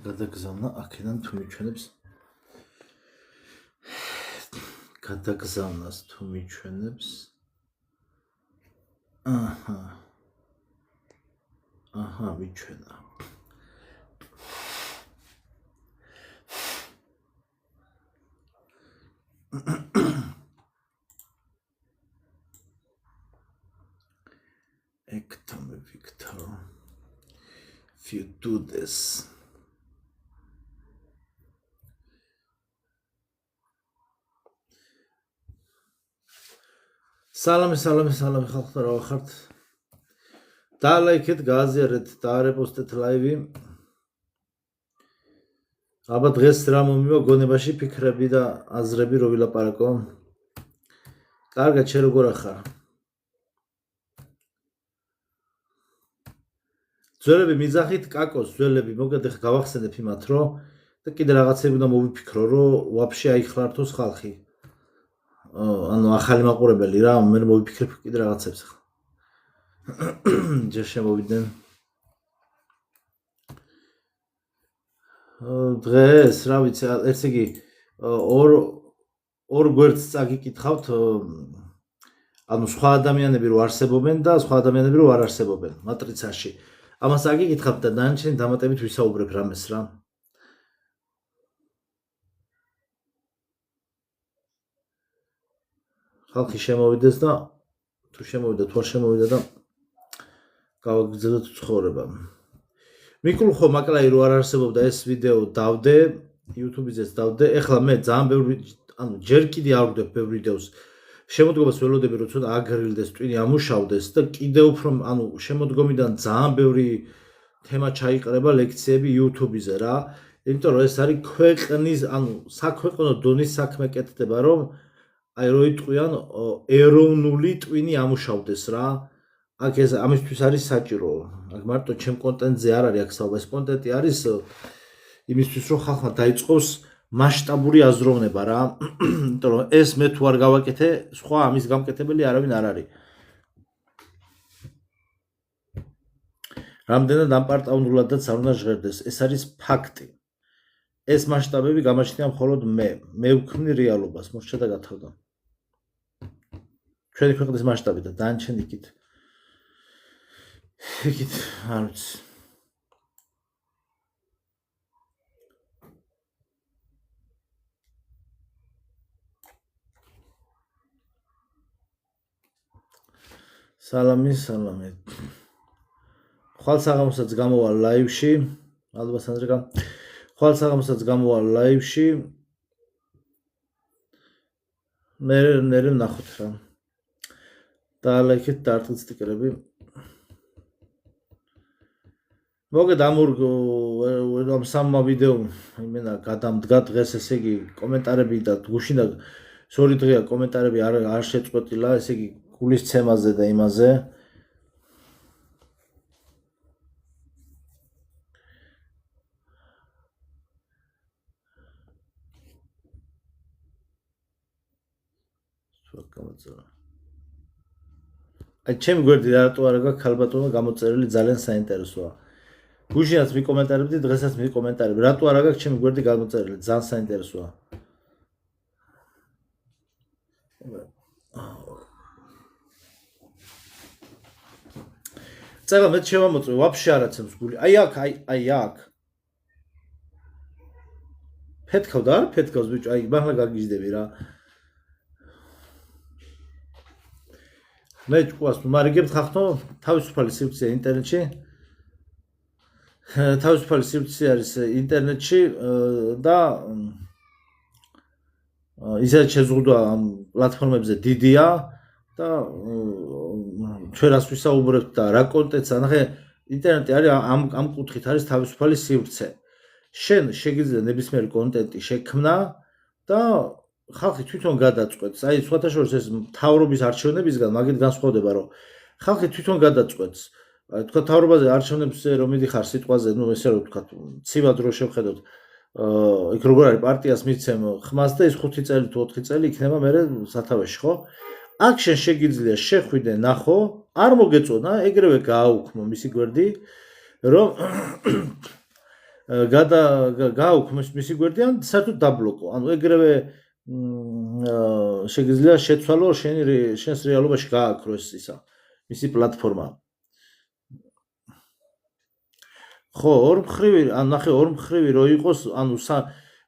გადაგზავნა აქედან თუ მიჩვენებს გადაგზავნას თუ მიჩვენებს აჰა მიჩვენა Ectome Victor if you do this Salame ხალხო რა ვახართ დაალაიქეთ გააზიარეთ დაარეპოსტეთ ლაივი აბა დღეს რა მომივა გონებაში ფიქრები და აზრები რო ვილაპარაკო კარგად შე როგორ ახარ ძველები მიძახით კაკოს ძველები მოგეთ ხა გავახსენებ იმათ რომ და კიდე რაღაცები უნდა მოვიფიქრო რომ ვაფშე აიხლართოს ხალხი ანუ ახალი მაყურებელი რა მე მოვიფიქრებ კიდე რაღაცებს ხა ჯერ შემოვიდნენ დღეს რა ვიცი ესე იგი ორ გვერდს წაგიკითხავთ ანუ სხვა ადამიანები რო არსებობენ და სხვა ადამიანები რო არ არსებობენ მატრიცაში ამას წაგიკითხავთ და დანარჩენი დამატებით ვისაუბრებ რამეს რა ხალხი შემოვიდეს და თუ შემოვიდა თუ არ შემოვიდა და გავაგრძელოთ ცხოვრება მიკულ ხო მაკლაი რო არ არსებობდა ეს ვიდეო დავდე YouTube-ზეც დავდე ეხლა მე ძალიან ბევრი ანუ ჯერ კიდე არ ვგდებ ბევრი ვიდეოს შემოდგომას ველოდები რომ ცოტა აგრილდეს ტვინი ამუშავდეს და კიდე უფრო ანუ შემოდგომიდან ძალიან ბევრი თემა ჩაიყრება ლექციები YouTube-ზე რა იმიტომ რომ ეს არის ქვეყნის ანუ საქვეყნო დონის საქმე კეთდება რომ აი რო იტყვიან ეროვნული ტვინი ამუშავდეს რა აქ ეს ამისთვის არის საჭირო აქ მარტო ჩემ კონტენტზე არ არის აქ საუბარი ეს კონტენტი არის იმისთვის რომ ხალხმა დაიწყოს მასშტაბური აზროვნება რა იმიტომ რომ ეს მე თუ არ გავაკეთე სხვა ამის გამკეთებელი არავინ არ არის რამდენად ამპარტაუნულადაც არ უნდა ჟღერდეს ეს არის ფაქტი ეს მასშტაბები გამაჩნია მხოლოდ მე ვქმნი რეალობას მოსჩა და გათავდა ჩვენი ქვეყნის მასშტაბით და დანარჩენი იქით არ ვიცი სალამი ხვალ საღამოსაც გამოვალ ლაივში ალბათ სანდრიკა ხვალ საღამოსაც გამოვალ ლაივში მე ვნახოთ რა დაალაიქეთ და არტილ სტიკერები მოგეთ ამ სამმა ვიდეო იმენა გადამდგა დღეს ესე იგი კომენტარები და გუშინ და სორი დღეა კომენტარები არ შეწყვეტილა ესე იგი გულის ცემაზე და იმაზე აი ჩემი გვერდი რატო არ გაქვს ხალბატონო გამოწერილი ძალიან საინტერესოა გუშინაც მიკომენტარებდი დღესაც მიკომენტარები რატო არ გაქვს ჩემი გვერდი გამოწერილი ძალიან საინტერესოა წერა მე შევამოწმე ვაფშე არ აცემს გული აი აქ ფეთქავდა არ ფეთქავს ბიჭო აი მართლა გაგიჟდები რა მე ჭკუას მარიგებთ ხახტო თავისუფალი სივრცეა ინტერნეტში თავისუფალი სივრცე არის ინტერნეტში და ისეთ შეზღუდვა ამ პლატფორმებზე დიდია და ჩვენ რას ვისაუბრებთ და რა კონტენტს ანახე ინტერნეტი არის ამ კუთხით არის თავისუფალი სივრცე შენ შეგიძლია ნებისმიერი კონტენტი შექმნა და ხალხი თვითონ გადაწყვეტს აი სხვათა შორის ეს მთავრობის არჩევნებისგან მაგით განსხვავდება რომ ხალხი თვითონ გადაწყვეტს აი თქვა მთავრობაზე არჩევნებზე რომ მიდიხარ სიტყვაზე ნუ ესე რომ თქვა ცივად რო შევხედოთ იქ როგორ არის პარტიას მიცემ ხმას და ეს 5 წელი თუ 4 წელი იქნება მე სათავეში ხო აქ შენ შეგიძლია შეხვიდე ნახო არ მოგეწონა ეგრევე გააუქმო მისი გვერდი რომ გააუქმეს მისი გვერდი ან საერთოდ დაბლოკო. ანუ ეგრევე შეგიძლია შეცვალო შენს რეალობაში გააქრო ეს ისა მისი პლატფორმა. ხო, ორმხრივი, ანუ ნახე ორმხრივი რო იყოს, ანუ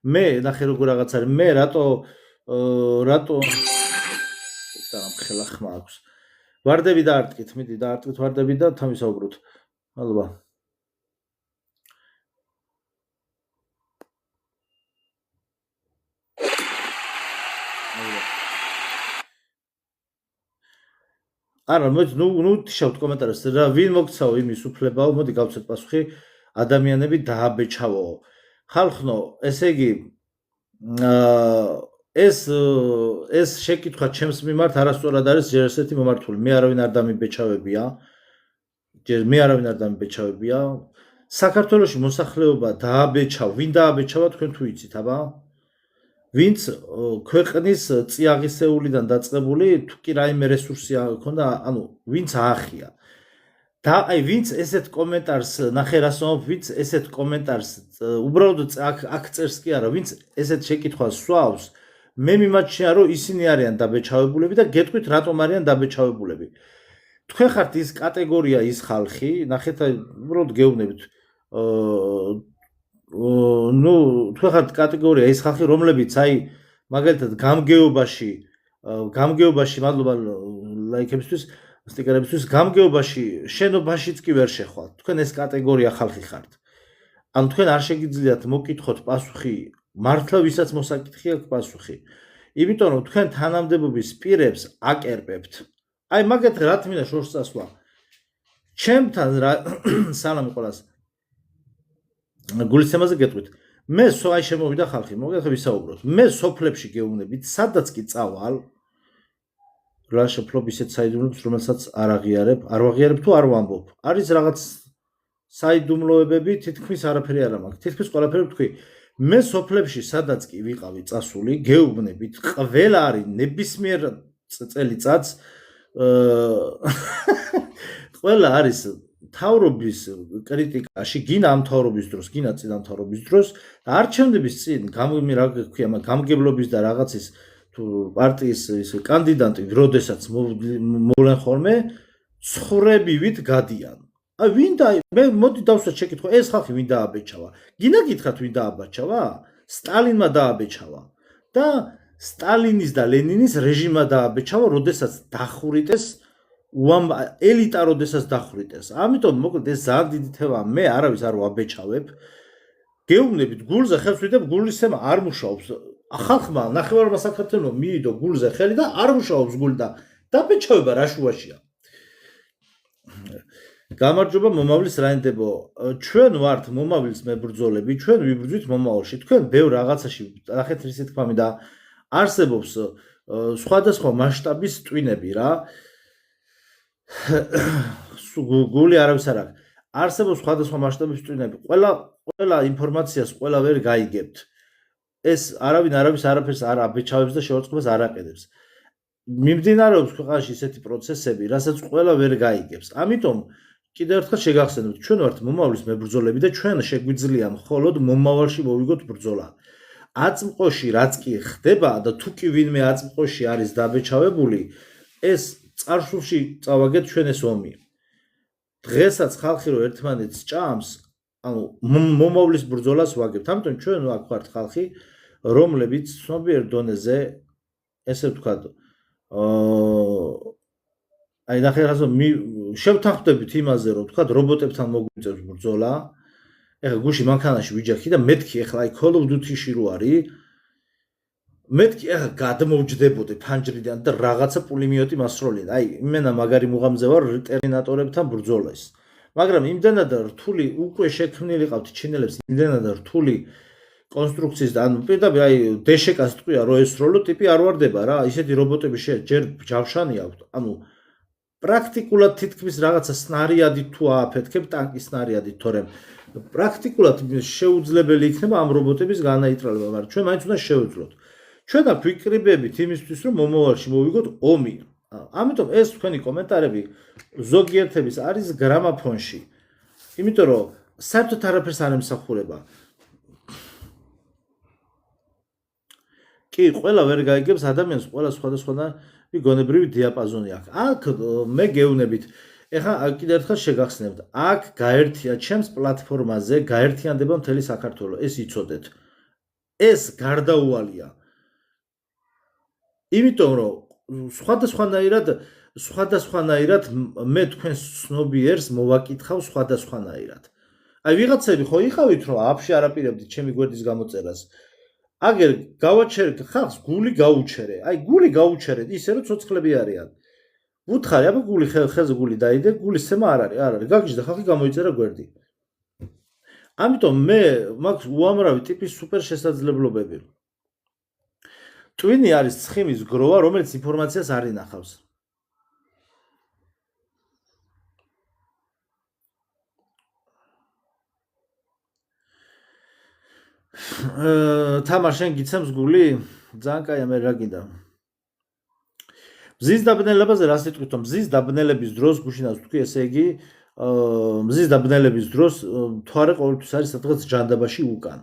მე ნახე როგორ რაღაც არის, მე რატო და ხელა ხმა აქვს. ვარდები დაარტყით, მიდი დაარტყით ვარდები და თან ვისაუბროთ. მადლობა. არა, მოდი ნუ შევთ კომენტარებს რა ვინ მოგცაო იმის უფლებაო, მოდი გავცეთ პასუხი ადამიანები დააბეჭავო. ხალხნო, ესე იგი ეს შეკითხვა ჩემს მიმართ არასწორად არის ჯერ ესეთი მომართული. მე არავინ არ დამიბეჭავებია. საქართველოში მოსახლეობა დააბეჭავ, ვინ დააბეჭავა თქვენ თუ იცით, აბა? ვინც ქვეყნის წიაღისეულიდან დაწყებული თუ კი რაიმე რესურსი ჰქონდა, ანუ ვინც აახია. და აი ვინც ესეთ კომენტარს ნახე რასაუბრობ, ვინც ესეთ კომენტარს უბრალოდ აქ წერს კი არა, ვინც ესეთ შეკითხვას სვავს, მე მიმაჩნია რომ ისინი არიან დაბეჭავებულები და გეტყვით რატომ არიან დაბეჭავებულები. თქვენ ხართ ის კატეგორია, ის ხალხი, ნახეთ აი უბრალოდ გეუბნებით. ნუ თქვენ ხართ კატეგორია ის ხალხი, რომლებიც აი მაგალითად გამგეობაში, მადლობა ლაიქებისთვის, სტიკერებისთვის, გამგეობაში, შენობაშიც კი ვერ შეხვალთ. თქვენ ეს კატეგორია ხალხი ხართ. ანუ თქვენ არ შეგიძლიათ მოკითხოთ პასუხი, მართლა ვისაც მოსაკითხი აქვს პასუხი. იმიტომ რომ თქვენ თანამდებობის პირებს აკერპებთ. აი მაგათ რა თქმა შორს წასვლა. ჩემთან სალამი ყველას. გულისცემაზე გეტყვით. მე აი შემოვიდა ხალხი, მოგეხები ვისაუბროთ. მე სოფლებში გეუბნებით, სადაც კი წავალ, რა შეფლობ ისეთ საიდუმლოებს, რომელსაც არ ვაღიარებ თუ არ ვამბობ. არის რაღაც საიდუმლოებები, თითქმის არაფერი არ მაქვს. თითქმის ყველაფერი ვთქვი. მე სოფლებში სადაც კი ვიყავი წასული, გეუბნებით, ყველა არის ნებისმიერ წელიწადს ყველა არის მთავრობის კრიტიკაში, გინა ამ მთავრობის დროს, გინა წინა მთავრობის დროს და არჩევნების წინ გამგებლობის და რაღაცის თუ პარტიის ის კანდიდატი, როდესაც მოვლენ ხოლმე, ცხრებივით გადიან. აი ვინ მე მოდი დავსვათ შეკითხვა, ეს ხალხი ვინ დააბეჭავა? გინა გითხრათ ვინ დააბეჭავა? სტალინმა დააბეჭავა და სტალინის და ლენინის რეჟიმმა დააბეჭავა, როდესაც დახვრიტეს ელიტა როდესაც დახვრიტეს. ამიტომ მოკლედ ეს ძალიან დიდი თემაა, მე არავის არ ვაბეჭავებ. გეუბნებით, გულზე ხელს ვიდებ, გულისცემა არ მუშაობს. ხალხმა ნახევარმა საქართველოს მიიდო გულზე ხელი და არ მუშაობს გული და დაბეჭავება რა შუაშია. გამარჯობა მომავლის რაინდებო. ჩვენ ვართ მომავლის მებრძოლები, ჩვენ ვიბრძვით მომავალში. თქვენ ბევრ რაღაცაში ნახეთ რისი თქმამი და არსებობს სხვადასხვა მასშტაბის ტვინები რა. გული არავის არ აქვს. არსებობს სხვადასხვა მასშტაბის ტვინები. ყველა ინფორმაციას ყველა ვერ გაიგებთ. ეს არავინ არაფერს არ აბეჭავებს და შეურაცხყოფას არ აყენებს. მიმდინარეობს ქვეყანაში ისეთი პროცესები, რასაც ყველა ვერ გაიგებს. ამიტომ კიდევ ერთხელ შეგახსენებთ, ჩვენ ვართ მომავლის მებრძოლები და ჩვენ შეგვიძლია მხოლოდ მომავალში მოვიგოთ ბრძოლა. აწმყოში რაც კი ხდება და თუ კი ვინმე აწმყოში არის დაბეჭავებული, ეს წარსულში წავაგეთ ჩვენ ეს ომი. დღესაც ხალხი რო ერთმანეთს ჭამს, ანუ მომავლის ბრძოლას ვაგებთ. ამიტომ ჩვენ აქ ვართ ხალხი, რომლებიც ცნობიერ დონეზე, ესე ვთქვათ, აი ნახე რასო შევთანხმდებით იმაზე, რომ ვთქვათ, რობოტებთან მოგვიწევს ბრძოლა. ეხლა გუში მანქანაში ვიჯახი და მეთქი ეხლა აი Call of Duty-ში რო არის, მეთქი ეხლა გადმოვჯდებოდი ფანჯრიდან და რაღაცა პულიმიოტი მასროლია. აი იმენა მაგარი მუღამზე ვარ ტერმინატორებთან ბრძოლას. მაგრამ იმდენად რთული უკვე შექმნილი ყავთ ჩინელებს, იმდენად რთული კონსტრუქციის და ანუ პირდაპირ აი დშკ-ს თქვია რომ ესროლო ტიპი არ ვარდება რა, ისეთი რობოტები ჯერ ჯავშანი აქვთ. ანუ პრაქტიკულად თითქმის რაღაცა სნარიადით თუ ააფეთქებ ტანკის სნარიადით, თორემ პრაქტიკულად შეუძლებელი იქნება ამ რობოტების განაიტრალება, მაგრამ ჩვენ მაინც უნდა შევეძლოთ. ჩვენ აქ ვიკრიბებით იმისთვის, რომ მომავალში მოვიგოთ ომი. ამიტომ ეს თქვენი კომენტარები ზოგიერთების არის გრამაფონში. იმიტომ რომ საერთოდ არაფერს არ ემსახურება. კი, ყველა ვერ გაიგებს ადამიანს, ყველა სხვადასხვანაირი გონებრივი დიაპაზონი აქვს. აქ მე გეუბნებით, ეხლა კიდევ ერთხელ შეგახსენებთ, აქ გაერთია ჩემს პლატფორმაზე, გაერთიანდება მთელი საქართველო, ეს იცოდეთ. ეს გარდაუვალია. იმიტომ რომ სხვადასხვანაირად მე თქვენს ცნობიერს მოვაკითხავ სხვადასხვანაირად. აი ვიღაცები ხო იყავით რომ აფში არაპირებდით ჩემი გვერდის გამოწერას. აგერ გავაჩერეთ ხალხს გული გაუჩერე. აი გული გაუჩერეთ ისე რომ ცოცხლები არიან. უთხარი, აბა გული ხელზე გული დაიდე, გულის სცემა არ არის. გაგიჟდა ხალხი გამოიწერა გვერდი. ამიტომ მე მაქვს უამრავი ტიპის სუპერ შესაძლებლობები. ტვინი არის ცხიმის გროვა, რომელიც ინფორმაციას არ ინახავს. თამარ შენ გიცემს გული? ძალიან კაია, მე რა გინდა. მზის დაბნელებაზე რა სიტყვით, მზის დაბნელების დროს გუშინაც თქვი, ესე იგი მზის დაბნელების დროს მთვარე ყოველთვის არის სადღაც ჯანდაბაში უკან.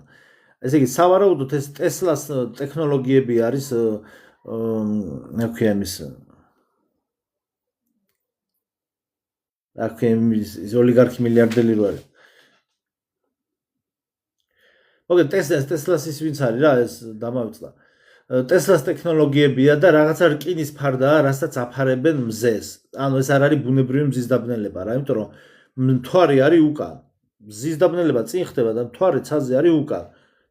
ესე იგი სავარაუდოდ ეს ტესლას ტექნოლოგიები არის რა ქვია იმის რა ქვია ის ოლიგარქი მილიარდელი რო არის. მოგეთ ტესლას ის ვინც არის რა ეს დამავიწყდა. ტესლას ტექნოლოგიებია და რაღაცა რკინის ფარდაა, რასაც აფარებენ მზეს. ანუ ეს არ არის ბუნებრივი მზის დაბნელება რა, იმიტომ რომ მთვარი არის უკან. მზის დაბნელება წინ ხდება და მთვარე ცაზე არის უკან.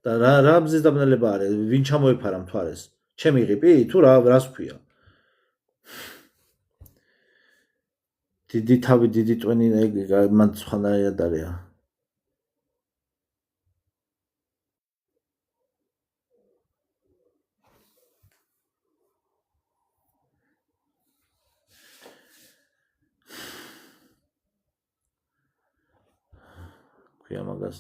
და რა მზის დაბნელება არის? ვინ ჩამოეფარა მთვარეს? ჩემი ღიპი თუ რას ქვია? დიდი თავი, დიდი ტვენი მან სხვანაირად არის. ქვია მაგას.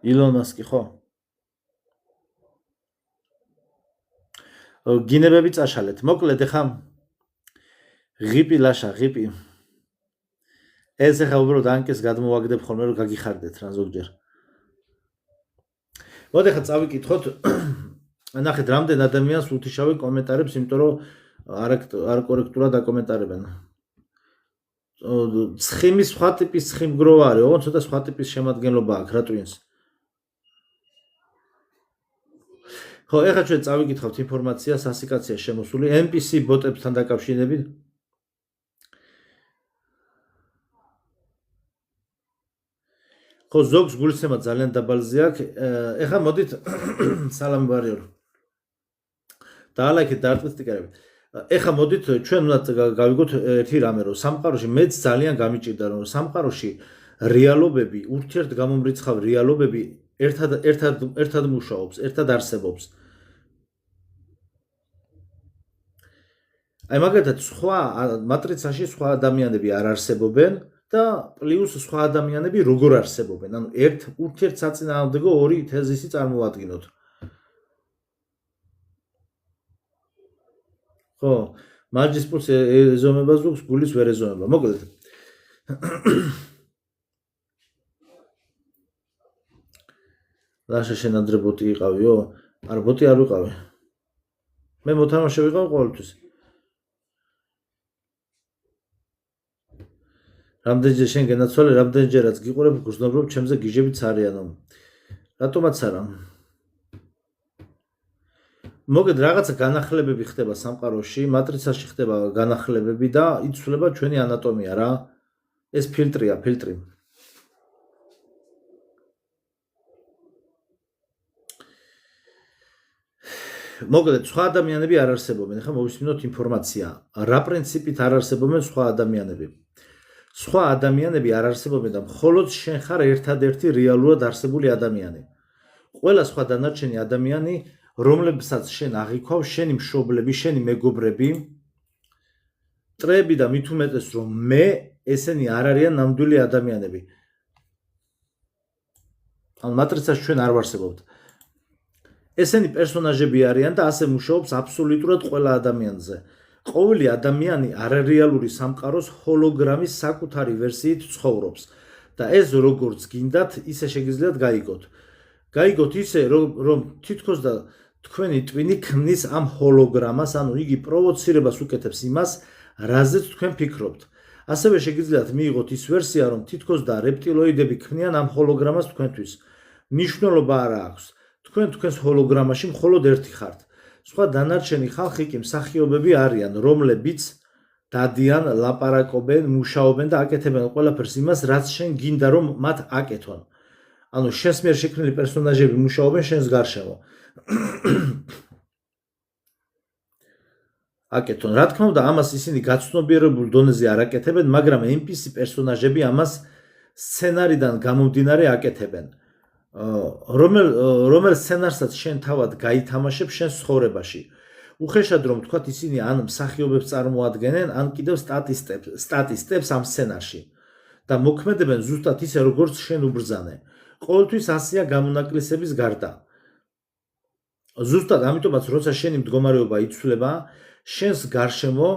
ილონ მასკი ხო? გინებები წაშალეთ. მოკლედ ეხა ღიპი ლაშა, ღიპი. ეს ეხა უბრალოდ ანკეს გადმოვაგდებ ხოლმე რომ გაგიხარდეთ რა ზოგჯერ. მოდი ეხა წავიკითხოთ. ნახეთ რამდენ ადამიანს უთიშავენ კომენტარებს, იმიტომ რომ არ კორექტულად აკომენტარებენ. ცხიმის სხვა ტიპის ცხიმგროვა არის, ოღონდ ცოტა სხვა ტიპის შემადგენლობა აქვს რა ტვინს. ხო, ეხლა ჩვენ წავიკითხავთ ინფორმაციას, ასიკაცია შემოსული NPC ბოტებთან დაკავშირებით. ხო, ზოგს გულისცემა ძალიან დაბალზე აქვს. ეხლა მოდით სალამი ბარიორ. დაალაიქეთ, დაარტყეთ სტიკერები. ეხლა მოდით ჩვენ უნდა გავიგოთ ერთი რამე, რომ სამყაროში მეც ძალიან გამიჭირდა, რომ სამყაროში რეალობები, ურთიერთგამომრიცხავ რეალობები ერთად მუშაობს, ერთად არსებობს. აი მაგალითად სხვა მატრიცაში სხვა ადამიანები არ არსებობენ და პლუს სხვა ადამიანები როგორ არსებობენ. ანუ ურთიერთსაწინააღმდეგო ორი თეზისი წარმოვადგინოთ. ხო, მარჯის პულს ეზომება ზოგს, გულის ვერ ეზომება. მოკლედ. ლაშა შენ ანდრე ბოტი იყავიო? არა, ბოტი არ ვიყავი. მე მოთამაშე ვიყავ ყოველთვის. რამდენჯერ შენ გენაცვალე, რამდენჯერაც გიყურებ, გრძნობ, ჩემზე გიჟებიც არიანო. რატომაც არა? მოგეთ რაღაცა განახლებები ხდება სამყაროში, მატრიცაში ხდება განახლებები და იცვლება ჩვენი ანატომია რა. ეს ფილტრია, ფილტრი. მოგეთ სხვა ადამიანები არ არსებობენ. ახლა მოვისმინოთ ინფორმაცია. რა პრინციპით არ არსებობენ სხვა ადამიანები? სხვა ადამიანები არ არსებობენ და მხოლოდ შენ ხარ ერთადერთი რეალურად არსებული ადამიანი. ყველა სხვა დანარჩენი ადამიანი, რომლებსაც შენ აღიქვავ, შენი მშობლები, შენი მეგობრები, მტრები და მით უმეტეს რომ მე, ესენი არ არიან ნამდვილი ადამიანები. ანუ მატრიცაში ჩვენ არ ვარსებობთ. ესენი პერსონაჟები არიან და ასე მუშაობს აბსოლუტურად ყველა ადამიანზე. ყოველი ადამიანი არარეალური სამყაროს ჰოლოგრამის საკუთარი ვერსიით ცხოვრობს და ეს როგორც გინდათ, ისე შეგიძლიათ გაიგოთ. გაიგოთ ისე, რომ თითქოს და თქვენი ტვინი ქმნის ამ ჰოლოგრამას, ანუ იგი პროვოცირებას უკეთებს იმას, რაზეც თქვენ ფიქრობთ. ასევე შეგიძლიათ მიიღოთ ის ვერსია, რომ თითქოს და რეპტილოიდები ქმნიან ამ ჰოლოგრამას თქვენთვის. მნიშვნელობა არა აქვს. თქვენ თქვენს ჰოლოგრამაში მხოლოდ ერთი ხართ. სხვა დანარჩენი ხალხი კი მსახიობები არიან, რომლებიც დადიან, ლაპარაკობენ, მუშაობენ და აკეთებენ ყველაფერს იმას, რაც შენ გინდა რომ მათ აკეთონ. ანუ შენს მიერ შექმნილი პერსონაჟები მუშაობენ შენს გარშემო. აკეთონ. რა თქმა უნდა, ამას ისინი გაცნობიერებულ დონეზე არ აკეთებენ, მაგრამ NPC პერსონაჟები ამას სცენარიდან გამომდინარე აკეთებენ. რომელ სცენარსაც შენ თავად გაითამაშებ შენს ცხოვრებაში. უხეშად რომ თქვათ ისინი ან მსახიობებს წარმოადგენენ, ან კიდევ სტატისტებს ამ სცენარში და მოქმედებენ ზუსტად ისე როგორც შენ უბრძანე. ყოველთვის ასია გამონაკლისების გარდა. ზუსტად ამიტომაც როცა შენი მდგომარეობა იცვლება, შენს გარშემო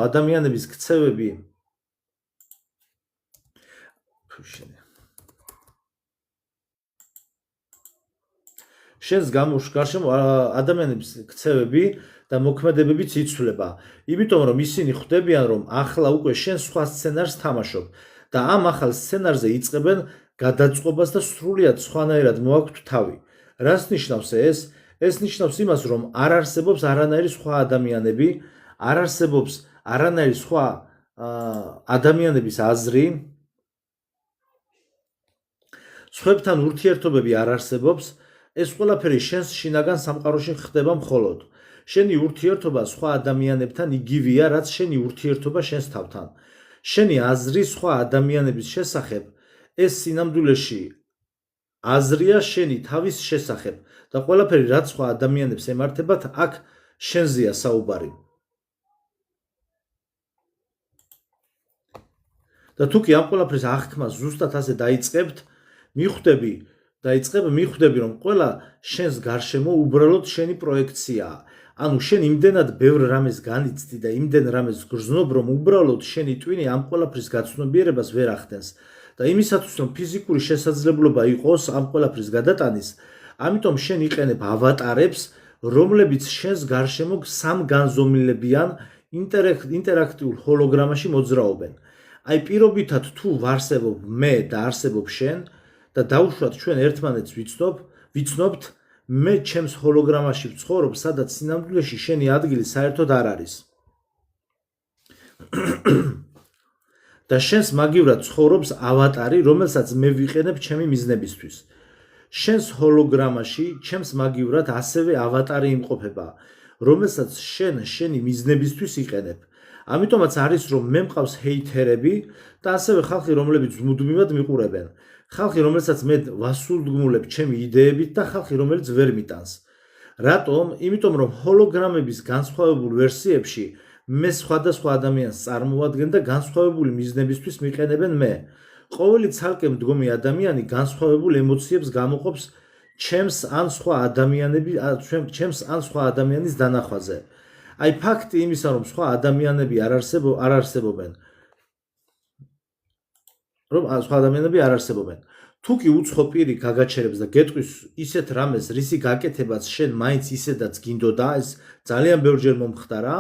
ადამიანების ქცევები შენს გარშემო ადამიანების ქცევები და მოქმედებებიც იცვლება. იმიტომ რომ ისინი ხვდებიან რომ ახლა უკვე შენ სხვა სცენარს თამაშობ და ამ ახალ სცენარზე იწყებენ გადაწყობას და სრულიად სხვანაირად მოაქვთ თავი. რას ნიშნავს ეს? ეს ნიშნავს იმას, რომ არ არსებობს არანაირი სხვა ადამიანები, არ არსებობს არანაირი სხვა ადამიანების აზრი, სხვებთან ურთიერთობები არ არსებობს, ეს ყველაფერი შენს შინაგან სამყაროში ხდება მხოლოდ. შენი ურთიერთობა სხვა ადამიანებთან იგივეა, რაც შენი ურთიერთობა შენს თავთან. შენი აზრი სხვა ადამიანების შესახებ, ეს სინამდვილეში აზრია შენი თავის შესახებ და ყველაფერი რაც სხვა ადამიანებს ემართებათ, აქ შენზეა საუბარი. და თუ კი ამ ყველაფრის აღქმას ზუსტად ასე დაიწყებთ, მიხვდები, რომ ყველა შენს გარშემო უბრალოდ შენი პროექციაა. ანუ შენ იმდენად ბევრ რამეს განიცდი და იმდენ რამეს გრძნობ, რომ უბრალოდ შენი ტვინი ამ ყველაფრის გაცნობიერებას ვერ ახდენს. და იმისათვის, რომ ფიზიკური შესაძლებლობა იყოს ამ ყველაფრის გადატანის, ამიტომ შენ იყენებ ავატარებს, რომლებიც შენს გარშემო სამგანზომილებიან ინტერაქტიულ ჰოლოგრამაში მოძრაობენ. აი პირობითად თუ ვარსებობ მე და არსებობ შენ და დაუშვათ ჩვენ ერთმანეთს ვიცნობთ, მე ჩემს ჰოლოგრამაში ვცხოვრობ, სადაც სინამდვილეში შენი ადგილი საერთოდ არ არის. და შენს მაგივრად ცხოვრობს ავატარი, რომელსაც მე ვიყენებ ჩემი მიზნებისთვის. შენს ჰოლოგრამაში ჩემს მაგივრად ასევე ავატარი იმყოფება, რომელსაც შენი მიზნებისთვის იყენებ. ამიტომაც არის რომ მე მყავს ჰეითერები და ასევე ხალხი, რომლებიც მუდმივად მიყურებენ. ხალხი, რომელსაც მე ვასულდგმულებ ჩემი იდეებით და ხალხი, რომელიც ვერ მიტანს. რატომ? იმიტომ რომ ჰოლოგრამების განსხვავებულ ვერსიებში მე სხვადასხვა ადამიანს წარმოადგენ და განსხვავებული მიზნებისთვის მიყენებენ მე. ყოველი ცალკე მდგომი ადამიანი განსხვავებულ ემოციებს გამოყოფს ჩემს ან სხვა ადამიანის დანახვაზე. აი ფაქტი იმისა, რომ სხვა ადამიანები არ არსებობენ. თუ კი უცხო პირი გაგაჩერებს და გეტყვის ისეთ რამეს, რისი გაკეთებაც შენ მაინც ისედაც გინდოდა, ეს ძალიან ბევრჯერ მომხდარა,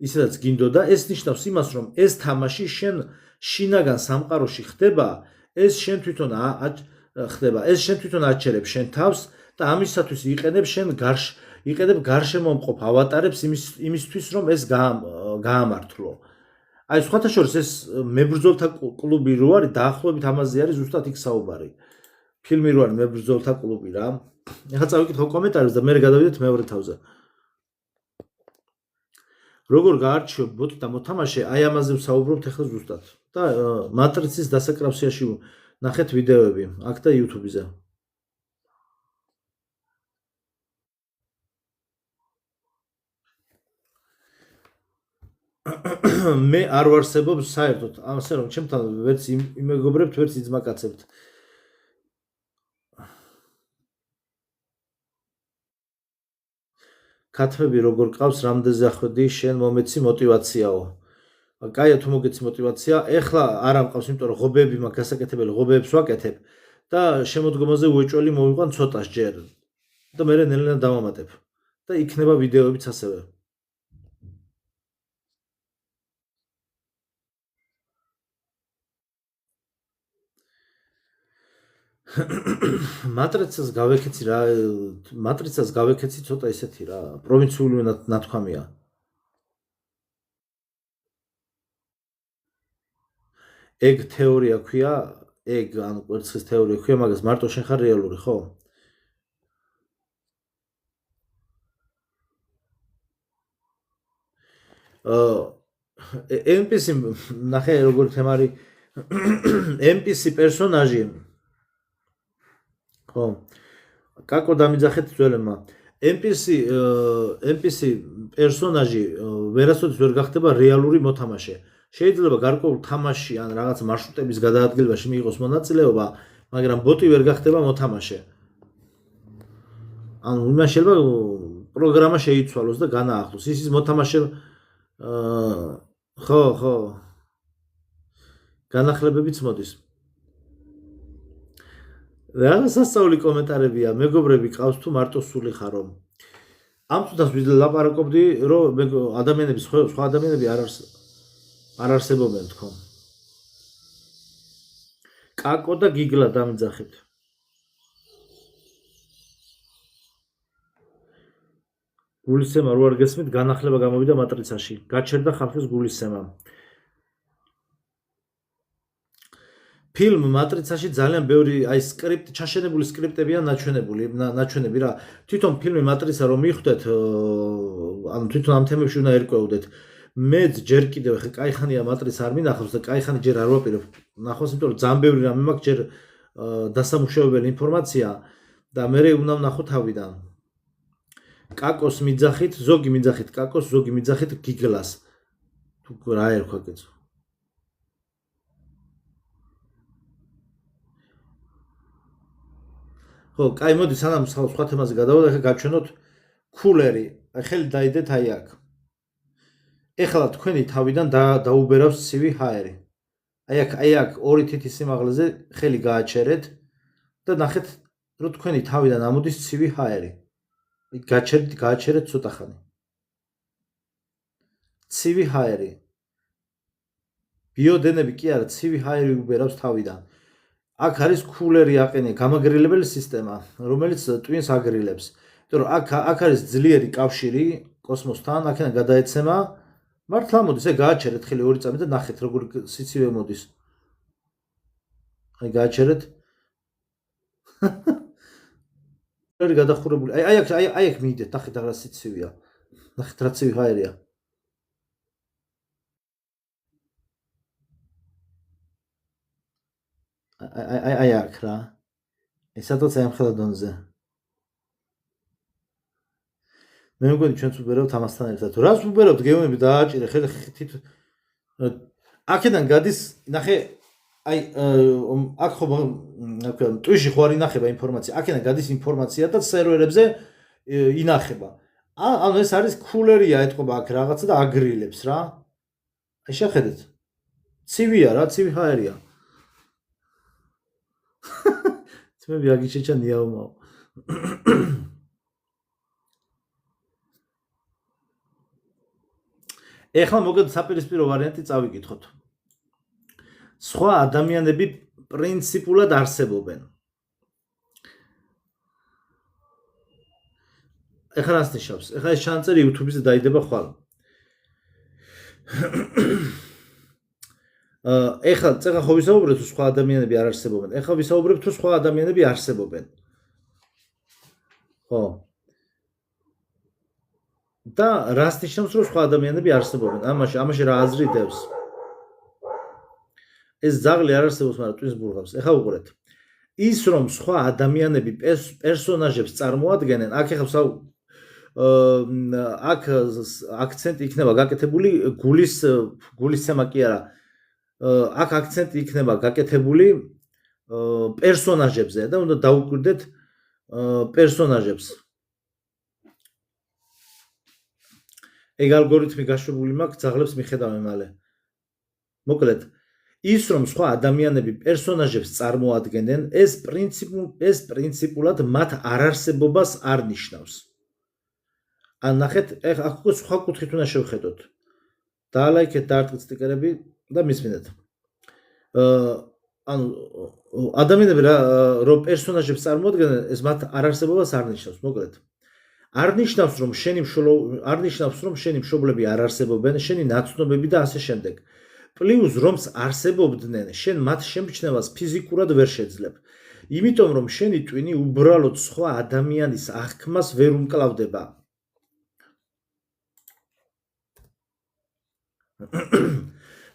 ისედაც გინდოდა, ეს ნიშნავს იმას, რომ ეს თამაში შენ შინაგან სამყაროში ხდება, ეს შენ თვითონ აჩერებს შენ თავს და ამისათვის იყენებ გარშემომყოფ ავატარებს იმისთვის, რომ ეს გაამართლო. აი სხვათა შორის ეს მებრძოლთა კლუბი რო არის, დაახლოებით ამაზე არის ზუსტად იქ საუბარი. ფილმი რო არის მებრძოლთა კლუბი რა. ეხლა წავიკითხო კომენტარებს და მე გადავიდეთ მეორე თავზე. როგორ გაარჩიო ბოტი და მოთამაშე, აი ამაზე ვსაუბრობთ ეხლა ზუსტად. და მატრიცის დასაკრავსიაში ნახეთ ვიდეოები აქ და YouTube-ზე. მე არ ვარსებობ საერთოდ, ასე რომ ჩემთან ვერც იმეგობრებთ, ვერც იძმაკაცებთ. ქათმები როგორ ყავს, რამდენზე ახვედი, შენ მომეცი мотиваციაო. კაია თუ მოგეცი мотиваცია, ეხლა არ ამყავს, იმიტომ რომ ღობეები მაქვს გასაკეთებელი, ღობეებს ვაკეთებ და შემოდგომაზე უეჭველი მოვიყვან ცოტას ჯერ. და მე ნელ-ნელა დავამატებ. და იქნება ვიდეოებიც ასევე. მატრიცას გავეკეცი რა, მატრიცას გავეკეცი ცოტა ისეთი რა, პროვინციული ნათქვამია. ეგ თეორია ქვია, ეგ ანუ კვერცხის თეორია ქვია, მაგას მარტო შენ ხარ რეალური, ხო? NPC ნახე როგორ თემარი NPC პერსონაჟი ხო კაკო დამიძახეთ ძველებმა NPC პერსონაჟი ვერასოდეს ვერ გახდება რეალური მოთამაშე შეიძლება გარკვეულ თამაში ან რაღაც მარშრუტების გადაადგილებაში მიიღოს მონაწილეობა მაგრამ ბოტი ვერ გახდება მოთამაშე ანუ იმას შეიძლება პროგრამა შეიცვალოს და განაახლოს ის მოთამაშე ხო განახლებებიც მოდის რა სასწაული კომენტარებია მეგობრები ყავს თუ მარტო სული ხარო ამ თუდას ვილაპარაკობდი რომ ადამიანების სხვა ადამიანები არ არსებობენ თქო კაკო და გიგლა დამიძახეთ გულისცემა რო არ გესმით განახლება გამოვიდა მატრიცაში გაჩერდა ხალხის გულისცემა ფილმ მატრიცაში ძალიან ბევრი აი სკრიპტ ჩაშენებული სკრიპტებია ნაჩვენები რა თვითონ ფილმი მატრიცა რომ მიხვდეთ ანუ თვითონ ამ თემებში უნდა ერკვეოდეთ მე ჯერ კიდევ ხე кайხანია მატრიცა არ მინახავს და кайხანი ჯერ არ ვაპირებ ნახოს იმიტომ რომ ძალიან ბევრი რამე მაქვს ჯერ დასამუშავებელი ინფორმაცია და მე უნდა ვნახო თავიდან კაკოს მიძახით ზოგი მიძახით კაკოს ზოგი მიძახით გიგლას თუ რა ერქვა კეცო ხო, კაი მოდი სანამ სხვა თემაზე გადავიდეთ, ახლა გავჩვენოთ კულერი. აი ხელი დაიდეთ აი აქ. ეხლა თქვენი თავიდან დაუბერავს ცივი ჰაერი. აი აქ ორი თითის სიმაღლეზე ხელი გააჩერეთ და ნახეთ რომ თქვენი თავიდან ამოდის ცივი ჰაერი. გააჩერეთ ცოტა ხანი. ცივი ჰაერი. ბიოდენები კი არა, ცივი ჰაერი უბერავს თავიდან. აქ არის კულერი აყენე გამაგრილებელი სისტემა, რომელიც ტვინს აგრილებს. იმიტომ რომ აქ არის ძლიერი კავშირი კოსმოსთან, აქედან გადაეცემა. მართლა მოდის, აი გააჩერეთ ხელი ორი წამი და ნახეთ როგორ სიცივე მოდის. აი გააჩერეთ. კულერი გადახურებული. აი აქ მიიდეთ, ნახეთ რა სიცივეა. ნახეთ რა ცივი ჰაერია. აი აქ რა. ესადაც აი ამ ხელადონზე. მე მგონი ჩვენც ვუბერავთ ამასთან ერთად. რას ვუბერავთ გეონები დააჭირე ხელი თით აქედან გადის ნახე აი აქ ხო ტვიში ხო არ ინახება ინფორმაცია. აქედან გადის ინფორმაცია და სერვერებზე ინახება. ანუ ეს არის კულერია ეთყობა აქ რაღაცა და აგრილებს რა. აი შეხედეთ. ცივია რა, ცივი ჰაერია. თმები აგიჩეჩა ნიაუმაო. ეხლა მოგეთ საპირისპირო ვარიანტი წავიკითხოთ. სხვა ადამიანები პრინციპულად არსებობენ. ეხლა რას ნიშნავს? ეხლა ეს ჩანაწერი YouTube-ზე დაიდება ხვალ. ეხლა წეღა ხო ვისაუბრეთ თუ სხვა ადამიანები არ არსებობენ. ეხლა ვისაუბრებ თუ სხვა ადამიანები არსებობენ. ხო. და რას ნიშნავს რომ სხვა ადამიანები არსებობენ? ამაში რა აზრი დევს? ეს ძაღლი არ არსებობს, მაგრამ ტვინს ბურღავს. ეხლა უყურეთ. ის რომ სხვა ადამიანები პერსონაჟებს წარმოადგენენ, აქ ეხლა აქ აქცენტი იქნება გაკეთებული გულისცემა კი არა. აქ აქცენტი იქნება გაკეთებული პერსონაჟებზე და უნდა დაუკვირდეთ პერსონაჟებს. ეგ ალგორითმი გაშვებული მაქვს, ძაღლებს მიხედავენ მალე. მოკლედ, ის რომ სხვა ადამიანები პერსონაჟებს წარმოადგენენ, ეს პრინციპულად მათ არარსებობას არ ნიშნავს. ან ნახეთ, ახლა აქ სხვა კუთხით უნდა შევხედოთ. დაალაიქეთ, დაარტყით სტიკერები და მისმინეთ. ანუ ადამიანები რომ პერსონაჟებს წარმოადგენენ, ეს მათ არარსებობას არ ნიშნავს, მოკლედ. არ ნიშნავს, რომ შენი მშობლები არ არსებობენ, შენი ნაცნობები და ასე შემდეგ. პლუს რომს არსებობდნენ, შენ მათ შემჩნევას ფიზიკურად ვერ შეძლებ. იმიტომ რომ შენი ტვინი უბრალოდ სხვა ადამიანის აღქმას ვერ უმკლავდება.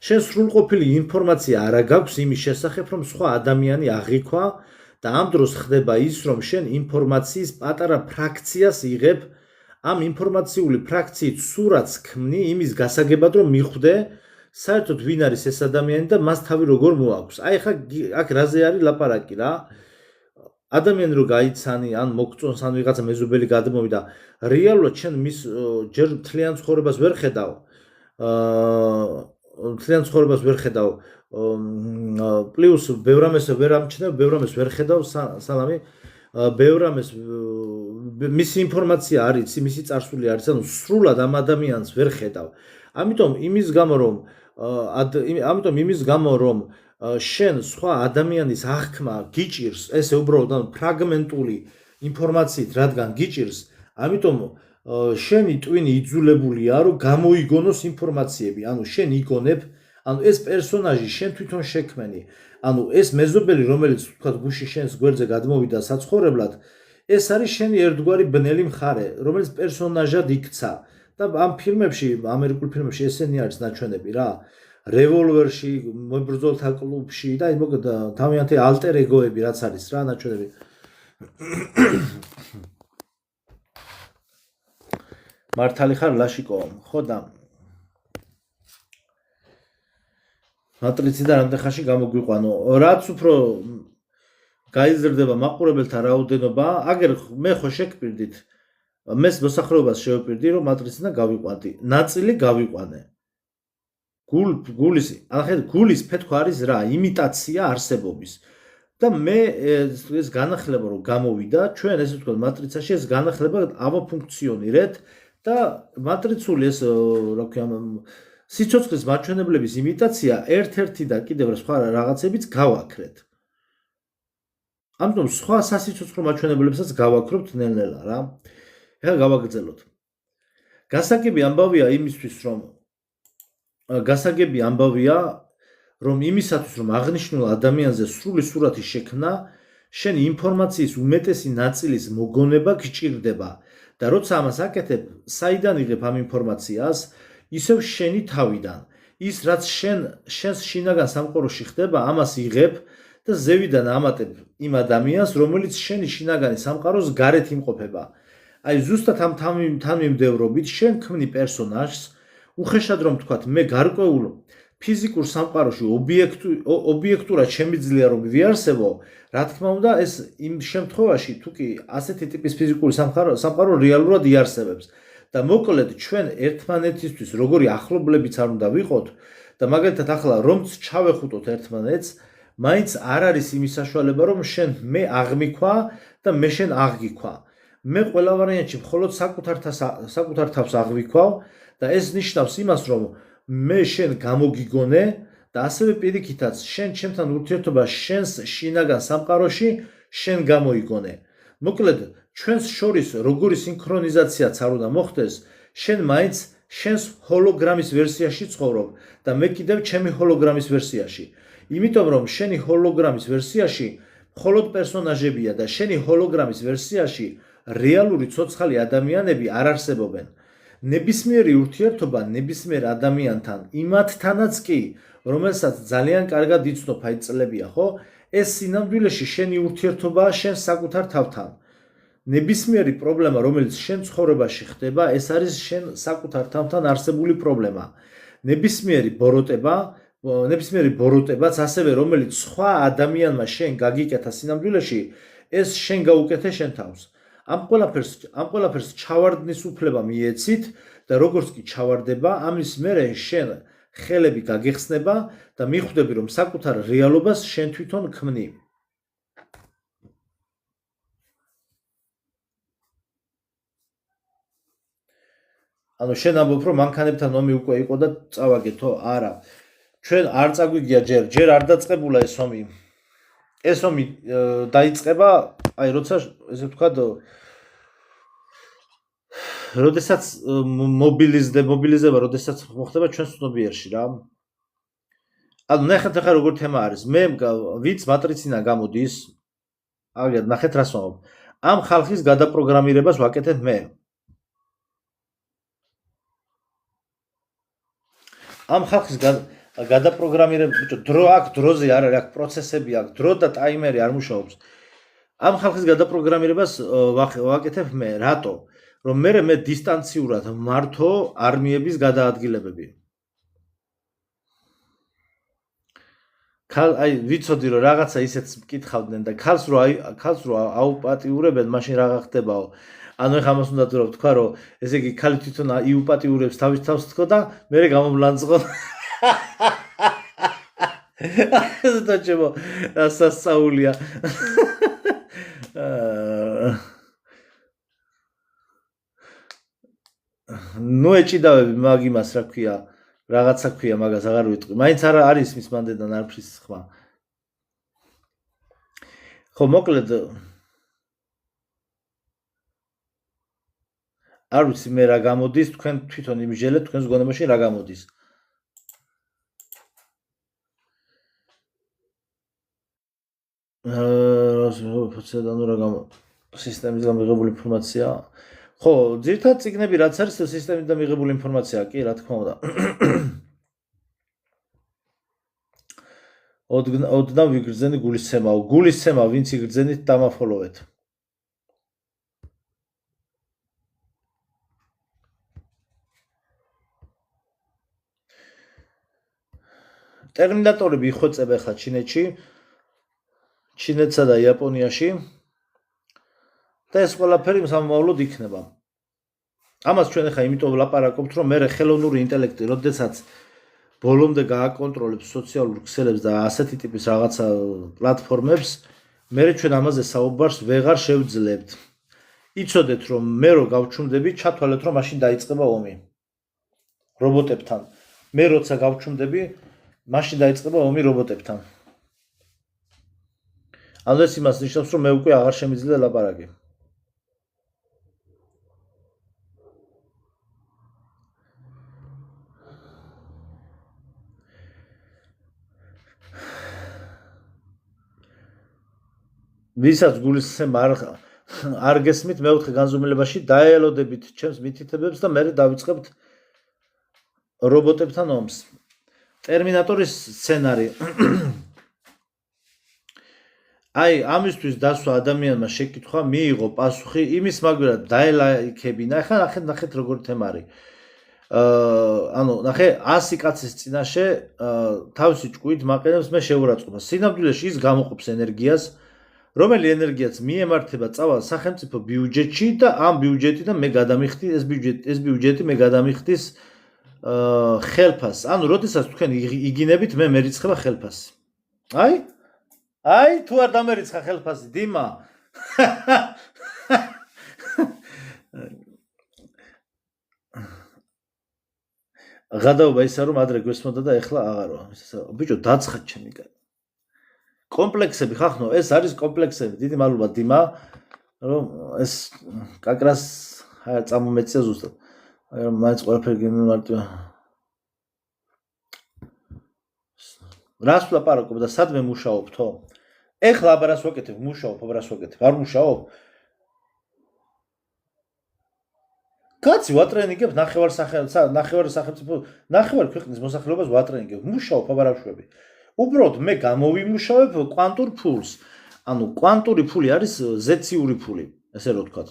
შენ სრულყოფილი ინფორმაცია არ გაქვს იმის შესახებ, რომ სხვა ადამიანი აღიქვა და ამ დროს ხდება ის, რომ შენ ინფორმაციის პატარა ფრაქციას იღებ, ამ ინფორმაციული ფრაქციით სურათს ქმნი იმის გასაგებად, რომ მიხვდე საერთოდ ვინ არის ეს ადამიანი და მას თავი როგორ მოაქვს. აი ხა აქ რაზე არის ლაპარაკი რა? ადამიანი რო გაიცანი, ან მოგწონს, ან ვიღაცა მეზობელი გადმოვიდა, რეალურად შენ მის ჯერ მთლიან ცხოვრებას ვერ ხედავ. მთლიან ცხოვრებას ვერ ხედავ. პლუს ბევრ ამას ვერ ამჩნევ, ბევრ ამას ვერ ხედავ, სალამი. ბევრ ამას მისი ინფორმაცია არის, მისი წარსული არის, ანუ სრულად ამ ადამიანს ვერ ხედავ. ამიტომ იმის გამო რომ შენ სხვა ადამიანის აღქმა გიჭირს, ესე უბრალოდ ანუ ფრაგმენტული ინფორმაციით რადგან გიჭირს, ამიტომ შენი ტვინი იძულებულია რომ გამოიგონოს ინფორმაციები, ანუ შენ იგონებ, ანუ ეს პერსონაჟი შენ თვითონ შექმენი, ანუ ეს მეზობელი რომელიც თქვა გუში შენს გვერდზე გადმოვიდა საცხოვრებლად, ეს არის შენი ერთგვარი ბნელი მხარე, რომელიც პერსონაჟად იქცა. და ამ ფილმებში, ამერიკულ ფილმებში ესენი არის ნაჩვენები რა. რევოლვერში, მებრძოლთა კლუბში და მოკლედ თავიანთი ალტერ ეგოები რაც არის რა ნაჩვენები. მართალი ხარ ლაშიკო, ხო და მატრიციდან რამდენ ხანში გამოგვიყვანო. რაც უფრო გაიზრდება მაყურებელთა რაოდენობა, აგერ მე ხო შეკპირდით. მეს მოსახლეობას შევპირდი, რომ მატრიციდან გავიყვანდი. ნაწილი გავიყვანე. გულის ფეთქვა არის რა, იმიტაცია არსებობის. და მე ეს განახლება რომ გამოვიდა, ჩვენ ესე ვთქვათ მატრიცაში ეს განახლება ავაფუნქციონირეთ და მატრიცული ეს რა ქვია სიცოცხლის მაჩვენებლების იმიტაცია ერთ-ერთი და კიდევ სხვა რაღაცებიც გავაქრეთ. ამიტომ სხვა სასიცოცხლო მაჩვენებლებსაც გავაქრობთ ნელ-ნელა რა. ეხლა გავაგრძელოთ. გასაგები ამბავია, რომ იმისათვის რომ აღნიშნულ ადამიანზე სრული სურათი შექმნა, შენი ინფორმაციის უმეტესი ნაწილის მოგონება გჭირდება და როცა ამას აკეთებ, საიდან იღებ ამ ინფორმაციას? ისევ შენი თავიდან. ის რაც შენს შინაგან სამყაროში ხდება, ამას იღებ და ზევიდან ამატებ იმ ადამიანს, რომელიც შენი შინაგანი სამყაროს გარეთ იმყოფება. აი ზუსტად ამ თანმიმდევრობით შენ ქმნი პერსონაჟს, უხეშად რომ თქვათ, მე გარკვეულ ფიზიკურ სამყაროში ობიექტურად შემიძლია რომ ვიარსებო, რა თქმა უნდა, ეს იმ შემთხვევაში თუ კი ასეთი ტიპის ფიზიკური სამყარო რეალურად იარსებებს. და მოკლედ ჩვენ ერთმანეთისთვის როგორი ახლობლებიც არ უნდა ვიყოთ და მაგალითად ახლა რომც ჩავეხუტოთ ერთმანეთს, მაინც არ არის იმის საშუალება რომ შენ მე აღმიქვა და მე შენ აღგიქვა. მე ყველა ვარიანტში მხოლოდ საკუთარ თავს აღვიქვალ და ეს ნიშნავს იმას რომ მე შენ გამოგიგონე და ასევე პირიქითაც შენ ჩემთან ურთიერთობა შენს შინაგან სამყაროში შენ გამოიგონე. მოკლედ ჩვენს შორის როგორი სინქრონიზაციაც არ უნდა მოხდეს, შენ მაინც შენს ჰოლოგრამის ვერსიაში ცხოვრობ და მე კიდევ ჩემი ჰოლოგრამის ვერსიაში. იმიტომ რომ შენი ჰოლოგრამის ვერსიაში მხოლოდ პერსონაჟებია და შენი ჰოლოგრამის ვერსიაში რეალური ცოცხალი ადამიანები არ არსებობენ. ნებისმიერი ურთიერთობა ნებისმიერ ადამიანთან, იმათთანაც კი, რომელსაც ძალიან კარგად იცნობ აი წლებია, ხო? ეს სინამდვილეში შენი ურთიერთობაა შენ საკუთარ თავთან. ნებისმიერი პრობლემა, რომელიც შენ ცხოვრებაში ხდება, ეს არის შენ საკუთარ თავთან არსებული პრობლემა. ნებისმიერი ბოროტებაც ასევე, რომელიც სხვა ადამიანმა შენ გაგიკეთა სინამდვილეში, ეს შენ გაუკეთე შენ თავს. ამ ყველაფერს ჩავარდნის უფლება მიეცით და როგორც კი ჩავარდება, ამის მერე შენ ხელები გაგეხსნება და მიხვდები რომ საკუთარ რეალობას შენ თვითონ ქმნი. ანუ შენ ამბობ რომ მანქანებთან ომი უკვე იყო და წავაგეთო? არა. ჩვენ არ წაგვიგია ჯერ არ დაწყებულა ეს ომი. ეს ომი დაიწყება, აი როცა ესე ვთქვათ, როდესაც მობილიზება, როდესაც მოხდება ჩვენს ცნობიერში რა. ანუ ნახეთ ახლა როგორ თემა არის. მე ვინც მატრიცინა გამოდის, აგერ ნახეთ რას ვამბობ. ამ ხალხის გადაპროგრამირებას ვაკეთებ მე. ამ ხალხის გადაპროგრამირება, ბიჭო, დრო აქვს, დროზე არ არის, აქ პროცესები აქვს, დრო და ტაიმერი არ მუშაობს. ამ ხალხის გადაპროგრამირებას ვაკეთებ მე. რატო? რომ მე დისტანციურად მართო არმიების გადაადგილებები. აი ვიცოდი რომ რაღაცა ისეთს მკითხავდნენ და ქალს რო აუპატიურებენ, მაშინ რა ხდებაო? ანუ ეხლა ამას უნდა თქვა რომ ესე იგი ქალი თვითონ იუპატიურებს თავის თავს თქო და მე გამომლანძღო. და ჩემო სასწაულია. ნუ ეჭიდავები მაგ იმას რა ქვია, რაღაცა ქვია მაგას აღარ ვიტყვი. მაინც არა არის მის მანდედან არფის ხმა. ხო მოკლედ არ ვიცი მე რა გამოდის, თქვენ თვითონ იმჟელეთ, თქვენს გონებაში რა გამოდის. სისტემიდან მიღებული ინფორმაცია. ხო, ძირითადად წიგნები რაც არის, სისტემიდან მიღებული ინფორმაციაა, კი, რა თქმა უნდა. ოდნავ ვიგრძენი გულისცემაო. გულისცემა ვინც იგრძენით დამაფოლოვეთ. ტერმინატორები იხვეწება ახლა ჩინეთში, ჩინეთსა და იაპონიაში და ეს ყველაფერი სამომავლოდ იქნება. ამას ჩვენ ახლა იმიტომ ვლაპარაკობთ, რომ მე ხელოვნური ინტელექტი, როდესაც ბოლომდე გააკონტროლებს სოციალურ ქსელებს და ასეთი ტიპის რაღაცა პლატფორმებს, მე ჩვენ ამაზე საუბარს ვეღარ შევძლებთ. იცოდეთ რომ მე რო გავჩუმდები, ჩათვალეთ რომ მაშინ დაიწყება ომი რობოტებთან. მე როცა გავჩუმდები, მაშინ დაიწყება ომი რობოტებთან. ანუ ეს იმას ნიშნავს, რომ მე უკვე აღარ შემიძლია ლაპარაკი. ვისაც გულისცემა არ გესმით, მეოთხე განზომილებაში დაელოდებით ჩემს მითითებებს და მე დავიწყებთ რობოტებთან ომს. ტერმინატორის სცენარი. აი, ამისთვის დასვა ადამიანმა შეკითხვა მიიღო პასუხი იმის მაგრამ დაელაიქებინა. ახლა ნახეთ როგორ თემა არის. ანუ ნახე 100 კაცის წინაშე თავისი ჭკუით მაყენებს მე შეურაცხყოფა. სინამდვილეში ის გამოყოფს ენერგიას, რომელი ენერგიაც მიემართება წავალ სახელმწიფო ბიუჯეტში და ამ ბიუჯეტიდან მე გადამიხდი ეს ბიუჯეტი მე გადამიხდის ხელფას. ანუ როდესაც თქვენ იგინებით მე მერიცხება ხელფასი. აი თუ არ დამერიცხა ხელფასი, დიმა. გადაობა ისა რომ ადრე გვესმოდა და ეხლა აღარო. ბიჭო დაცხად ჩემი კაცი. კომპლექსები ხახნო, ეს არის კომპლექსები. დიდი მადლობა დიმა, რომ ეს კაკრას წამომეწია ზუსტად. აი რომ მაინც ყველაფერი გენმარტო. რას ვლაპარაკობ და სადმე მუშაობთო? ეხლა აბარას ვაკეთებ, მუშაობ, აბარას ვაკეთებ, არ მუშაობ? კაცი ვატრენინგებ ნახევარ ქვეყნის მოსახლეობას ვატრენინგებ, მუშაობ, აბარაშვები. უბრალოდ მე გამოვიმუშავებ კვანტურ ფულს. ანუ კვანტური ფული არის ზეციური ფული, ესე რომ ვთქვათ.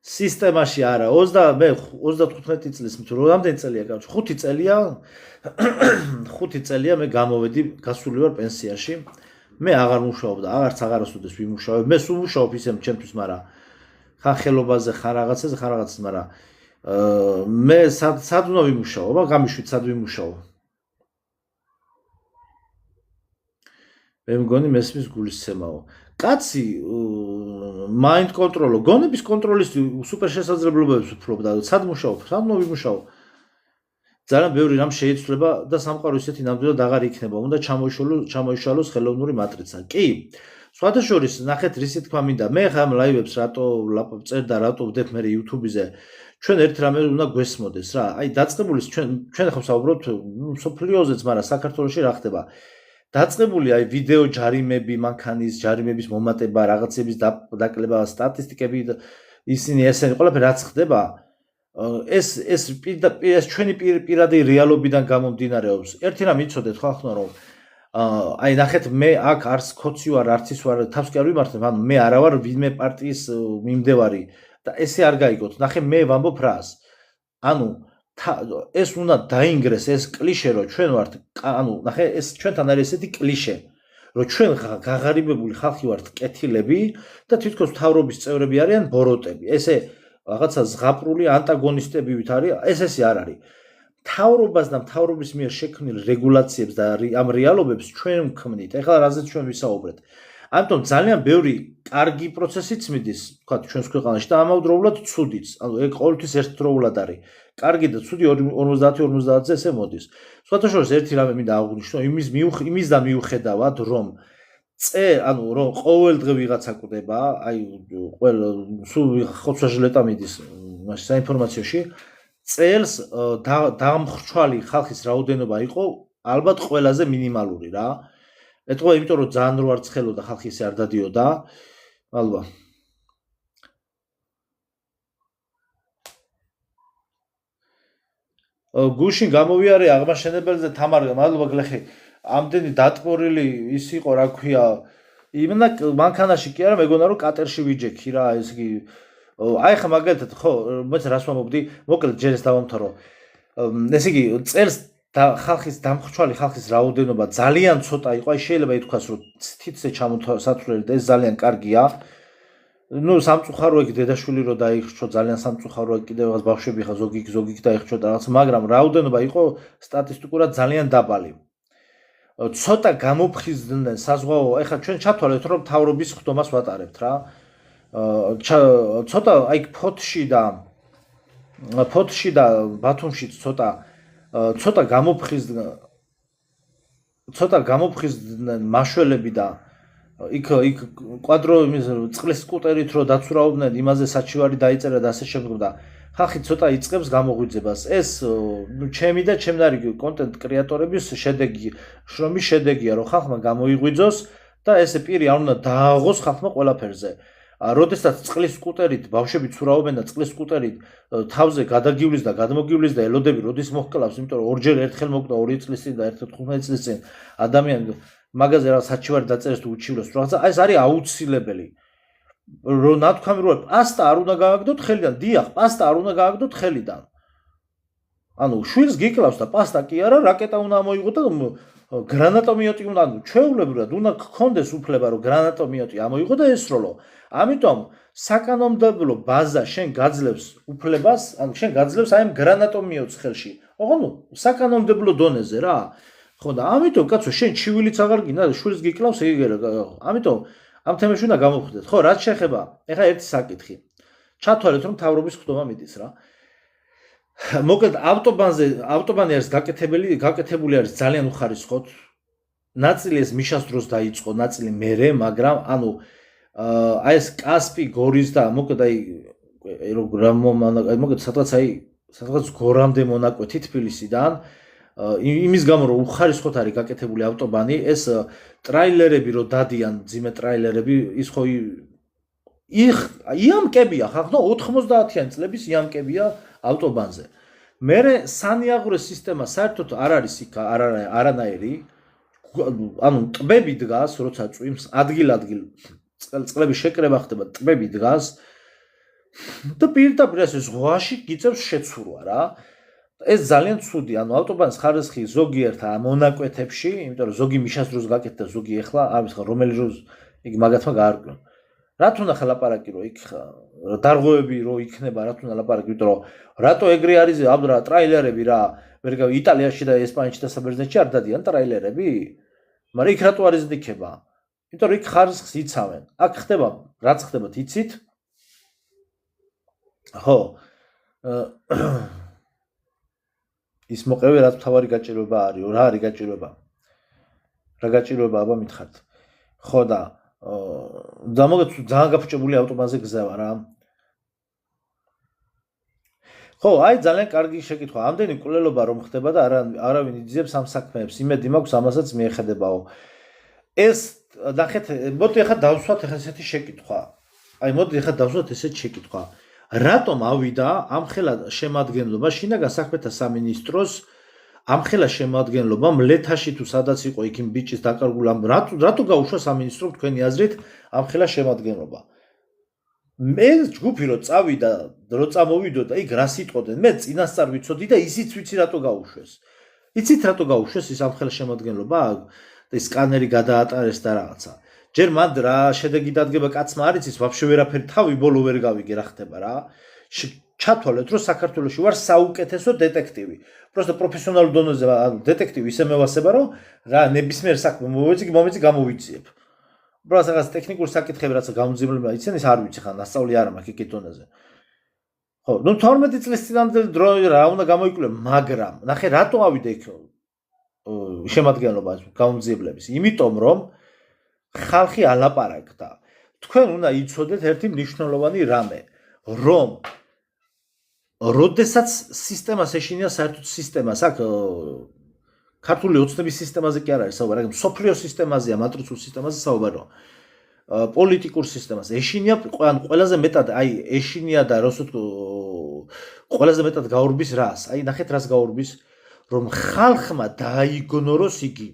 სისტემაში არა, 35 წლის თუ რამდენი წელია გავჩ? 5 წელია. 5 წელია მე გამოვედი, გასული ვარ პენსიაში. მე აღარ მუშაობ და აღარასოდეს ვიმუშავებ. მე სულ მუშაობ ისე ჩემთვის, მაგრამ ხან ხელობაზე, ხან რაღაცაზე, მაგრამ მე სად უნდა ვიმუშაო? აბა გამიშვით სად ვიმუშაო? მე მგონი მესმის გულისცემაო. კაცი mind control, გონების კონტროლის სუპერ შესაძლებლობებს უფლობდა. სად მუშაობ? სად უნდა ვიმუშაო? ძალიან ბევრი რამ შეიცვლება და სამყარო ისეთი ნამდვილად აღარ იქნება. უნდა ჩამოიშალოს ხელოვნური მატრიცა. კი. სხვათა შორის ნახეთ რისი თქმა მინდა. მე ხა ამ ლაივებს რატო წერ და რატო ვდებ მე YouTube-ზე. ჩვენ ერთ რამე უნდა გვესმოდეს რა. აი დაწყებული ჩვენ ხო საუბრობთ სოფლიოზეც, მაგრამ საქართველოში რა ხდება? დაწყებული აი ვიდეო ჯარიმები, მანქანის ჯარიმების მომატება, რაღაცების დაკლება, სტატისტიკები ისინი ესენი ყველაფერი რაც ხდება, ეს ჩვენი პირადი რეალობიდან გამომდინარეობს. ერთი რამ იცოდეთ ხო ახლა რომ აი ნახეთ მე აქ არც ქოცი ვარ, არც ის ვარ, თავს კი არ ვიმართებ, ანუ მე არა ვარ ვინმე პარტიის მიმდევარი და ესე არ გაიგოთ. ნახე მე ვამბობ რას. ანუ ეს უნდა დაინგრეს ეს კლიშე რომ ჩვენ ვართ, ანუ ნახე ეს ჩვენთან არის ესეთი კლიშე, რომ ჩვენ გაღარიბებული ხალხი ვართ კეთილები და თითქოს მთავრობის წევრები არიან ბოროტები. ესე რაღაცა ზღაპრული ანტაგონისტები ვით არის, ესე არ არის. მთავრობას და მთავრობის მიერ შექმნილ რეგულაციებს და ამ რეალობებს ჩვენ ვქმნით. ეხლა რაზეც ჩვენ ვისაუბრეთ. ამიტომ ძალიან ბევრი კარგი პროცესიც მიდის, ვთქვათ, ჩვენს ქვეყანაში და ამავდროულად ცუდიც. ანუ ეგ ყოველთვის ერთდროულად არის. კარგი და ცუდი 50-50-ზე ესე მოდის. სხვათა შორის ერთი რამე მინდა აღვნიშნო, იმის და მიუხედავად, რომ ანუ რომ ყოველდღე ვიღაცა კვდება, აი ყველა სულ ხოცვა-ჟლეტა მიდის საინფორმაციოში, წელს დამხრჩვალი ხალხის რაოდენობა იყო ალბათ ყველაზე მინიმალური რა. ეთქვა იმიტომ რომ ძალიან რო არ ცხელოდა ხალხი ესე არ დადიოდა. მადლობა. გუშინ გამოვიარე აღმაშენებელზე თამარ, მადლობა გლეხი. ამდენი დატბორილი ის იყო, რა ქვია, იმენა მანქანაში კი არა, მეგონა რომ კატერში ვიჯექი რა, ეს იგი აი ხა მაგალითად ხო, მეც რას ვამბობდი, მოკლედ ჯერ ეს დავამთავრო. ესე იგი წელს და ხალხის დამხრჩვალი ხალხის რაოდენობა ძალიან ცოტა იყო, აი შეიძლება ითქვას რომ თითზე ჩამოსათვლელი და ეს ძალიან კარგია. ნუ სამწუხაროა იქ დედაშვილი რო დაიხრჩო, ძალიან სამწუხაროა კიდევ რაღაც ბავშვები ხა ზოგი დაიხრჩო და რაღაც, მაგრამ რაოდენობა იყო სტატისტიკურად ძალიან დაბალი. ცოტა გამოფხიზდნენ საზღვაო, ეხლა ჩვენ ჩათვალეთ რომ მთავრობის ხდომას ვატარებთ რა. ცოტა აი ფოთში და ბათუმში ცოტა გამოფხიზდნენ მაშველები და იქ კვადრო იმის წყლის სკუტერით რო დაცურავდნენ, იმაზე საჩივარი დაიწერა და ასე შემდგომ და ხალხი ცოტა იწყებს გამოღვიძებას. ეს ჩემი და ჩემნარი კონტენტ კრეატორების შრომის შედეგია, რომ ხალხმა გამოიღვიძოს და ესე პირი არ უნდა დააღოს ხალხმა ყველაფერზე. როდესაც წყლის სკუტერით ბავშვები ცურავენ და წყლის სკუტერით თავზე გადაგივლის და გადმოგივლის და ელოდები როდის მოჰკლავს, იმიტომ რომ ორჯერ ერთხელ მოკდა 2 წლის წინ და ერთხელ 15 წლის წინ ადამიანი მაგაზე რა საჩივარი დაწერეს თუ უჩივლოს რაღაცა, ეს არის აუცილებელი. რომ ნათქვამი რო პასტა არ უნდა გააგდოთ ხელიდან, დიახ, პასტა არ უნდა გააგდოთ ხელიდან. ანუ შვილს გიკლავს და პასტა კი არა, რაკეტა უნდა მოიღო და გრანატომიოტი უნდა, ანუ ჩვეულებრივად უნდა გქონდეს უფლება რომ გრანატომიოტი ამოიღო და ესროლო. ამიტომ საკანონმდებლო ბაზა შენ გაძლევს უფლებას, ანუ შენ გაძლევს აი ამ გრანატომიოტს ხელში. ოღონდ საკანონმდებლო დონეზე რა. ხო და ამიტომ კაცო შენ ჩივილიც აღარ გინდა და შვილს გიკლავს ეგერა. ამიტომ ამ თემაში უნდა გამოვხდეთ. ხო, რაც შეეხება, ეხლა ერთი საკითხი. ჩათვალეთ რომ მთავრობის ხდომა მიდის რა. მოკლედ ავტობანი არის გაკეთებული არის ძალიან უხარისხოდ. ნაწილი ეს მიშას დროს დაიწყო, ნაწილი მერე, მაგრამ ანუ აი ეს კასპი, გორის და მოკლედ აი მოკლედ სადღაც გორამდე მონაკვეთი თბილისიდან იმის გამო რომ უხარისხოდ არის გაკეთებული ავტობანი, ეს ტრაილერები რო დადიან, ძიმე ტრაილერები, ის ხო იამკებია ხახნო 90-იანი წლების იამკებია ავტობანზე. მერე სანიაღვრე სისტემა საერთოდ არ არის იქ არანაირი, ანუ ტბები დგას, როცა წვიმს, ადგილ-ადგილ წყლების შეკრება ხდება, ტბები დგას და პირდაპირ ეს ზღვაში გიწევს შეცურვა რა. ეს ძალიან ცუდი, ანუ ავტობანის ხარისხი ზოგიერთ მონაკვეთებში, იმიტომ რომ ზოგი მიშას დროს გაკეთდა, ზოგი ეხლა, არ ვიცი რომელი დროს იგი მაგათმა გაარკვიონ. რა თქმა უნდა ლაპარაკი რომ იქ დარღვევები რო იქნება რა თქმა უნდა ლაპარაკი იმიტომ რომ რატო ეგრე არის რა ტრაილერები რა ვერ გავი იტალიაში და ესპანეთში და საბერძნეთში არ დადიან ტრაილერები მაგრამ იქ რატო არის დიქება იმიტომ რომ იქ ხარისხს იცავენ აქ ხდება რაც ხდებათ იცით ხო ის მოყევი რაც თავარი გაჭირვება არის რა არის გაჭირვება რა გაჭირვება აბა მითხართ ხო და ძალიან გაფუჭებული ავტომატზე გზავა რა ხო აი ძალიან კარგი შეკითხვა ამდენი კვლელობა რომ ხდება და არავინ იძიებს ამ საქმეებს იმედი მაქვს ამასაც მიეხედებაო ეს ნახეთ მოდი ახლა დავსვათ ახლა ესეთი შეკითხვა აი მოდი ახლა დავსვათ ესეთი შეკითხვა რატომ ავიდა ამხელა შემადგენლობა შინაგან საქმეთა სამინისტროს ამხელა შემადგენლობა მლეთაში თუ სადაც იყო იქ იმ ბიჭის დაკარგული რატო გაუშვა სამინისტრო თქვენი აზრით ამხელა შემადგენლობა მე ჯგუფი რო წავიდა რო წამოვიდო და იქ რა სიტყოდნენ მე წინასწარ ვიცოდი და ისიც ვიცი რატო გაუშვეს იცით რატო გაუშვეს ის ამხელა შემადგენლობა და სკანერი გადაატარეს და რაღაცა ჯერ მანდ რა შედეგი დადგება კაცმა არ იცის ვაფშე ვერაფერი თავი ბოლო ვერ გავიგე რა ხდება რა ჩათვალეთ რომ საქართველოში ვარ საუკეთესო დეტექტივი просто პროფესიონალურ დონეზე დეტექტივი ისე მევასება რომ რა ნებისმიერ საქმე მომეცი გამოვიძიებ უბრალოდ რაღაც ტექნიკური საკითხები რაც გამოძიებლებია იციან ის არ ვიცი ხან ასწავლი არ მაქვს იქ დონეზე ხო ნუ 12 წლის წინამდელი დრო რა უნდა გამოიკვლევ მაგრამ ნახე რატო ავიდა იქ შემადგენლობა გამოძიებლების იმიტომ რომ ხალხი ალაპარაკდა თქვენ უნდა იცოდეთ ერთი მნიშვნელოვანი რამე რომ როდესაც სისტემას ეშინია საერთოდ სისტემას აქ ქართული ოცნების სისტემაზე კი არ არის საუბარი, მაგრამ სოფლიო სისტემაზეა, მატრიცულ სისტემაზე საუბარო. პოლიტიკურ სისტემას ეშინია ყველაზე მეტად აი ეშინია და როსოთ ყველაზე მეტად გაურბის რას? აი ნახეთ რას გაურბის, რომ ხალხმა დააიგნოროს იგი.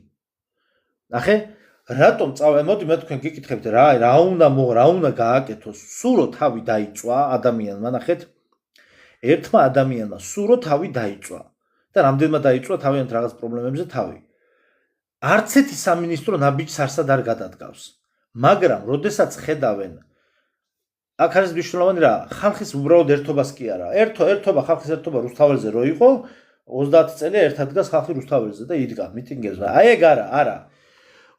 ნახე, რატომ მოდი მე თქვენ გიკითხებთ რა უნდა გააკეთოს? სურო თავი დაიწვა ადამიანმა, ნახეთ. ერთმა ადამიანმა სურო თავი დაიწვა. და რამდენმა დაიწვა თავიანთ რაღაც პრობლემებზე თავი. არც ერთი სამინისტრო ნაბიჯს არსად არ გადადგავს. მაგრამ როდესაც ხედავენ აქ არის მნიშვნელოვანი რა, ხალხის უბრალოდ ერთობას კი არა. ხალხის ერთობა რუსთაველზე რო იყო 30 წელი ერთად დგას ხალხი რუსთაველზე და იდგა მიტინგებზე. აი ეგ არა.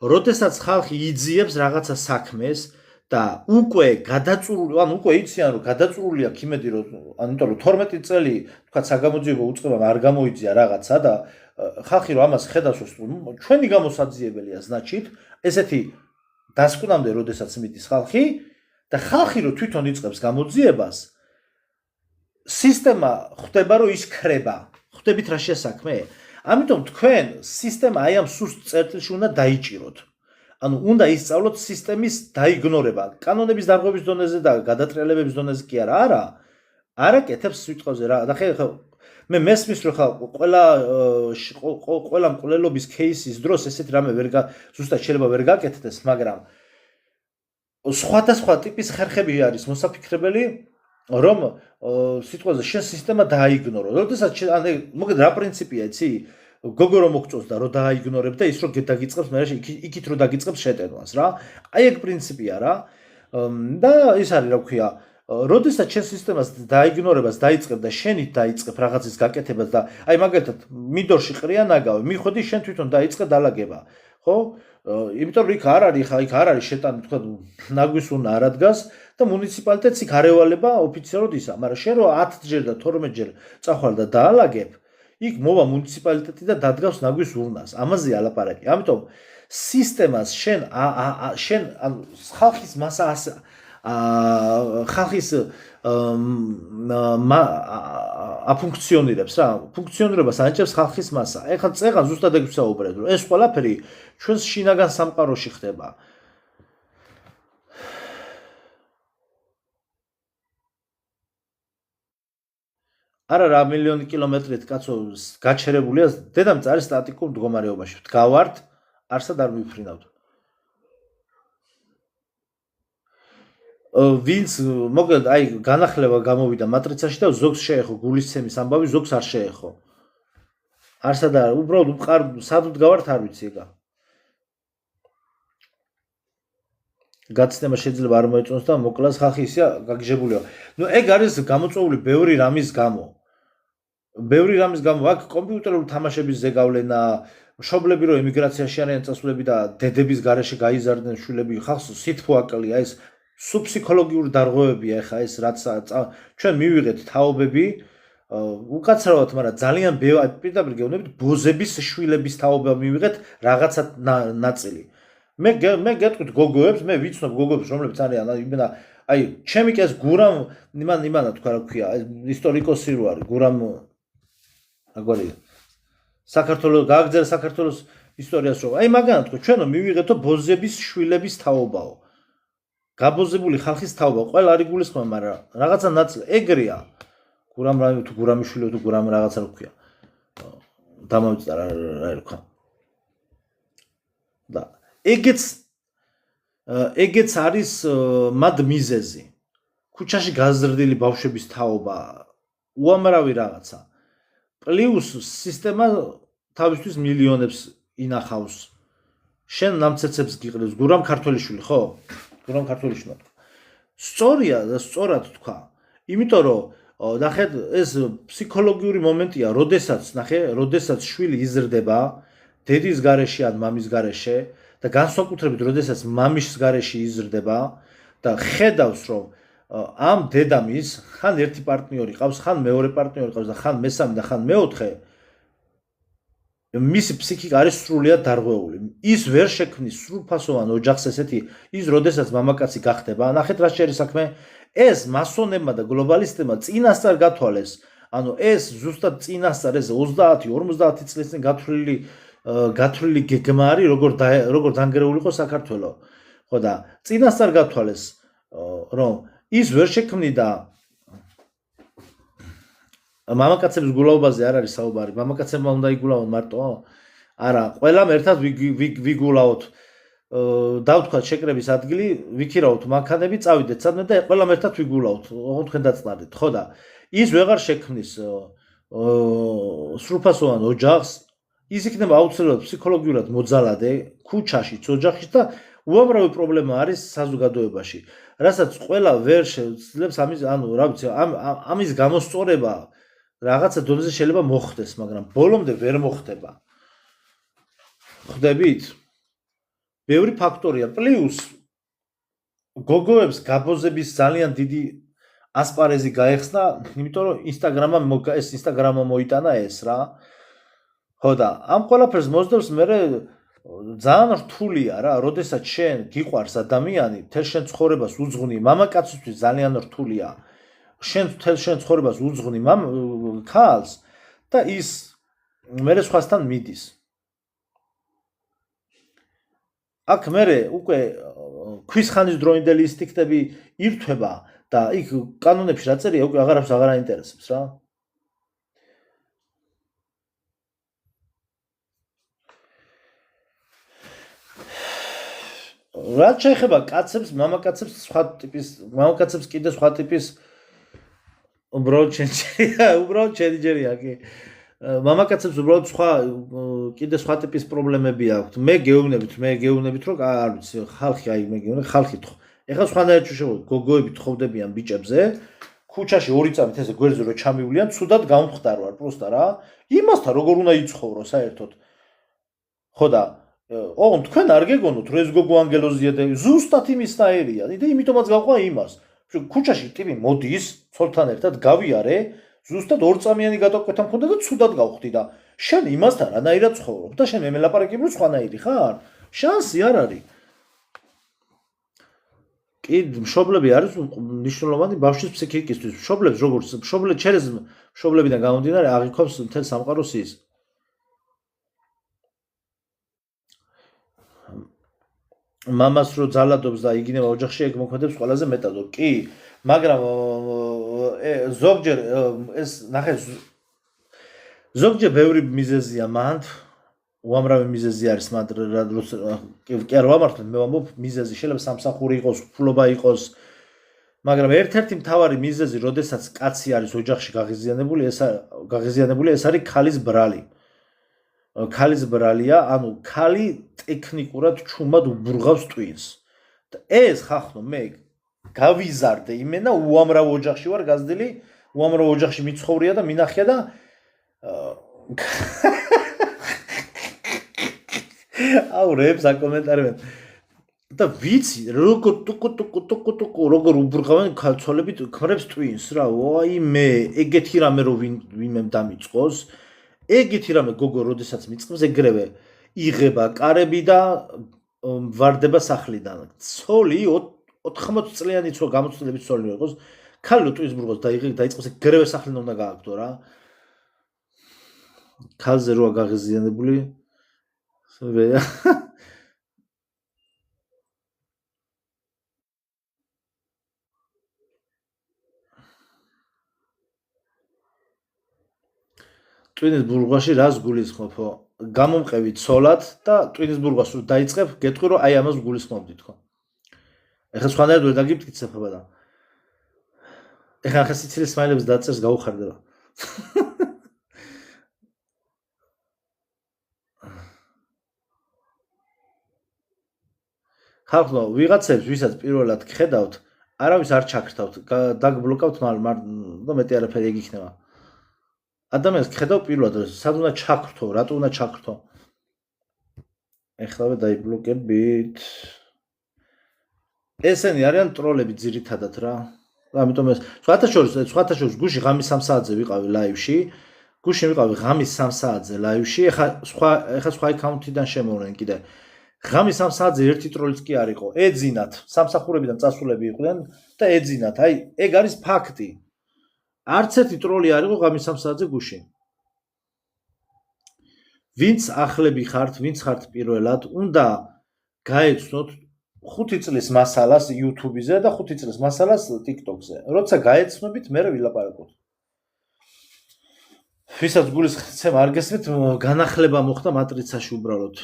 როდესაც ხალხი იძიებს რაღაცა საქმეს და უკვე გადაწურული, უკვე იციან რომ გადაწურული აქვს იმედი რომ ამიტომ რომ 12 წელი თქვა საგამოძიებო უწყებამ არ გამოიძია რაღაცა და ხალხი რომ ამას ხედავს რომ ჩვენი გამოსაძიებელია значит ესეთი დასკვნამდე როდესაც მიდის ხალხი და ხალხი რომ თვითონ იწყებს გამოძიებას სისტემა ხდება რომ ის ქრება ხვდებით რა შესაქმე ამიტომ თქვენ სისტემა აი ამ სუსტ წერტილში უნდა დაიჭიროთ ანუ უნდა ისწავლოთ სისტემის დაიგნორება კანონების დარღვევის დონეზე და გადატრიალებების დონეზე კი არა არაკეთებს სიტყვაზე რა და ხე მე მესმის რომ ხა ყველა მკვლელობის кейსის დროს ესეთ რამე ზუსტად შეიძლება ვერ გაკეთდეს მაგრამ სხვადასხვა ტიპის ხერხები არის მოსაფიქრებელი რომ სიტყვაზე შენ სისტემა დააიგნორო როდესაც მოგეთ რა პრინციპია იცი გოგო რომ მოგწოს და რომ დააიგნორებ და ის რომ დაგიწყებს მე იქით რომ დაგიწყებს შეტენვას რა აი ეგ პრინციპია რა და ის არის რა ვქვია როდესაც შენ სისტემას დააიგნორებას დაიწყებ და შენით დაიწყებ რაღაცის გაკეთებას და აი მაგალითად მინდორში ყრია ნაგავი მიხვედი შენ თვითონ დაიწყე დალაგება ხო იმიტომ რომ იქ არ არის შეტანი თქვა ნაგვის უნდა არ ადგას და მუნიციპალიტეტს იქ არ ევალება ოფიციალურად ისა მაგრამ შენ რომ 10 ჯერ და 12 ჯერ წახვალ და დაალაგებ იქ მოვა მუნიციპალიტეტი და დადგავს ნაგვის ურნას ამაზე ალაპარაკი ამიტომ სისტემას შენ ხალხის მასა ხალხის აფუნქციონირებს რა ფუნქციონირებას ანიჭებს ხალხის მასა ეხლა წეღან ზუსტად ეგ ვსაუბრეთ რომ ეს ყველაფერი ჩვენს შინაგან სამყაროში ხდება არა რა მილიონი კილომეტრით კაცო გაჩერებულია დედამიწა არის სტატიკურ მდგომარეობაში ვდგავართ არსად არ მიფრინავთ ვინც მოგეთ აი განახლება გამოვიდა მატრიცაში და ზოგს შეეხო გულისცემის ამბავი ზოგს არ შეეხო არსად არ უბრალოდ სად ვდგავართ არ ვიცი ეგა გაცნება შეიძლება არ მოეწონოს და მოკლას ხალხი ისე გაგიჟებულია. ეგ არის გამოწვეული ბევრი რამის გამო. აქ კომპიუტერული თამაშების ზეგავლენა, მშობლები რომ ემიგრაციაში არიან წასულები და დედების გარეშე გაიზარდნენ შვილები, ხალხს სითბო აკლია, ეს სუბფსიქოლოგიური დარღვევებია ეხა ეს რაც ჩვენ მივიღეთ თაობები უკაცრავად, მაგრამ ძალიან პირდაპირ გეუბნებით ბოზების შვილების თაობა მივიღეთ რაღაცა ნაწილი. მე გეტყვით გოგოებს, მე ვიცნობ გოგოებს, რომლებიც არიან აი ჩემი კი ეს გურამ იმანა თქვა რა ქვია, ისტორიკოსი რო არის, გურამ აგვარია. საქართველოს გააგზავნა საქართველოს ისტორიას რო. აი მაგანად თქვა, ჩვენო მივიღეთო ბოზების შვილების თაობაო. გაბოზებული ხალხის თაობა, ყველა არ იგულისხმება, მაგრამ რაღაცა ნაწილი ეგრეა. გურამ რა თუ გურამიშვილი თუ გურამ რაღაცა რა ქვია. დამავიწყდა რა თქვა. და ეგეც არის მად მიზეზი. ქუჩაში გაზრდილი ბავშვების თაობა, უამრავი რაღაცა. პლუს სისტემა თავისთვის მილიონებს ინახავს. შენ ნამცეცებს გიყრებს, გურამ ქართველიშვილი, ხო? გურამ ქართველიშვილი. სწორია და სწორად თქვა. იმიტომ რომ ნახეთ ეს ფსიქოლოგიური მომენტია, როდესაც შვილი იზრდება დედის გარეშე ან მამის გარეშე და განსაკუთრებით როდესაც მამის გარეშე იზრდება და ხედავს რომ ამ დედამის ხან ერთი პარტნიორი ყავს, ხან მეორე პარტნიორი ყავს და ხან მესამე და ხან მეოთხე მისი ფსიქიკა არის სრულიად დარღვეული. ის ვერ შექმნის სრულფასოვან ოჯახს ესეთი ის როდესაც მამაკაცი გახდება. ნახეთ რა შეერი საქმე ეს მასონებმა და გლობალისტებმა წინასწარ გათვალეს. ანუ ეს ზუსტად წინასწარ ეს 30-50 წლის წინ გათვლილი გეგმა არის როგორ დანგრეული იყო საქართველო. ხო და წინასწარ გათვალეს რომ ის ვერ შექმნიდა მამაკაცების გულაობაზე არ არის საუბარი. მამაკაცებმა უნდა იგულაონ მარტო? არა, ყველამ ერთად ვიგულაოთ. დავთქვათ შეკრების ადგილი, ვიქირავთ მანქანები, წავიდეთ სადმე და ყველამ ერთად ვიგულაოთ. ოღონდ თქვენ დაწყნარდით, ხო და ის ვეღარ შექმნის სრულფასოვან ოჯახს. ის იქნება აუცილებლად ფსიქოლოგიურად მოძალადე, ქუჩაშიც, ოჯახშიც და უამრავი პრობლემა არის საზოგადოებაში. რასაც ყველა ვერ შეძლებს ამის გამოსწორება რაღაცა დონეზე შეიძლება მოხდეს, მაგრამ ბოლომდე ვერ მოხდება. ხვდებით? ბევრი ფაქტორია. პლუს გოგოებს გაბოზების ძალიან დიდი ასპარეზი გაეხსნა, იმიტომ რომ ინსტაგრამმა მოიტანა ეს რა. ხო და ამ ყველაფერს მოსდევს მე ძალიან რთულია რა, როდესაც შენ გიყვარს ადამიანი, თელ შენ ცხოვრებას უძღვნი, მამაკაცისთვის ძალიან რთულია. შენ ცხოვრებას უძღვნი ქალს და ის მე სხვასთან მიდის. აქ მე უკვე ქვის ხანის დროინდელი ინსტინქტები ირთვება და იქ კანონებში რა წერია უკვე აღარაფერს აღარ აინტერესებს რა. რაც შეეხება კაცებს, მამაკაცებს კიდე სხვა ტიპის უბრალოდ ჩენჯერია კი. მამაკაცებს უბრალოდ კიდე სხვა ტიპის პრობლემები აქვთ. მე გეუბნებით რომ არ ვიცი, ხალხი ეხლა სხვანაირად შევშევოთ, გოგოები თხოვდებიან ბიჭებზე, ქუჩაში 2 წამით ესე გვერდზე რო ჩამივლიან, ცუდად გამხდარვარ პროსტა რა. იმასთან როგორ უნდა იცხოვრო საერთოდ. ხო და ოღონდ თქვენ არ გეგონოთ რომ ეს გოგო ანგელოზია და ზუსტად იმისნაირია და იმიტომაც გაყვა იმას. ქუჩაში ტიპი მოდის, ცოლთან ერთად გავიარე, ზუსტად 2 წამიანი გადაკვეთა მქონდა და ცუდად გავხდი და შენ იმასთან რანაირად ცხოვრობ და შენ მელაპარაკებ რომ სხვანაირი ხარ? შანსი არ არის. კი, მშობლები არის მნიშვნელოვანი ბავშვის ფსიქიკისთვის. მშობლებს როგორც მშობლებიდან გამომდინარე აღიქვამს მთელ სამყაროს ის. მამას რო ძალადობს და იგინება ოჯახში ეგ მოქმედებს ყველაზე მეტად. კი, მაგრამ ზოგჯერ ეს ნახეთ ზოგჯერ ბევრი მიზეზია მანდ, უამრავი მიზეზი არის მანდ კი არ ვამართლებ, მე ვამბობ მიზეზი შეიძლება სამსახური იყოს, ფულობა იყოს, მაგრამ ერთ-ერთი მთავარი მიზეზი, როდესაც კაცი არის ოჯახში გაღიზიანებული, ეს არის ქალის ბრალი. ქალის ბრალია, ანუ ქალი ტექნიკურად ჩუმად უბურღავს ტვინს და ეს ხახნო მე გავიზარდე იმენა უამრავ ოჯახში ვარ გაზრდილი უამრავ ოჯახში მიცხოვრია და მინახია და აუ რებს აკომენტარებენ და ვიცი როგორ ტუკუ როგორ უბრღავენ ქალცვალებით ქმრებს ტვინს რა ვაი მე ეგეთი რამე რო ვინმე დამიწყოს ეგეთი რამე გოგო როდესაც მიწყებს ეგრევე იღება კარები და ვარდება სახლიდან ცოლი 80 წლიანი ცოლი გამოცდილებით ცოლი იყოს ქალი ტვინს ბრღოს დაიწყებს ეგრევე სახლიდან უნდა გააგდო რა ქალზე როა გაღიზიანებული ვეა ტვინის ბურღვაში რას გულისხმობო? გამომყევი ცოლად და ტვინის ბურღვას რო დაიწყებ, გეტყვი რომ აი ამას გულისხმობდი თქო. ეხლა სხვანაირად ვერ დაგიფრთხილ საფება და. ეხლა სიცილის სმაილებს დაწერს გაუხარდება. ხალხო, ვიღაცებს ვისაც პირველად გხედავთ, არავის არ ჩაქრთავთ, დაგბლოკავთ და მეტი არაფერი ეგ იქნება. ადამიანს გხედავ პირველად სად უნდა ჩაქრთო, რატო უნდა ჩაქრთო? ეხლავე დაიბლოკებით. ესენი არიან ტროლები ძირითადად რა. ამიტომ ეს სხვათა შორის გუში ღამის 3 საათზე ვიყავი ლაივში. გუში ვიყავი ღამის 3 საათზე ლაივში. ეხლა სხვა აკაუნთიდან შემოვლენ კიდე. ღამის 3 საათზე ერთი ტროლიც კი არ იყო. ეძინათ, სამსახურებიდან წასულები იყვნენ და ეძინათ. აი, ეგ არის ფაქტი. არც ერთი ტროლი არ იყო ღამის 3 საათზე გუში. ვინც ახლები ხართ, ვინც ხართ პირველად, უნდა გაეცნოთ 5 წლის მასალას YouTube-ზე და 5 წლის მასალას TikTok-ზე. როცა გაეცნობით, მე ვილაპარაკოთ. ვისაც გულის ხცემა არ გესმით, განახლება მოხდა მატრიცაში უბრალოდ.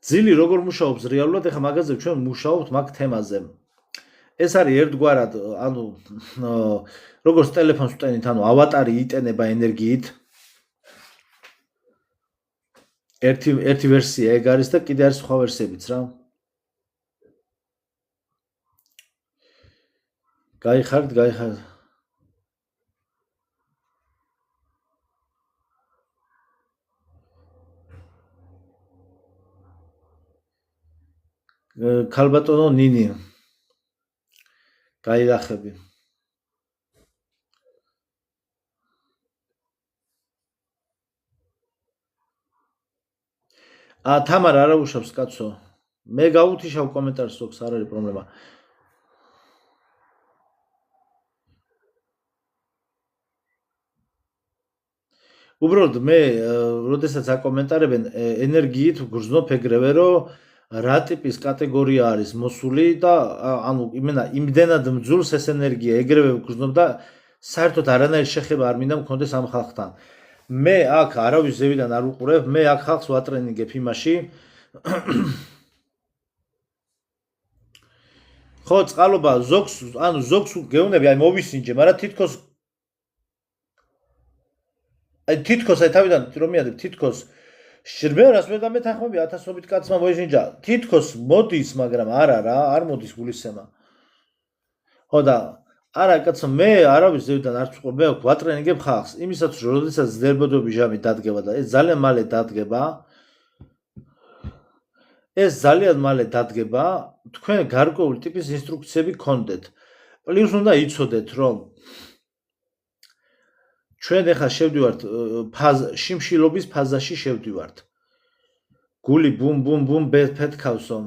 ძილი როგორ მუშაობს რეალურად, ეხლა მაგაზე ჩვენ მუშაობთ მაგ თემაზე. ეს არის ერთგვარად, ანუ როგორც ტელეფონს ვტენით, ანუ ავატარი იტენება ენერგიით. ერთი ვერსია ეგ არის და კიდე არის სხვა ვერსიებიც რა. გაიხართ. ქალბატონო ნინი გაილახები. თამარ არა უშავს კაცო. მე გავუთიშავ კომენტარს ოქს არ არის პრობლემა. უბრალოდ მე როდესაც აკომენტარებენ ენერგიით გრძნობ ეგრევე რომ რა ტიპის კატეგორია არის მოსული და ანუ იმენა იმდენად მძულს ეს ენერგია ეგრევე გრძნობ და საერთოდ არანაირი შეხება არ მინდა მქონდეს ამ ხალხთან. მე აქ არავის ზევიდან არ უყურებ, მე აქ ხალხს ვატრენინგებ იმაში. ხო, წყალობა ზოგს გეუნები, აი მოვისინჯე, მაგრამ თითქოს აი თავიდან რომ მიადებ თითქოს შრბერას მე დამეთანხმები 1000-ობით კაცმა მოისინჯა. თითქოს მოდის, მაგრამ არა რა, არ მოდის გულისცემა. ხო და არა კაცო, მე არავის ზევიდან არ ვწყობ, მე ვატრენინგებ ხალხს. იმისაც რომ როდესაც ზერბოდობი ჟამი დადგება და ეს ძალიან მალე დადგება. თქვენ გარკვეული ტიპის ინსტრუქციები გქონდეთ. პლუს უნდა იცოდეთ, რომ ჩვენ ახლა შევდივართ შიმშილობის ფაზაში შევდივართ. გული ბუმ ფეთქავსო.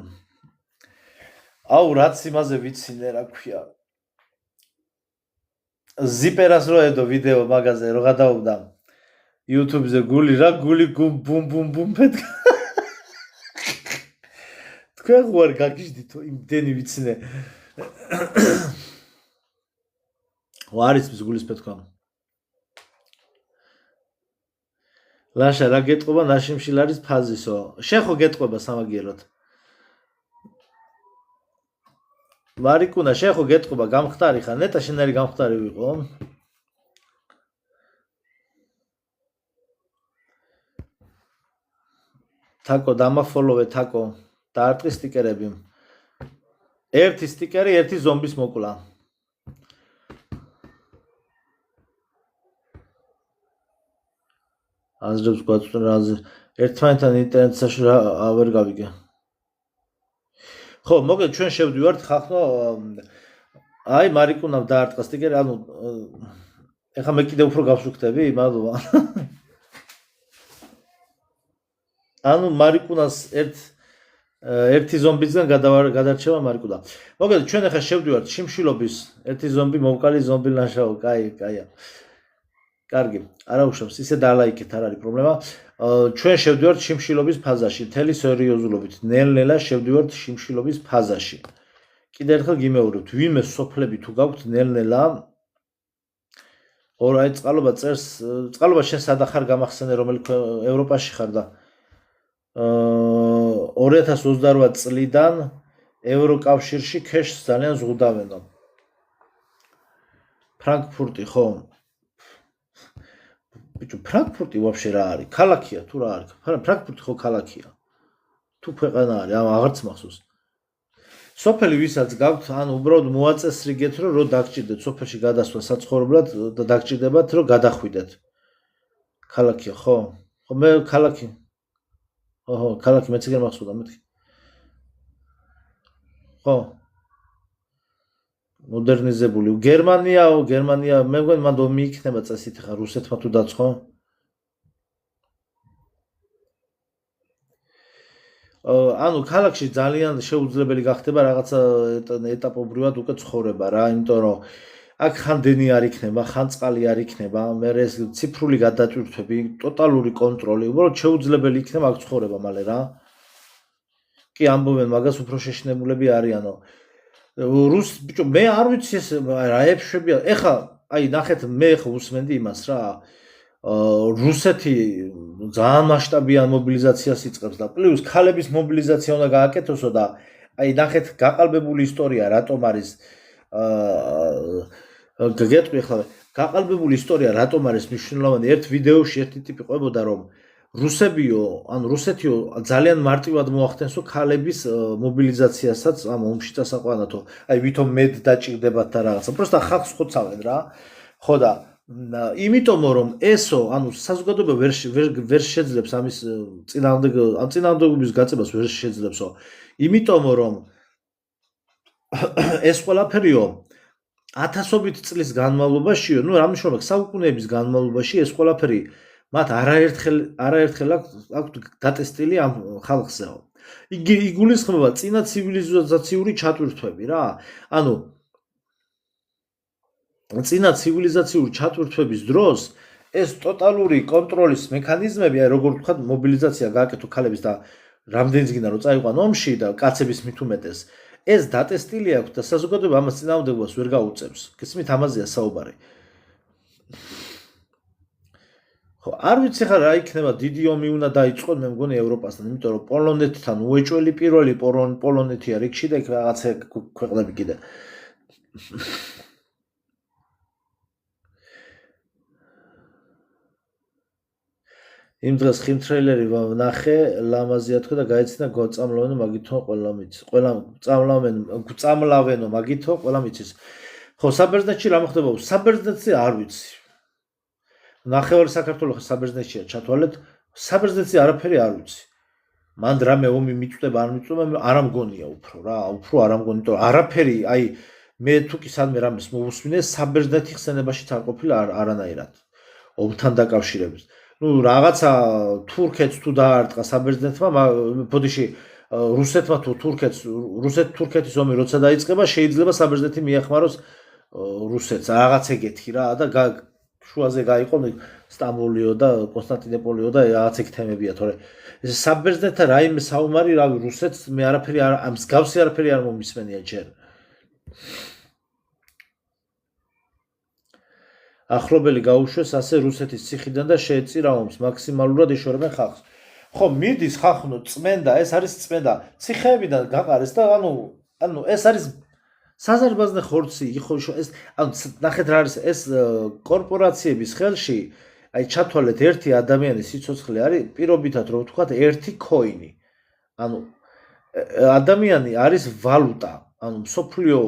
აუ რაც იმაზე ვიცინე რა ქვია. ზიპერას რო ედო ვიდეო მაგაზე რო გადაობდა YouTube-ზე გული ბუმ ფეთქა. თქვენ ხوار გაგიჟდით იმდენი ვიცინე. არის გულის ფეთქვა. ლაშა რა გეტყობა ნაშიმშილარის ფაზისო. შეხო გეტყობა სამაგიეროდ. ვარიკუნა შეხო გეტყობა გამختარი ხარ, ნეტა შენ არის გამختარი ვიყო. თაკო დამაფოლოვე თაკო დაარტყი სტიკერები. ერთი სტიკერი, ერთი ზომბის მოკლა. აზრებს გვაწვდენ რაზე ერთმანეთთან ინტერნეტში ვერ გავიგე. ხო, მოგეთ ჩვენ შევდივართ ხახნო აი მარიკუნამ დაარტყა სტიკერი, ანუ ეხლა მე კიდე უფრო გავსუქდები, მადლობა. ანუ მარიკუნას ერთი ზომბისგან გადარჩევა მარიკუნა. მოგეთ ჩვენ ახლა შევდივართ შიმშილობის ერთი ზომბი მოვკალი ზომბი ლაშაო, კაია. კარგი, არა უშავს, ისე დალაიქეთ, არ არის პრობლემა. ჩვენ შევდივართ შიმშილობის ფაზაში, მთელი სერიოზულობით. ნელ-ნელა შევდივართ შიმშილობის ფაზაში. კიდე ერთხელ გიმეორებთ, ვინმე სოფლები თუ გაქვთ ნელ-ნელა აი წყალობა წერს, წყალობა შენ სადა ხარ გამახსენე რომელი ევროპაში ხარ და 2028 წლიდან ევროკავშირში ქეშს ძალიან ზღუდავენო. ფრანკფურტი ხო? ბიჭო, ფრანკფურტი вообще რა არის? ქალაქია თუ რა არის? ფრანკფურტი ხო ქალაქია. თუ ქვეყანა არის, აღარც მახსოვს. სოფელი ვისაც გაქვთ, ანუ უბრალოდ მოაწესრიგეთ, რომ დაგჭირდეთ სოფელში გადასვლა საცხოვრებლად და დაგჭირდებათ, რომ გადახვიდეთ. ქალაქია ხო? ხო მე ქალაქი. ოჰო, ქალაქი მეც ეგრე მახსოვდა მეთქი. ხო. მოდერნიზებული. გერმანია, მე მგონი მანდ მიიქნება წესით ხა რუსეთმა თუ დაცხო. ანუ ქალაქში ძალიან შეუძლებელი გახდება რაღაცა ეტაპობრივად უკვე ცხოვრება რა, იმიტომ რომ აქ ხან დენი არ იქნება, ხან წყალი არ იქნება, მე ეს ციფრული გადატვირთვები, ტოტალური კონტროლი, უბრალოდ შეუძლებელი იქნება აქ ცხოვრება მალე რა. კი ამბობენ მაგას უფრო შეშინებულები არიანო. ბიჭო, მე არ ვიცი ეს რა ეფშვებია. ეხა აი ნახეთ, მე ხა უსმენდი იმას რა. რუსეთი ძალიან მასშტაბიან მობილიზაციას იწყებს და პლუს ქალების მობილიზაცია უნდა გააკეთოსო და აი ნახეთ გაყალბებული ისტორია რატომ არის გეტყვი ახლა გაყალბებული ისტორია რატომ არის მნიშვნელოვანი ერთ ვიდეოში ერთი ტიპი ყვებოდა რომ რუსეთიო ძალიან მარტივად მოახდენსო ქალების მობილიზაციასაც ამ ომში წასაყვანათო აი ვითომ მე დაჭირდებათ და რაღაცა პროსტა ხალხს ხოცავენ რა ხო და იმიტომ რომ ესო ანუ საზოგადოება ვერ შეძლებს ამის წინააღმდეგობის გაწევას ვერ შეძლებსო იმიტომ რომ ეს ყველაფერიო ათასობით წლის განმავლობაშიო ნუ რა მნიშვნელობა საუკუნეების განმავლობაში ეს ყველაფერი მათ არაერთხელ აქვთ დატესტილი ამ ხალხზეო იგი იგულისხმება წინა ცივილიზაციური ჩატვირთვები რა ანუ წინა ცივილიზაციური ჩატვირთვების დროს ეს ტოტალური კონტროლის მექანიზმები, აი როგორ ვთქვათ, მობილიზაცია გააკეთო ქალების და რამდენიც გინდა რომ წაიყვან ომში და კაცების მით უმეტეს, ეს დატესტილი აქვს და საზოგადოება ამას წინააღმდეგობას ვერ გაუწევს. გესმით, ამაზეა საუბარი. ხო, არ ვიცი ხა რა იქნება, დიდი ომი უნდა დაიწყოს, მე მგონი ევროპასთან, იმიტომ რომ პოლონეთთან უეჭველი პირველი პოლონეთია რიგში და იქ რაღაცა ქვეყნები კიდე. იმ დღეს ხიმტრეილერი ვნახე, ლამაზია თქვა და გაეცინა გვაწამლავენო, მაგითო ყველა მიცის. ყველა წამლავენო, მაგითო ყველა მიცის. ხო, საბერძნეთში რა მოხდება? საბერძნეთზე არ ვიცი. ნახევარი საქართველოს საბერძნეთშია ჩათვალეთ, საბერძნეთზე არაფერი არ ვიცი. მანდ რამე ომი მიწვდება, არ მიწვდება, არ ამგონია უფრო რა, უფრო არ ამგონი, იმიტომ არაფერი, აი მე თუ კი სადმე რამეს მოვუსმინე, საბერძნეთი ხსენებაშიც არ ყოფილა არანაირად. ომთან დაკავშირებით. ნუ რაღაცა თურქეთს თუ დაარტყა საბერძნეთმა, ბოდიში რუსეთმა თუ თურქეთის ომი როცა დაიწყება, შეიძლება საბერძნეთი მიეხმაროს რუსეთს, რაღაც ეგეთი რა და შუაზე გაიყო სტამბოლიო და კონსტანტინოპოლიო და რაღაც ეგ თემებია, თორე ეს საბერძნეთთან რაიმე საუბარი, რავი, რუსეთს მე არაფერი ამ მსგავსი არაფერი არ მომისმენია ჯერ. ახლობელი გაუშვეს ასე რუსეთის ციხიდან და შეეწირა ომს, მაქსიმალურად იშორებენ ხალხს. ხო, მიდის ხახნო წმენდა, ეს არის წმენდა. ციხეებიდან გაყარეს და ანუ ეს არის საზარბაზნე ხორცი, იხო ეს ანუ ნახეთ რა არის ეს კორპორაციების ხელში აი ჩათვალეთ ერთი ადამიანის სიცოცხლე არის პირობითად რომ ვთქვათ ერთი coin-ი. ანუ ადამიანი არის ვალუტა. ანუ მსოფლიო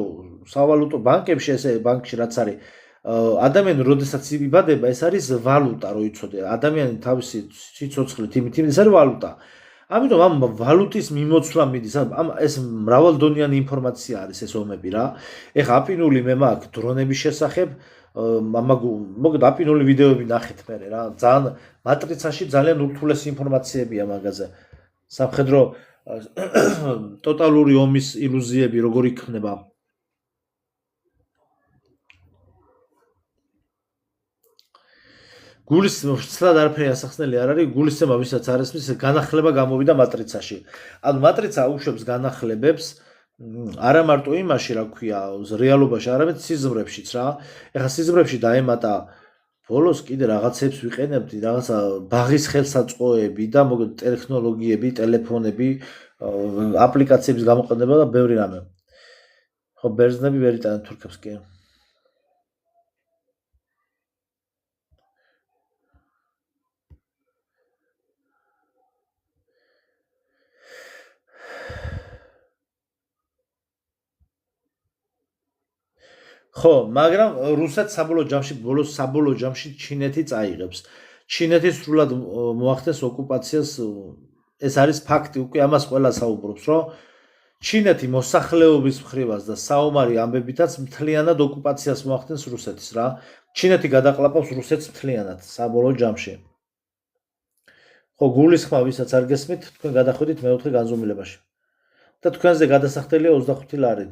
სავალუტო ბანკებში ესე ბანკში რაც არის ადამიანი როდესაც იბადება ეს არის ვალუტა რო იცოდე. ადამიანი თავისი სიცოცხლით იმით ეს არის ვალუტა. ამიტომ ამ ვალუტის მიმოცვლა მიდის. ამ ეს მრავალდონიანი ინფორმაცია არის ეს ომები რა. ეხა აპინული მე მაქვს დრონების შესახებ მოგდა აპინული ვიდეოები ნახეთ მე რა. ძალიან მატრიცაში ძალიან ურთულესი ინფორმაციებია მაგაზე. სამხედრო ტოტალური ომის ილუზიები როგორ იქნება. გულისცემად არაფერი ასახსნელი არ არის. გულისცემა ვისაც არ ესმის განახლება გამოვიდა მატრიცაში. ანუ მატრიცა უშვებს განახლებებს არა მარტო იმაში რა ქვია რეალობაში, არამედ სიზმრებშიც რა. ეხლა სიზმრებში დაემატა ბოლოს კიდე რაღაცებს ვიყენებდი, რაღაცა ბაღის ხელსაწყოები და მოგეთ ტექნოლოგიები, ტელეფონები, აპლიკაციების გამოყენება და ბევრი რამე. ხო, ბერძნები ვერ იტანენ თურქებს კი. ხო, მაგრამ რუსეთს საბოლოო ჯამში ჩინეთი წაიღებს. ჩინეთი სრულად მოახდენს ოკუპაციას, ეს არის ფაქტი, უკვე ამას ყველა საუბრობს, რომ ჩინეთი მოსახლეობის მხრივაც და საომარი ამბებითაც მთლიანად ოკუპაციას მოახდენს რუსეთის რა. ჩინეთი გადაყლაპავს რუსეთს მთლიანად საბოლოო ჯამში. ხო, გულისხმა ვისაც არ გესმით, თქვენ გადახვიდით მეოთხე განზომილებაში. და თქვენზე გადასახდელია 25 ლარი.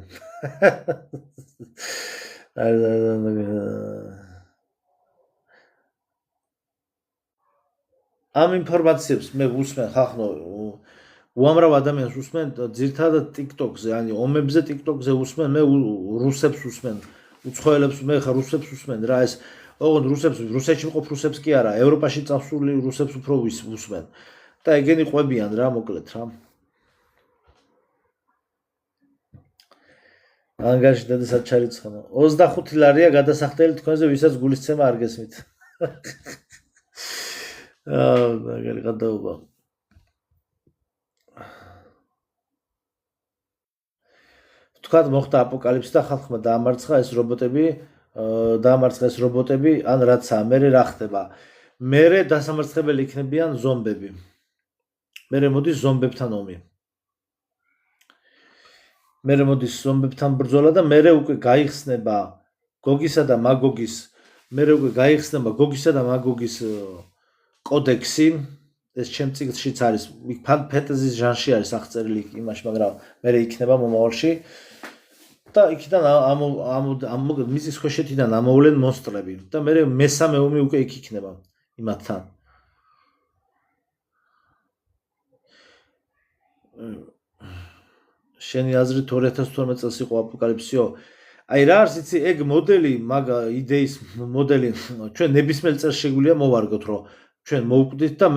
ამ ინფორმაციებს მე ვუსმენ ხახნო უამრავ ადამიანს ვუსმენ ძირთადად TikTok-ზე, ანუ ომებზე TikTok-ზე ვუსმენ, მე რუსებს ვუსმენ, უცხოელებს მე ხა რუსებს ვუსმენ რა ეს ოღონდ რუსეთში მყოფ რუსებს კი არა, ევროპაში წასული რუსებს უფრო ვუსმენ. და ეგენი ყვებიან რა, მოკლედ რა. ანგარიში დედასაც ჩარიცხანა. 25 ლარია გადასახდელი თქვენზე, ვისაც გულისცემა არ გესმით. მაგარი გადაობა. ვთქვათ, მოხდა აპოკალიფსი და ხალხმა დაამარცხა ეს რობოტები, ან რაცა, მერე რა ხდება? მერე დასამარცხებელი იქნებიან ზომბები. მერე მოდის ზომბებთან ომი. მერე მოდის ზომბებთან ბრძოლა და მერე უკვე გაიხსნება გოგისა და მაგოგის კოდექსი. ეს ჩემ წიგნშიც არის, ფანტეზის ჟანრში არის აღწერილი იმაში, მაგრამ მერე იქნება მომავალში. და იქიდან მიწის ქვეშეთიდან ამოვლენ მონსტრები და მერე მესამე ომი უკვე იქ იქნება იმათთან. შენი აზრით 2012 წელს იყო აპოკალიფსიო? აი რა არის იცი, ეგ მოდელი, იდეის მოდელი ჩვენ ნებისმიერ წელს შეგვიძლია მოვარგოთ, რომ ჩვენ მოვკვდით და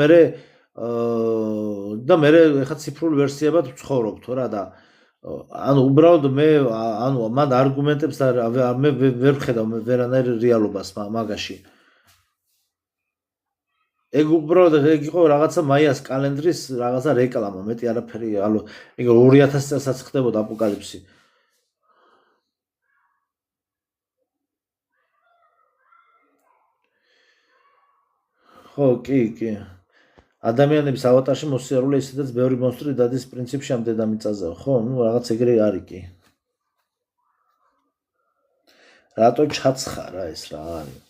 მერე ეხა ციფრულ ვერსიებად ვცხოვრობთ რა და ანუ უბრალოდ მან არგუმენტებს და მე ვერ ვხედავ ვერანაირ რეალობას მაგაში. ეგ უბრალოდ ეგ იყო რაღაცა მაიას კალენდრის რაღაცა რეკლამა, მეტი არაფერი, ანუ ეგ 2000 წელსაც ხდებოდა აპოკალიფსი. ხო, კი. ადამიანების ავატარში მოსიარულე ისედაც ბევრი მონსტრი დადის პრინციპში ამ დედამიწაზე, ხო? ნუ რაღაც ეგრე არის კი. რატო ჩაცხარა ეს რა არის?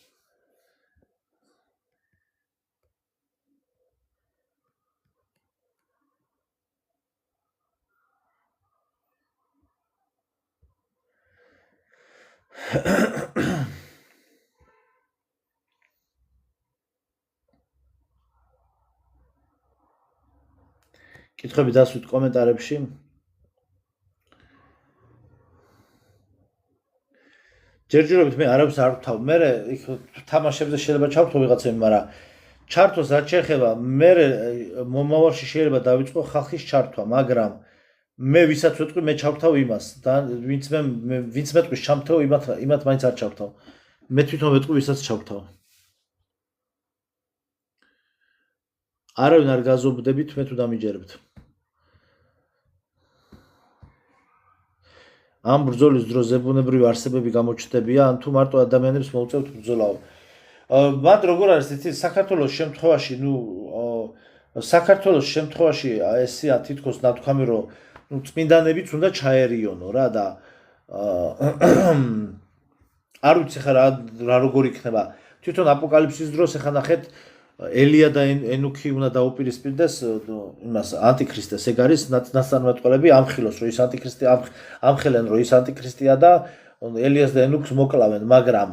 კითხვები დასვით კომენტარებში. ჯერჯერობით მე არავის არ ვთავ. მე იქ თამაშებზე შეიძლება ჩავთო ვიღაცები, მაგრამ ჩართვას რაც შეეხება, მე მომავალში შეიძლება დავიწყო ხალხის ჩართვა, მაგრამ მე ვისაც ვეთქვი, მე ჩავთავ იმას და ვინც მეთქვის ჩამთავ, იმათ მაინც არ ჩავთავ. მე თვითონ ვეთქვი, ვისაც ჩავთავ. არავინ არ გაზობდებით, მე თუ დამიჯერებთ. ამ ბრძოლის დროს ზებუნებრივი არსებები გამოჩნდებიან, ან თუ მარტო ადამიანებს მოუწევთ ბრძოლაო. მათ როგორ არის იცით, საქართველოს შემთხვევაში, საქართველოს შემთხვევაში ესეა თითქოს ნათქვამი, რომ წმინდანებიც უნდა ჩაერიონო რა და არ ვიცი ხა რა როგორ იქნება. თვითონ აპოკალიფსის დროს ახლა ნახეთ ელია და ენუქი უნდა დაუპირისპირდეს იმას ანტიქრისტეს. ეგ არის ნასწარმეტყველები ამხილოს, რომ ის ანტიქრისტი ამხელენ, რომ ის ანტიქრისტია და ელიას და ენუქს მოკლავენ, მაგრამ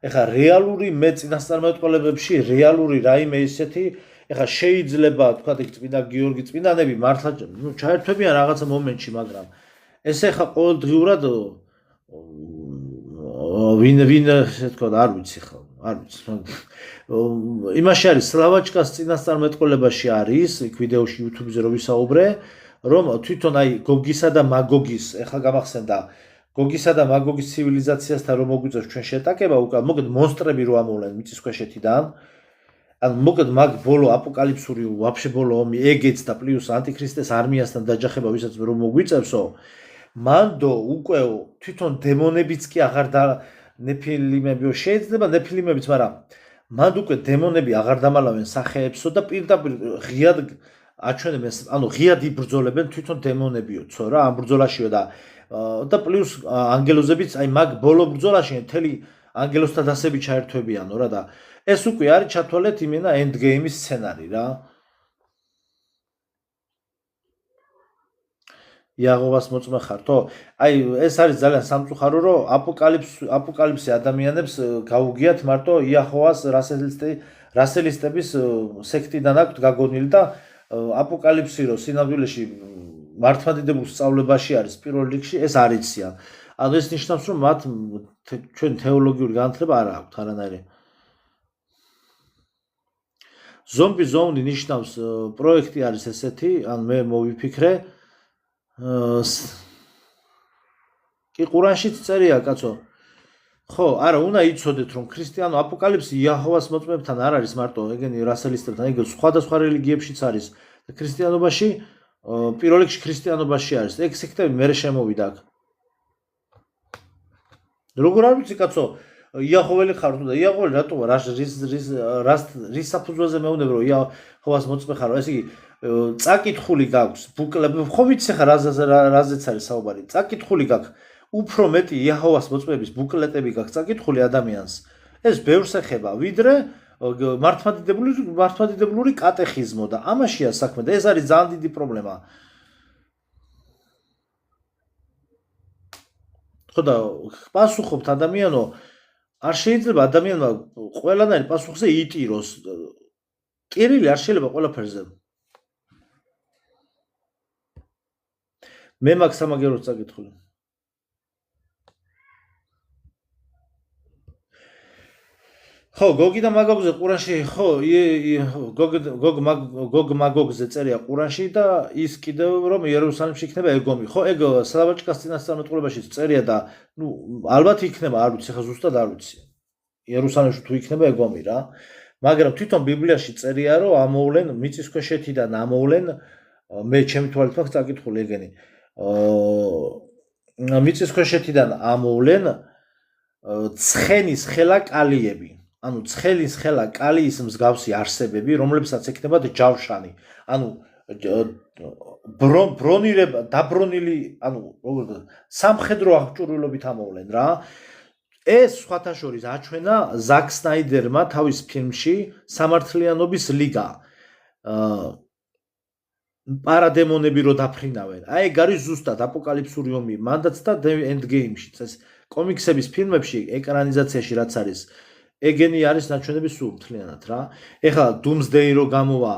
ეხა რეალური მე წინასწარმეტყველებებში რეალური რაიმე ისეთი ეხა შეიძლება თქვა იქ წმინდა გიორგი წმინდანები მართლა ჩაერთვებიან რაღაცა მომენტში, მაგრამ ეს ეხა ყოველდღიურად ვინ ესე თქვა არ ვიცი ხო არ ვიცი იმაში არის სლავაჩკას წინასწარმეტყველებაში არის იქ ვიდეოში YouTube-ზე რო ვისაუბრე რომ თვითონ აი გოგისა და მაგოგის ეხლა გამახსენდა გოგისა და მაგოგის ცივილიზაციასთან რომ მოგვიწევს ჩვენ შეტაკება უკან მოგეთ მონსტრები რო ამოვლენ მიწისქვეშეთიდან ან მოგეთ მაგ ბოლო აპოკალიფსური ვაფშე ბოლო ომი ეგეც და პლუს ანტიქრისტეს არმიასთან დაჯახება ვისაც რომ მოგვიწევსო მანდო უკვე თვითონ დემონებიც კი აღარ და ნეფილიმებიო შეიძლება ნეფილიმებიც მაგრამ მანდ უკვე დემონები აღარ დამალავენ სახეებსო და პირდაპირ ღიად აჩვენებენ ანუ ღიად იბრძოლებენ თვითონ დემონებიოცო რა ამ ბრძოლაშიო და პლუს ანგელოზებიც აი მაგ ბოლო ბრძოლაში მთელი ანგელოზთა დასები ჩაერთვებიანო რა და ეს უკვე არის ჩათვალეთ იმენა ენდგეიმის სცენარი რა იაღვას მოწმე ხართო? აი ეს არის ძალიან სამწუხარო რომ აპოკალიფსი ადამიანებს გაუგიათ მარტო იახოვას რასელისტების სექტიდან აქვთ გაგონილი და აპოკალიფსი რო სინამდვილეში მართლმადიდებლის სწავლებაში არის პირველ რიგში ეს არ იციან. ანუ ეს ნიშნავს რომ მათ ჩვენ თეოლოგიური განათლება არ აქვთ არანაირი. ზომბი ზოუნი ნიშნავს პროექტი არის ესეთი, ან მე მოვიფიქრე კი ყურანშიც წერია კაცო ხო არა უნდა იცოდეთ რომ ქრისტიანო აპოკალიფსი იაჰოვას მოწმეებთან არ არის მარტო ეგენი რასელისტებთან ეგ სხვადასხვა რელიგიებშიც არის და ქრისტიანობაში პირველ რიგში ქრისტიანობაში არის ეგ სექტები მერე შემოვიდა აქ როგორ არ ვიცი კაცო იაჰოველი ხარ თუ და იაჰოველი რატო რის საფუძველზე მეუბნები რომ იაჰოვას მოწმე ხარო ესე იგი წაკითხული გაქვს ბუკლები ხო ვიცი ხა რაზეც არის საუბარი წაკითხული გაქვს უფრო მეტი იაჰოვას მოწმეების ბუკლეტები გაქვს წაკითხული ადამიანს ეს ბევრს ეხება ვიდრე მართლმადიდებლური კატეხიზმო და ამაშია საქმე და ეს არის ძალიან დიდი პრობლემა ხო და პასუხობთ ადამიანო არ შეიძლება ადამიანმა ყველანაირ პასუხზე იტიროს კირილი არ შეიძლება ყველაფერზე მე მაგ სამაგეროს წაკითხული ხო გოგი და მაგოგზე ყურანში ხო გოგ მაგოგზე წერია ყურანში და ის კიდევ რომ იერუსალიმში იქნება ეგომი ხო ეგ სლავაჩკას წინასწარმეტყველებაში წერია და ნუ ალბათ იქნება არ ვიცი ხა ზუსტად არ ვიცი იერუსალიმში თუ იქნება ეგომი რა მაგრამ თვითონ ბიბლიაში წერია რომ ამოვლენ მიწისქვეშეთიდან ამოვლენ მე ჩემი თვალით მაქვს წაკითხული ეგენი მიწისქვეშეთიდან ამოვლენ ცხენის ხელა კალიები ანუ ცხენის ხელა კალიის მსგავსი არსებები რომლებსაც ექნებათ ჯავშანი ანუ დაბრონილი ანუ როგორ სამხედრო აღჭურვილობით ამოვლენ რა ეს სხვათა შორის აჩვენა ზაკ სნაიდერმა თავის ფილმში სამართლიანობის ლიგა პარადემონები რო დაფრინავენ აი ეგ არის ზუსტად აპოკალიფსური ომი მანდაც და ენდგეიმშიც ეს კომიქსების ფილმებში ეკრანიზაციაში რაც არის ეგენი არის ნაჩვენები სულ მთლიანად რა ეხლა დუმსდეი რო გამოვა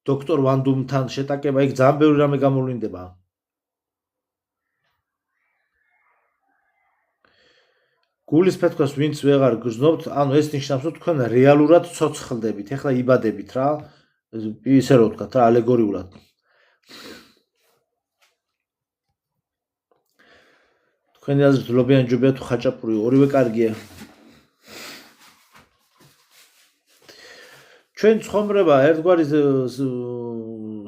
დოქტორ ვან დუმთან შეტაკება ეგ ძალიან ბევრი რამე გამოვლინდება გულის ფეთქას ვინც ვეღარ გრძნობთ ანუ ეს ნიშნავს რომ თქვენ რეალურად ცოცხლდებით ეხლა იბადებით რა ისე რო ვთქვათ რა ალეგორიულად თქვენი აზრით ლობიანი ჯობია თუ ხაჭაპური ორივე კარგია ჩვენ ცხოვრება ერთგვარი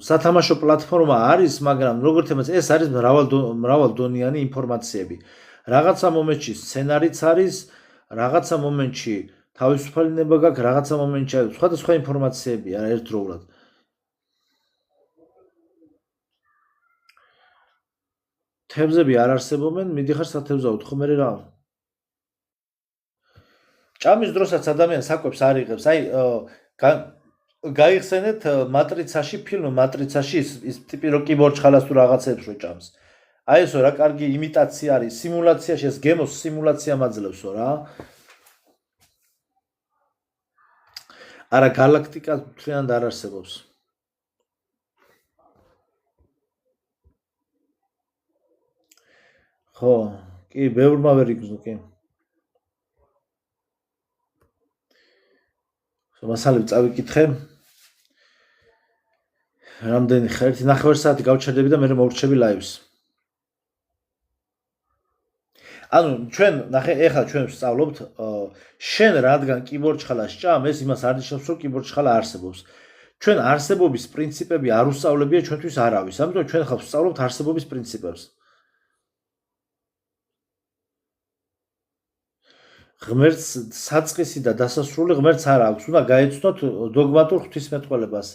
სათამაშო პლატფორმა არის, მაგრამ როგორც ემაც ეს არის მრავალდონიანი ინფორმაციები. რაღაცა მომენტში სცენარიც არის, რაღაცა მომენტში თავისუფლება გაქვს, რაღაცა მომენტში სხვადასხვა ინფორმაციები არა ერთდროულად. თევზები არ არსებობენ, მიდიხარ სათევზაოდ, ხო მე რა? ჭამის დროსაც ადამიანს საკვებს არ იღებს, აი გაიხსენეთ მატრიცაში, ფილმ მატრიცაში ის ტიპი რო კიბორჩხალას თუ რაღაცებს რო ჭამს. აი ესო რა კარგი იმიტაცია არის, სიმულაციაში ეს გემოს სიმულაცია მაძლევსო რა. არა galaktika მთლიანად არ არსებობს. ხო, კი, ბევრმა ვერ იგრძნო, კი. მასალები წავიკითხე. რამდენი ხა 1.5 საათი გავჩერდები და მე მოვრჩები ლაივს. ანუ ჩვენ ნახე ეხლა ჩვენ ვსწავლობთ შენ რადგან კიბორჩხალას ჭამ ეს იმას არ ნიშნავს რომ კიბორჩხალა არსებობს. ჩვენ არსებობის პრინციპები არ უსწავლებია ჩვენთვის არავის. ამიტომ ჩვენ ხალხს ვსწავლობთ არსებობის პრინციპებს. ღმერთს საწყისი და დასასრული ღმერთს არ აქვს. უნდა გაეცნოთ დოგმატურ ღვთისმეტყველებას.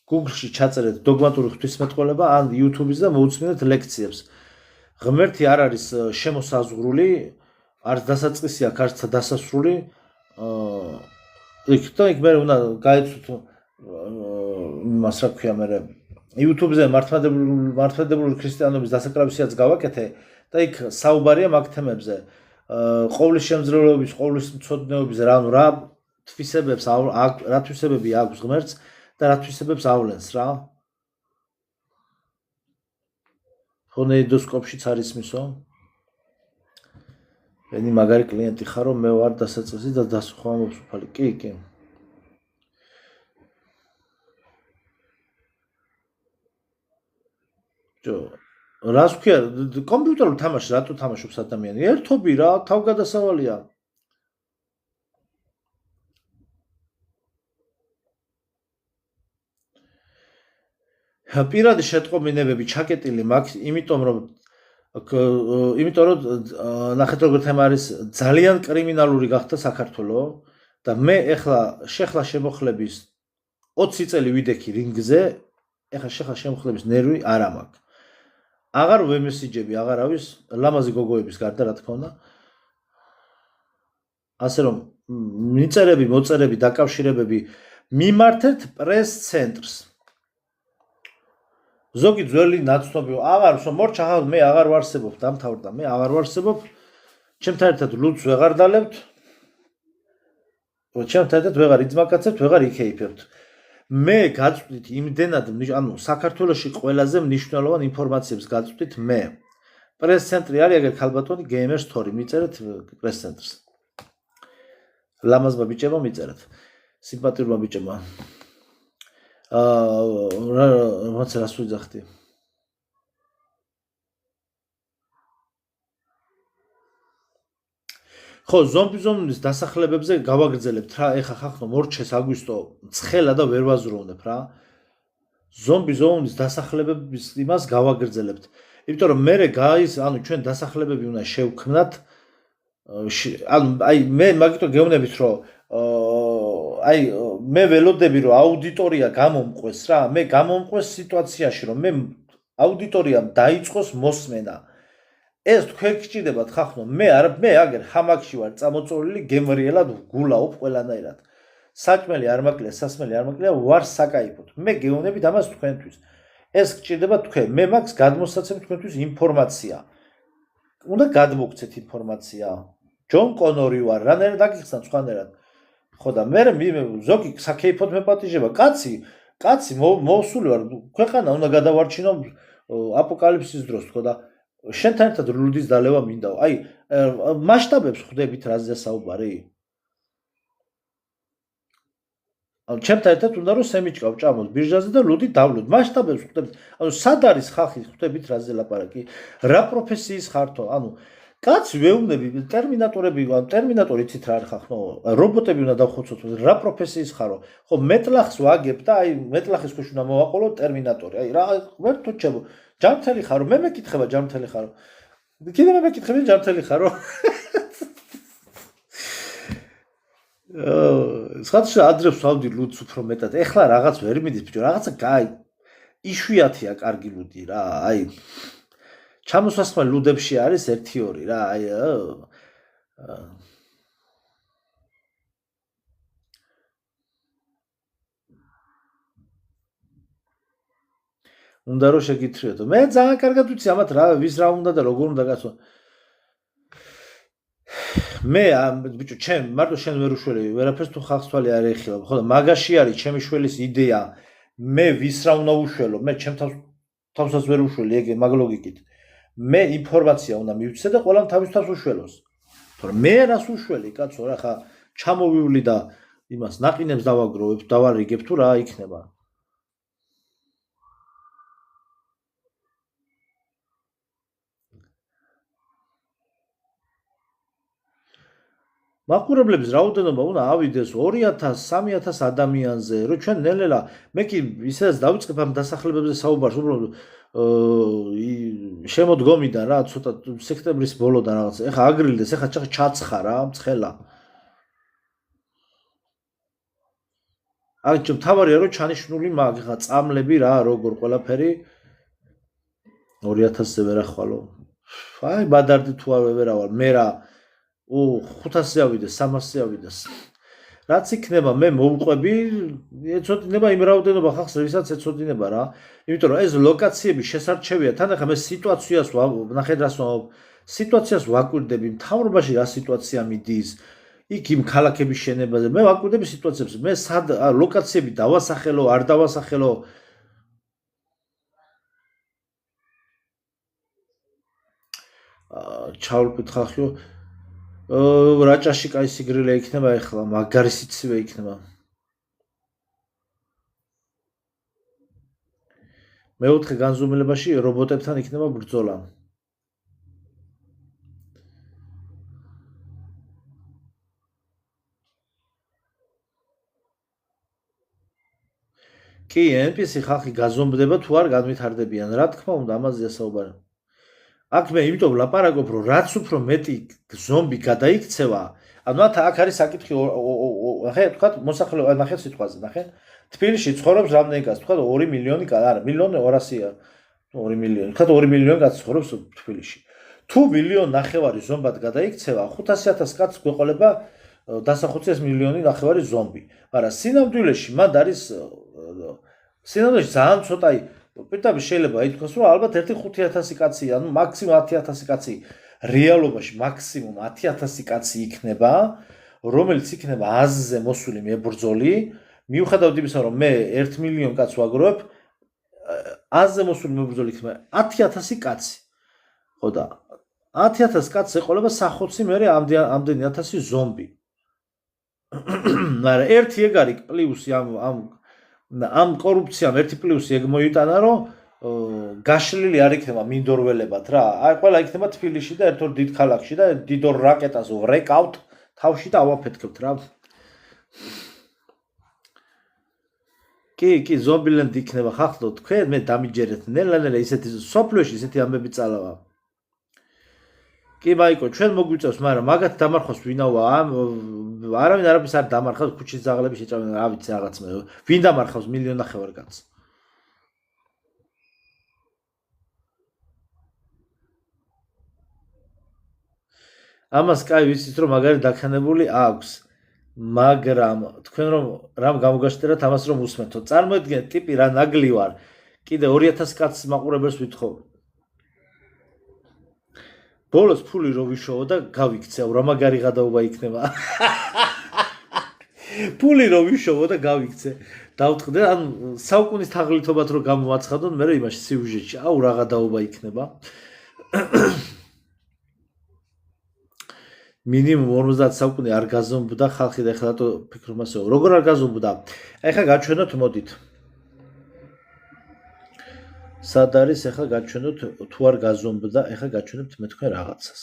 Google-ში ჩაწერეთ დოგმატური ღვთისმეტყველება ან YouTube-ზე და მოუწმინდეთ ლექციებს. ღმერთი არ არის შემოსაზღვრული, არც დასაწყისი აქვს, არც დასასრული. იქ მე უნდა გაეცნოთ იმას რა ქვია მე YouTube-ზე მართლმადიდებლური ქრისტიანობის დასაკრავისიაც გავაკეთე და იქ საუბარია მაგ თემებზე. ყოვლის შემძლეობების, ყოვლის მცოდნეობის რა თვისებებს რა თვისებები აქვს ღმერთს და რა თვისებებს ავლენს რა. ფონეიდოსკოპშიც არის მისო. მენი მაგარი კლიენტი ხარო, მე ვარ დასაწყისი და დასხმამობს უფალი. კი, კი. რას ქვია, კომპიუტერულ თამაშს რატო თამაშობს ადამიანი? ერთობი რა, თავგადასავალია. პირადი შეტყობინებები ჩაკეტილი მაქვს, იმიტომ რომ ნახეთ როგორ თემა არის ძალიან კრიმინალური გახდა საქართველო და მე შეხლა შემოხლების 20 წელი ვიდექი რინგზე, ეხლა შეხლა შემოხლების ნერვი არ მაქვს. აღარ ვემესიჯები, აღარავის ლამაზი გოგოების გარდა რა თქმა უნდა. ასე რომ მიწერები, მოწერები, დაკავშირებები მიმართეთ პრეს ცენტრს. ზოგი ძველი ნაცნობი აღარ მორჩა მე აღარ ვარსებობ დამთავრდა მე აღარ ვარსებობ ჩემთან ერთად ლუდს ვეღარ დალებთ ჩემთან ერთად ვეღარ იძმაკაცებთ ვეღარ იქეიფებთ მე გაწვდით იმდენად ანუ საქართველოში ყველაზე მნიშვნელოვან ინფორმაციებს გაწვდით მე პრეს ცენტრი არის აგერ ქალბატონი გეიმერ სტორი მიწერეთ პრეს ცენტრს ლამაზმა ბიჭებმა მიწერეთ სიმპათურმა ბიჭებმა როცა რას ვიძახდი ხო ზომბის დასახლებებზე გავაგრძელებთ რა ეხა ხახნო მორჩეს აგვისტო ცხელა და ვერ ვაზროვნებ რა ზომბის დასახლებების იმას გავაგრძელებთ იმიტომ რომ მე ანუ ჩვენ დასახლებები უნდა შევქმნათ ანუ აი მე მაგითო გეუბნებით რომ აი მე ველოდები რომ აუდიტორია გამომყვეს რა მე გამომყვეს სიტუაციაში რომ მე აუდიტორიამ დაიწყოს მოსმენა ეს თქვენ გჭირდებათ ხახნო მე აგერ ჰამაკში ვარ წამოწოლილი გემრიელად ვგულაობ ყველანაირად საჭმელი არ მაკლია სასმელი არ მაკლია ვარ საკაიფოდ მე გეუბნებით ამას თქვენთვის ეს გჭირდება თქვენ მე მაქვს გადმოსაცემ თქვენთვის ინფორმაცია უნდა გადმოგცეთ ინფორმაცია ჯონ კონორი ვარ რანაირად დაგიხსნათ სხვანაირად ხო და მე ზოგი საკეიფოდ მეპატიჟება კაცი მოვსული ვარ ქვეყანა უნდა გადავარჩინო აპოკალიფსის დროს თქო და შენთან ერთად ლუდის დალევა მინდაო აი მასშტაბებს ხვდებით რაზეა საუბარი ანუ ჩემთან ერთად უნდა რომ სემიჩკავ ჭამოთ ბირჟაზე და ლუდი დავლოთ მასშტაბებს ხვდებით ანუ სად არის ხალხი ხვდებით რაზე ლაპარაკი რა პროფესიის ხართო ანუ კაცი ვეუბნები ტერმინატორები ტერმინატორი იცით რა არის ხახნო რობოტები უნდა დავხოცოთ რა პროფესიის ხარო ხო მეტლახს ვაგებ და აი მეტლახის ქვეშ უნდა მოვაყოლო ტერმინატორი აი რა ვერთო ჩემო ჯანმრთელი ხარო მე მეკითხება ჯანმრთელი ხარო კიდე მე მეკითხები ჯანმრთელი ხარო სხვადასხვა ადრებს ვავდი ლუდს უფრო მეტად ეხლა რაღაც ვერ მიდის ბიჭო რაღაცა გაი იშვიათია კარგი ლუდი რა აი ჩამოსასხმელი ლუდებში არის 1-2 რა აი უნდა რომ შეგითხრიოდო მე ძალიან კარგად ვიცი ამათ რა ვის რა უნდა და როგორ უნდა გასვა მე ბიჭო ჩემ მარტო შენ ვერ უშველე ვერაფერს თუ ხალხს თვალი არ ეხილა ხო და მაგაში არის ჩემი შველის იდეა მე ვის რა უნდა უშველო მე ჩემ თავსაც ვერ უშველე ეგ მაგ ლოგიკით მე ინფორმაცია უნდა მივცე და ყველამ თავის თავს უშველოს თორემ მე რას უშველე კაცო რა ხა ჩამოვივლი და იმას ნაყინებს დავაგროვებ დავარიგებ თუ რა იქნება მაყურებლების რაოდენობა უნდა ავიდეს 2000-3000 ადამიანზე რომ ჩვენ ნელ-ნელა მე კი ისედაც დავიწყებ ამ დასახლებებზე საუბარს უბრალოდ შემოდგომიდან რა ცოტა სექტემბრის ბოლოდან რაღაც ეხა აგრილდეს ეხა ჩაცხა რა მცხელა აი ჩემ თავარია რომ ჩანიშნული მაგ ეხა წამლები რა როგორ ყველაფერი 2000-ზე ვერ ახვალო აი ბადარდი თუ არ ვერავარ მე რა 500-ზე ავიდეს 300-ზე ავიდეს რაც იქნება მე მოვყვები ეცოდინება იმ რაოდენობა ხალხს ვისაც ეცოდინება რა იმიტომ რომ ეს ლოკაციები შესარჩევია თან ახლა მე სიტუაციას ნახეთ რას სიტუაციას ვაკვირდები მთავრობაში რა სიტუაცია მიდის იქ იმ ქალაქების შენებაზე მე ვაკვირდები სიტუაციებს მე სად ლოკაციები დავასახელო არ დავასახელო ჩავლფით ხალხიო რაჭაში კაი სიგრილე იქნება ეხლა მაგარი სიცივე იქნება მეოთხე განზომილებაში რობოტებთან იქნება ბრძოლა კი NPC ხალხი გაზომბდება თუ არ განვითარდებიან რა თქმა უნდა ამაზეა საუბარი აქ მე იმიტომ ვლაპარაკობ რომ რაც უფრო მეტი ზომბი გადაიქცევა ანუ აქ არის საკითხი ნახე თქვა მოსახლეობა ნახე სიტყვაზე ნახე თბილისში ცხოვრობს რამდენი კაცი თქვა 2 მილიონი არა 1.200.000-ია 2 მილიონი თქვა 2 მილიონი კაცი ცხოვრობს თბილისში თუ 1.5 მილიონი ზომბად გადაიქცევა 500,000 კაცს გვეყოლება დასახოცეს 1.5 მილიონი ზომბი მაგრამ სინამდვილეში მანდ არის სინამდვილეში ძალიან ცოტაი პირდაპირ შეიძლება ითქვას რომ ალბათ 1-5,000 კაცი ანუ მაქსიმუმ 10,000 კაცი რეალობაში მაქსიმუმ 10,000 კაცი იქნება რომელიც იქნება აზზე მოსული მებრძოლი მიუხედავად იმისა რომ მე 1 მილიონ კაცს ვაგროვებ აზზე მოსული მებრძოლი იქნება 10,000 კაცი ხო და 10,000 კაცს ეყოლება სახოცი მე ამდენი 1000 ზომბი მაგრამ ერთი ეგ არის პლუსი ამ კორუფციამ ერთი პლუსი ეგ მოიტანა რომ გაშლილი არ იქნება მინდორველებად რა აი ყველა იქნება თბილისში და ერთ-ორ დიდ ქალაქში და დიდორ რაკეტას ვრეკავთ თავში და ავაფეთქებთ რა კი ზომბილენდი იქნება ხახლო თქვენ მე დამიჯერეთ ნელა ისეთი სოფლოში ისეთი ამბები წალავა კი მაიკო ჩვენ მოგვიწევს მაგრამ მაგათ დამარხოს ვინავა არავინ არაფერს არ დამარხავს ქუჩის ზაღლები შეჭამენ რა ვიცი რაღაც მე ვინ დამარხავს 1.5 მილიონ კაცს ამას კაი ვიცით რომ მაგარი დაქანებული აქვს მაგრამ თქვენ რომ რამ გამოგაშტერათ ამას რომ უსმენთო წარმოიდგინეთ ტიპი რა ნაგლი ვარ კიდე 2000 კაცს მაყურებელს ვითხოვ ბოლოს ფული რო ვიშოვო და გავიქცევ რა მაგარი გადაობა იქნება ფული რო ვიშოვო და გავიქცე დავტყდე ან საუკუნის თაღლითობად რო გამოვაცხადონ მე იმაში სიუჟეტში აუ რა გადაობა იქნება მინიმუმ 50 საუკუნე არ გაზომბდა ხალხი და ეხლა რატო ფიქრობ მასეო როგორ არ გაზომბდა ეხლა გაჩვენოთ მოდით სად არის ეხლა გაჩვენოთ თუ არ გაზომბდა ეხლა გაჩვენებთ მე თქვენ რაღაცას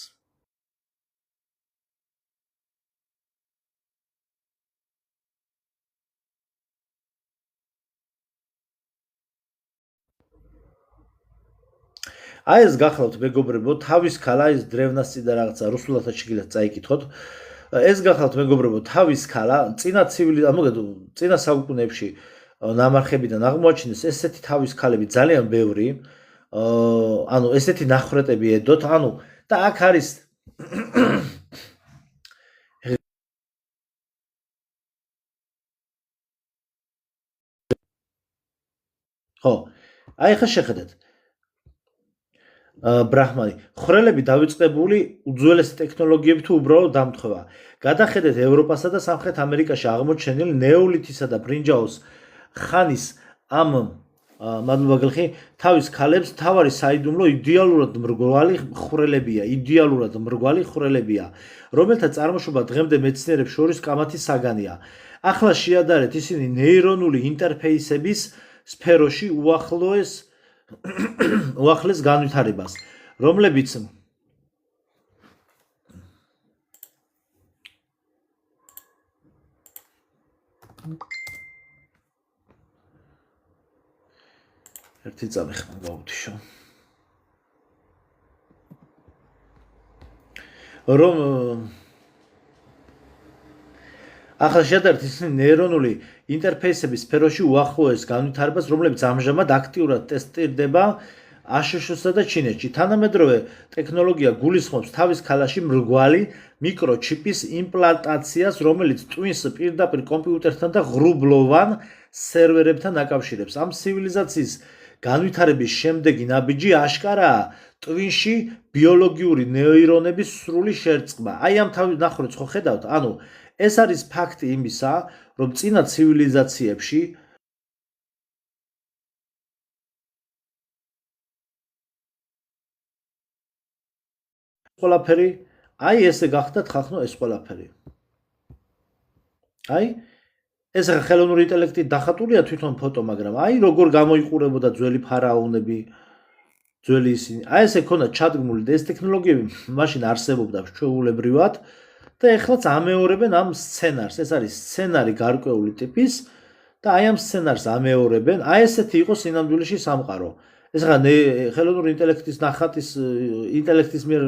აი ეს გახლავთ მეგობრებო, თავის ქალა ის დრევნასი და რაღაცა რუსულათა შეგიძლიათ წაიკითხოთ. ეს გახლავთ მეგობრებო, თავის ქალა წინა წინა საუკუნეებში ნამარხებიდან აღმოაჩინეს ესეთი თავის ქალები ძალიან ბევრი. ანუ ესეთი ნახრეტები ედოთ, ანუ და აქ არის ხო, აი ხა შეხედეთ. ბრაჰმანი, ხრელები დავიწყებული უძველესი ტექნოლოგიებით თუ უბრალოდ დამთხევა. გადახედეთ ევროპასა და სამხრეთ ამერიკაში აღმოჩენილ ნეოლითისა და ბრინჯაოს ხანის ამ მადლობა გლეხი თავის ქალებს თავარი საიდუმლო იდეალურად მრგვალი ხრელებია, რომელთა წარმოშობა დღემდე მეცნიერებს შორის კამათის საგანია. ახლა შეადარეთ ისინი ნეირონული ინტერფეისების სფეროში უახლეს განვითარებას, რომლებიც ერთი წამი ხმა გავუთიშო. რომ ახლა შეადარეთ ისინი ნეირონული ინტერფეისების სფეროში უახლოეს განვითარებას, რომლებიც ამჟამად აქტიურად ტესტირდება აშშ-სა და ჩინეთში. თანამედროვე ტექნოლოგია გულისხმობს თავის ქალაში მრგვალი მიკროჩიპის იმპლანტაციას, რომელიც ტვინს პირდაპირ კომპიუტერთან და ღრუბლოვან სერვერებთან აკავშირებს. ამ ცივილიზაციის განვითარების შემდეგი ნაბიჯი აშკარაა ტვინში ბიოლოგიური ნეირონების სრული შერწყმა. აი ამ თავის ნახრეთს ხო ხედავთ? ანუ ეს არის ფაქტი იმისა, რომ წინა ცივილიზაციებში ყველაფერი, აი ესე გახდათ ხახნო ეს ყველაფერი. აი ეს ხელოვნური ინტელექტი დახატულია თვითონ ფოტო, მაგრამ აი როგორ გამოიყურებოდა ძველი ფარაონები, ძველი ისინი. აი ესე ქონდა ჩადგმული და ეს ტექნოლოგიები მაშინ არსებობდა ჩვეულებრივად და ეხლაც ამეორებენ ამ სცენარს. ეს არის სცენარი გარკვეული ტიპის და აი ამ სცენარს ამეორებენ. აი ესეთი იყო სინამდვილეში სამყარო. ეს ხა ხელოვნური ინტელექტის ინტელექტის მიერ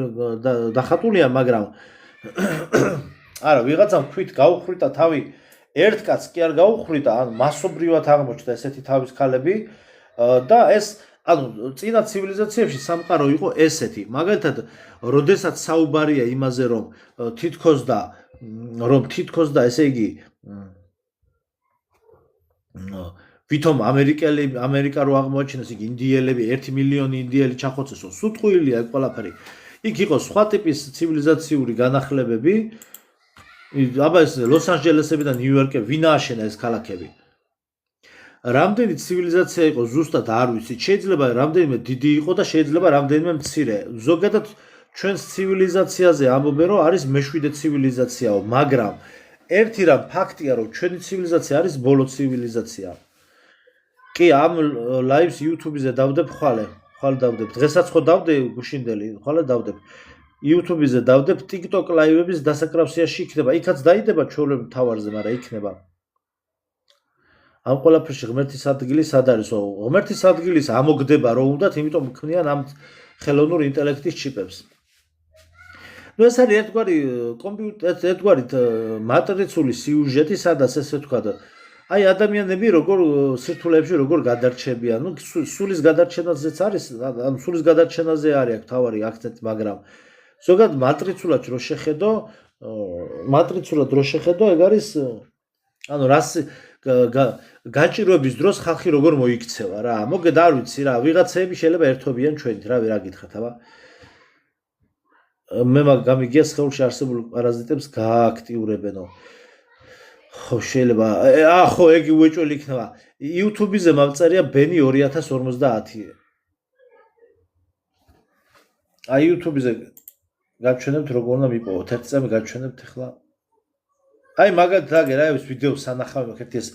დახატულია, მაგრამ არა, ვიღაცამ ქვით გაუხრიტა თავი, ერთ კაცს კი არ გაუხრიტა, ან მასობრივად აღმოჩნდა ესეთი თავის ქალები და ეს ანუ წინა ცივილიზაციებში სამყარო იყო ესეთი. მაგალითად, როდესაც საუბარია იმაზე, რომ თითქოს და ესე იგი ვითომ ამერიკა რო აღმოაჩინეს, იგი ინდიელები 1 მილიონი ინდიელი ჩახოცესო, სუტყვილია ეგ ყველაფერი. იქ იყო სხვა ტიპის ცივილიზაციური განახლებები. აბა ეს ლოს-ანჯელესები და ნიუ-იორკი ვინ ააშენა ეს ქალაქები? რამდენი ცივილიზაცია იყო ზუსტად არ ვიცით. შეიძლება რამდენიმე დიდი იყო და შეიძლება რამდენიმე მცირე. ზოგადად ჩვენს ცივილიზაციაზე ამბობენ, რომ არის მე-7 ცივილიზაციაო, მაგრამ ერთი რამ ფაქტია, რომ ჩვენი ცივილიზაცია არის ბოლო ცივილიზაცია. კი, ამ ლაივს YouTube-ზე დავდებ ხვალე დავდებ. დღესაც ხო დავდე გუშინდელი, ხვალე დავდებ. YouTube-ზე დავდებ TikTok ლაივების დასაკრავსიაში იქნება. იქაც დაიდება ჩვეულებრივ თავარზე, მაგრამ იქნება. ამ ყველაფერში ღმერთის ადგილი სად არისო? ღმერთის ადგილის ამოგდება რო უნდათ, იმიტომ ქმნიან ამ ხელოვნურ ინტელექტის ჩიპებს. ნუ ეს არის ერთგვარი მატრიცული სიუჟეტი, სადაც ესე თქვა და აი ადამიანები როგორ სირთულეებში როგორ გადარჩებიან. ნუ სულის გადარჩენაზეც არის, ანუ სულის გადარჩენაზე არის აქ თავარი აქცენტი, მაგრამ ზოგადად მატრიცულად რო შეხედო, ეგ არის ანუ რას გაჭირვების დროს ხალხი როგორ მოიქცევა რა. მოგედ არ ვიცი რა, ვიღაცები შეიძლება ერთობიან ჩვენით რა, რა გითხრათ, აბა. მე გამიგია სხეულში არსებულ პარაზიტებს გააქტიურებენო. ხო შეიძლება, ხო ეგ უეჭველი იქნება. YouTube-ზე მავწერია ბენი 2050. აი YouTube-ზე გაჩვენებთ როგორ უნდა მიპოვოთ. ერთ წამი გაჩვენებთ ახლა. აი მაგათ დაგერ, აი ეს ვიდეოს სანახავი მაქვს, ეს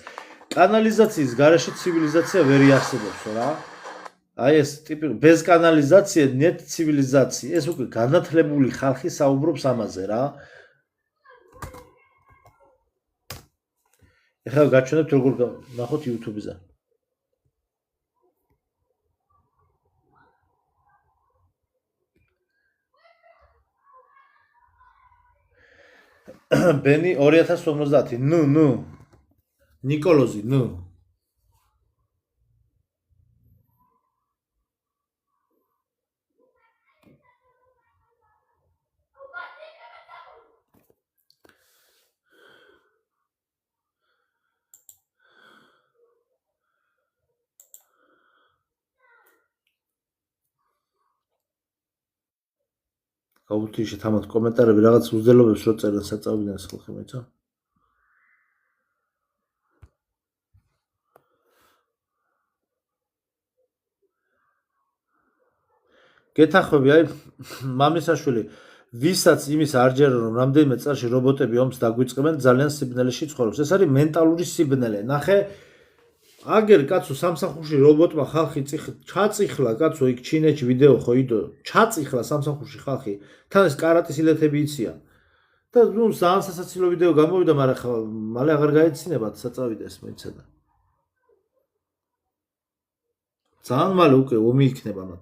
კანალიზაციის გარეშე ცივილიზაცია ვერ იარსებობს რა. აი ეს ტიპი без კანალიზაცია нет ცივილიზაცია. ეს უკვე განათლებული ხალხი საუბრობს ამაზე რა. ეხლა გაჩვენებთ როგორ ნახოთ YouTube-ზე. ბენი 2050. ნუ. ნიკოლოზი, ნუ. გაუჩი შეთამათ კომენტარები რაღაც უძელობებს რო წერენ საწავიდან ხალხი მეცა. გეთახვები აი მამისაშვილი ვისაც იმის არ ჯერო რომ რამდენიმე წელში რობოტები ომს დაგვიწყებენ ძალიან სიბნელეში ცხოვრობს. ეს არის მენტალური სიბნელე. ნახე აგერ კაცო სამსახურში რობოტმა ხალხი ჩაწიხლა კაცო იქ ჩინეთში ვიდეო ხო იდო ჩაწიხლა სამსახურში ხალხი თან ეს კარატის ილეთები იციან და ნუ ძალიან სასაცილო ვიდეო გამოვიდა მაგრამ ხა მალე აღარ გაეცინებათ საწავიდეს მეცადა ძალიან მალე უკვე ომი იქნება მათ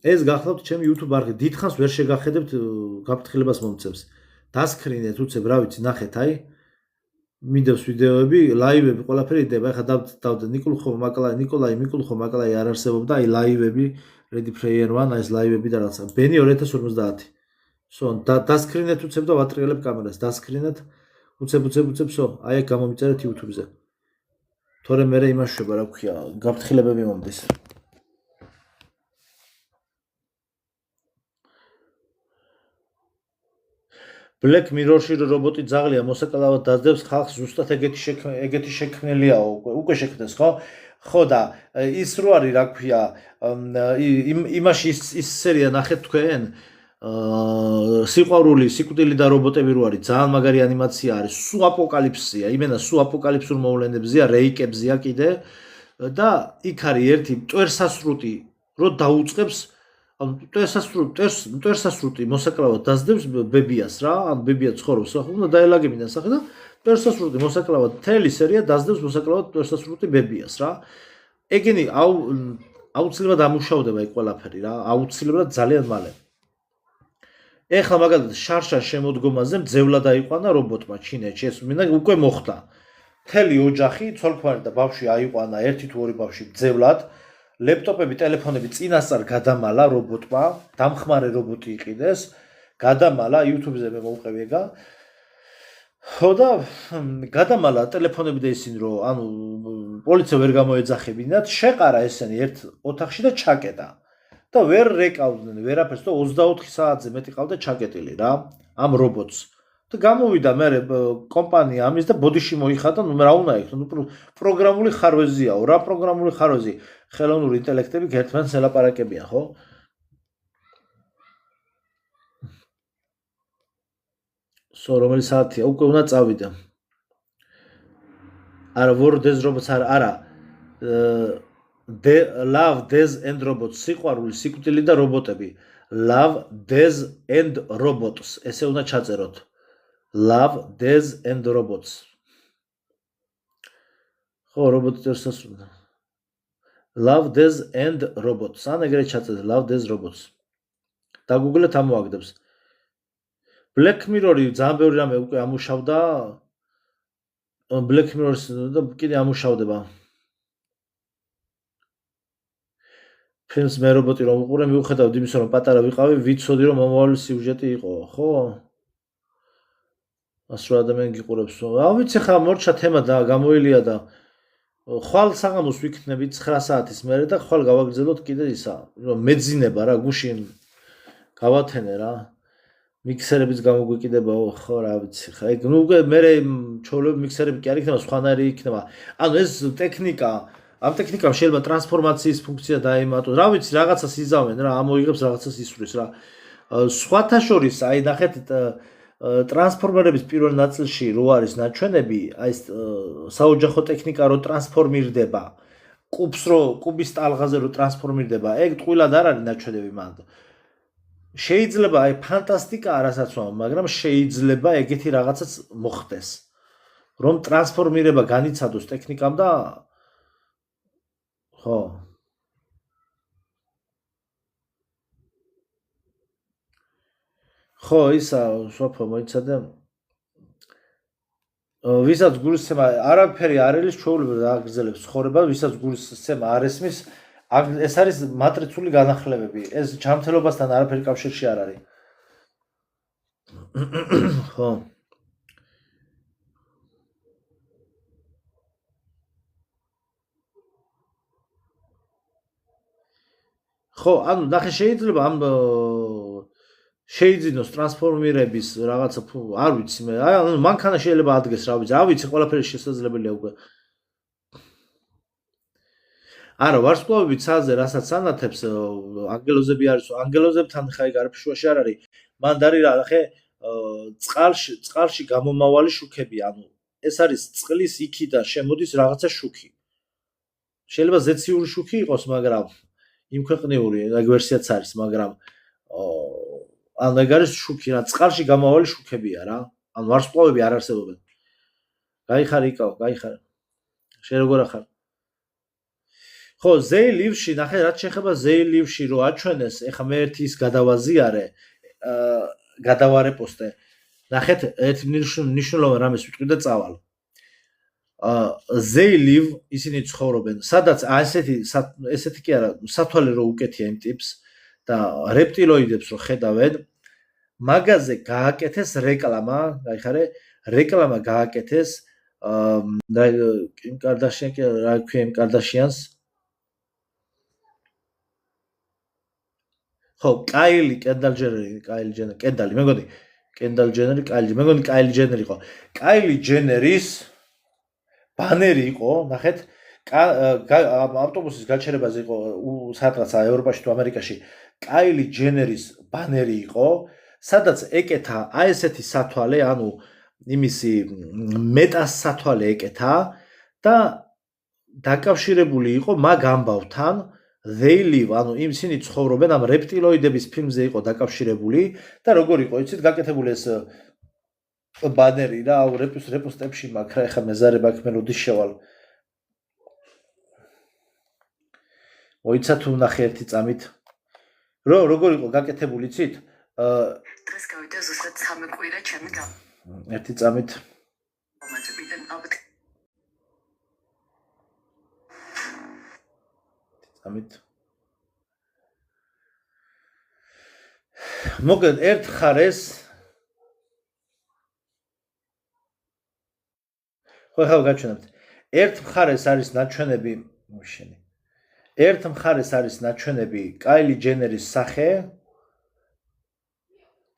ეს გახლავთ ჩემი YouTube არხი დიდხანს ვერ შეგახედებთ გაფრთხილებას მომცემს დასკრინეთ უცებ რა ვიცი ნახეთ აი მიდევს ვიდეოები, ლაივები, ყველაფერი იდება. ეხლა დავდე ნიკოლაი მიკულხო მაკალაი არ არსებობდა, აი ლაივები, Ready Player One, აი ეს ლაივები და რაღაცა. ბენი 2050. სო, დასკრინეთ უცებ და ვატრიალებ კამერას, დასკრინეთ. უცებ, სო, აი ეგ გამომიწერეთ YouTube-ზე. თორე მე იმაშება, რა ქვია, გაფრთხილებები მომდის. Black Mirror-ში რობოტი ძაღლია მოსაკლავად დაძდებს ხალხს ზუსტად ეგეთი შექმნილია უკვე შექმნეს ხო? ხო და ის რო არის რა ქვია იმაში ის სერია ნახეთ თქვენ სიყვარული, სიკვდილი და რობოტები რო არის ძალიან მაგარი ანიმაცია არის სუ აპოკალიფსია იმენა სუ აპოკალიფსურ მოვლენებზია რეიკებზია კიდე და იქ არის ერთი მტვერსასრუტი რო დაუწყებს მტვერსასრუტი მოსაკლავად დაძდებს ბებიას რა, ან ბებია ცხოვრობს ხო, უნდა დაელაგებინა სახე და მტვერსასრუტი მოსაკლავად მთელი სერია დაძდებს მოსაკლავად მტვერსასრუტი ბებიას რა. ეგენი აუცილებლად ამუშავდება ეგ ყველაფერი რა, აუცილებლად ძალიან მალე. ეხლა მაგალითად შარშან შემოდგომაზე მძევლა დაიყვანა რობოტმა ჩინეთში, ეს მინდა უკვე მოხდა. მთელი ოჯახი, ცოლ-ქმარი და ბავშვი აიყვანა 1 თუ 2 ბავშვი მძევლად. ლეპტოპები, ტელეფონები წინასწარ გადამალა რობოტმა, დამხმარე რობოტი იყიდეს, გადამალა YouTube-ზე მე მოვყევი ეგა. ხო და გადამალა ტელეფონები და ისინი რომ ანუ პოლიცია ვერ გამოეძახებინათ, შეყარა ესენი ერთ ოთახში და ჩაკეტა. და ვერ რეკავდნენ ვერაფერს და 24 საათზე მეტი ყავდა ჩაკეტილი რა, ამ რობოტს. და გამოვიდა მე კომპანია ამის და ბოდიში მოიხადა, ნუ რა უნდა იქნო, ნუ პროგრამული ხარვეზიაო, რა პროგრამული ხარვეზი, ხელოვნური ინტელექტები ერთმანეთს ელაპარაკებიან, ხო? სო რომელი საათია? უკვე უნდა წავიდა. არა, War Death Robots არა. Love, Death and Robots, სიყვარული, სიკვდილი და რობოტები. Love, Death and Robots. ესე უნდა ჩაწეროთ. Love, Death and Robots. ხო, რობოტებს ასრულა. Love, Death and Robots. ან ეგრე ჩაწერეთ Love, Death Robots. დაგუგლეთ ამოაგდებს. Black Mirror-ი ძალიან ბევრი რამე უკვე ამუშავდა. Black Mirror-ს და კიდე ამუშავდება. ფილმს მე რობოტი რომ უყურე მიუხედავად იმისა რომ პატარა ვიყავი, ვიცოდი რომ მომავალი სიუჟეტი იყო, ხო? ასრო ადამიანი გიყურებს. აუ ვიცი ხა მორჩა თემა და გამოილია და ხვალ საღამოს ვიქნები 9 საათის მერე და ხვალ გავაგრძელოთ კიდე ისა, რომ მეძინება რა, გუშინ გავათენე რა. მიქსერების გამოგვიკიდებაო, ხო რა ვიცი ხა. ეგ ნუ უკვე მე ჩოლები მიქსერები კი არ იქნება, სხვანაირი იქნება. ანუ ეს ტექნიკა ამ ტექნიკამ შეიძლება ტრანსფორმაციის ფუნქცია დაემატოს. რა ვიცი, რაღაცას იზავენ რა, ამოიღებს რაღაცას ისვრის რა. სხვათა შორის, აი ნახეთ ტრანსფორმერების პირველ ნაწილში რო არის ნაჩვენები, აი საოჯახო ტექნიკა რო ტრანსფორმირდება, კუბის ტალღაზე რო ტრანსფორმირდება, ეგ ტყუილად არ არის ნაჩვენები მანდ. შეიძლება აი ფანტასტიკა არასაცვალო, მაგრამ შეიძლება ეგეთი რაღაცაც მოხდეს. რომ ტრანსფორმირება განიცადოს ტექნიკამ და ხო. ხო, ისა სოფო მოიცადე. ვისაც გულისცემა არაფერი არ ელის ჩვეულებრივ აგრძელებს ცხოვრება, ვისაც გულისცემა არ ესმის, ეს არის მატრიცული განახლებები. ეს ჯანმრთელობასთან არაფერი კავშირში არ არის. ხო. ხო, ანუ ნახე შეიძლება ამ შეიძინოს ტრანსფორმირების რაღაცა არ ვიცი მე. ანუ მანქანა შეიძლება ადგეს, რა ვიცი, ვიცი, ყველაფერი შესაძლებელია უკვე. არა, ვარსკვლავები ცაზე, რასაც ანათებს, ანგელოზები არის, ანგელოზებთან ხა იქ არაფერი შუაში არ არის. მან დარი რა, ნახე, წყალში გამომავალი შუქები, ანუ ეს არის წყლის იქიდან შემოდის რაღაცა შუქი. შეიძლება ზეციური შუქი იყოს, მაგრამ იმქვეყნიური, ეგ ვერსიაც არის, მაგრამ ანუ ეგ არის შუქი, რა წყალში გამავალი შუქებია რა. ანუ ვარსკვლავები არ არსებობენ. გაიხარე იკაო, გაიხარე. შენ როგორ ახარ? ხო, ზეილივში, ნახე, რაც შეეხება ზეილივში რო აჩვენეს, ეხა მე ერთი ის გადავაზიარე, გადავარე პოსტე. ნახეთ, ერთი მნიშვნელოვანი რამეს ვიტყვი და წავალ. ზეილივ ისინი ცხოვრობენ, სადაც ესეთი კი არა, სათვალე რო უკეთია იმ ტიპს და რეპტილოიდებს რო ხედავენ, მაგაზე გააკეთეს რეკლამა, გაიხარე, რეკლამა გააკეთეს იმ კარდაშიან, რა ქვია იმ კარდაშიანს? ხო, კაილი კენდალი, მე მგონი კენდალი ჯენერი, მე მგონი კაილი ჯენერი იყო. კაილი ჯენერის ბანერი იყო, ნახეთ, ავტობუსის გაჩერებაზე იყო სადღაც ევროპაში თუ ამერიკაში. კაილი ჯენერის ბანერი იყო, სადაც ეკეთა აი ესეთი სათვალე, ანუ იმისი მეტას სათვალე ეკეთა და დაკავშირებული იყო მაგ ამბავთან. They live, ანუ ისინი ცხოვრობენ ამ რეპტილოიდების ფილმზე იყო დაკავშირებული და როგორ იყო, იცით, გაკეთებული ეს ბანერი რა, რეპოსტებში მაქვს რა, ეხა მეზარება აქ მე როდის შევალ. მოიცა თუ ნახე ერთი წამით. როგორ იყო გაკეთებული, იცით? დღეს გავიდა ზუსტად 3 კვირა ჩემი ერთი წამით. მოგეთ ერთ ხარეს ხო ხა გაჩვენებთ. ერთ მხარეს არის ნაჩვენები, მოშენი. ერთ მხარეს არის ნაჩვენები კაილი ჯენერის სახე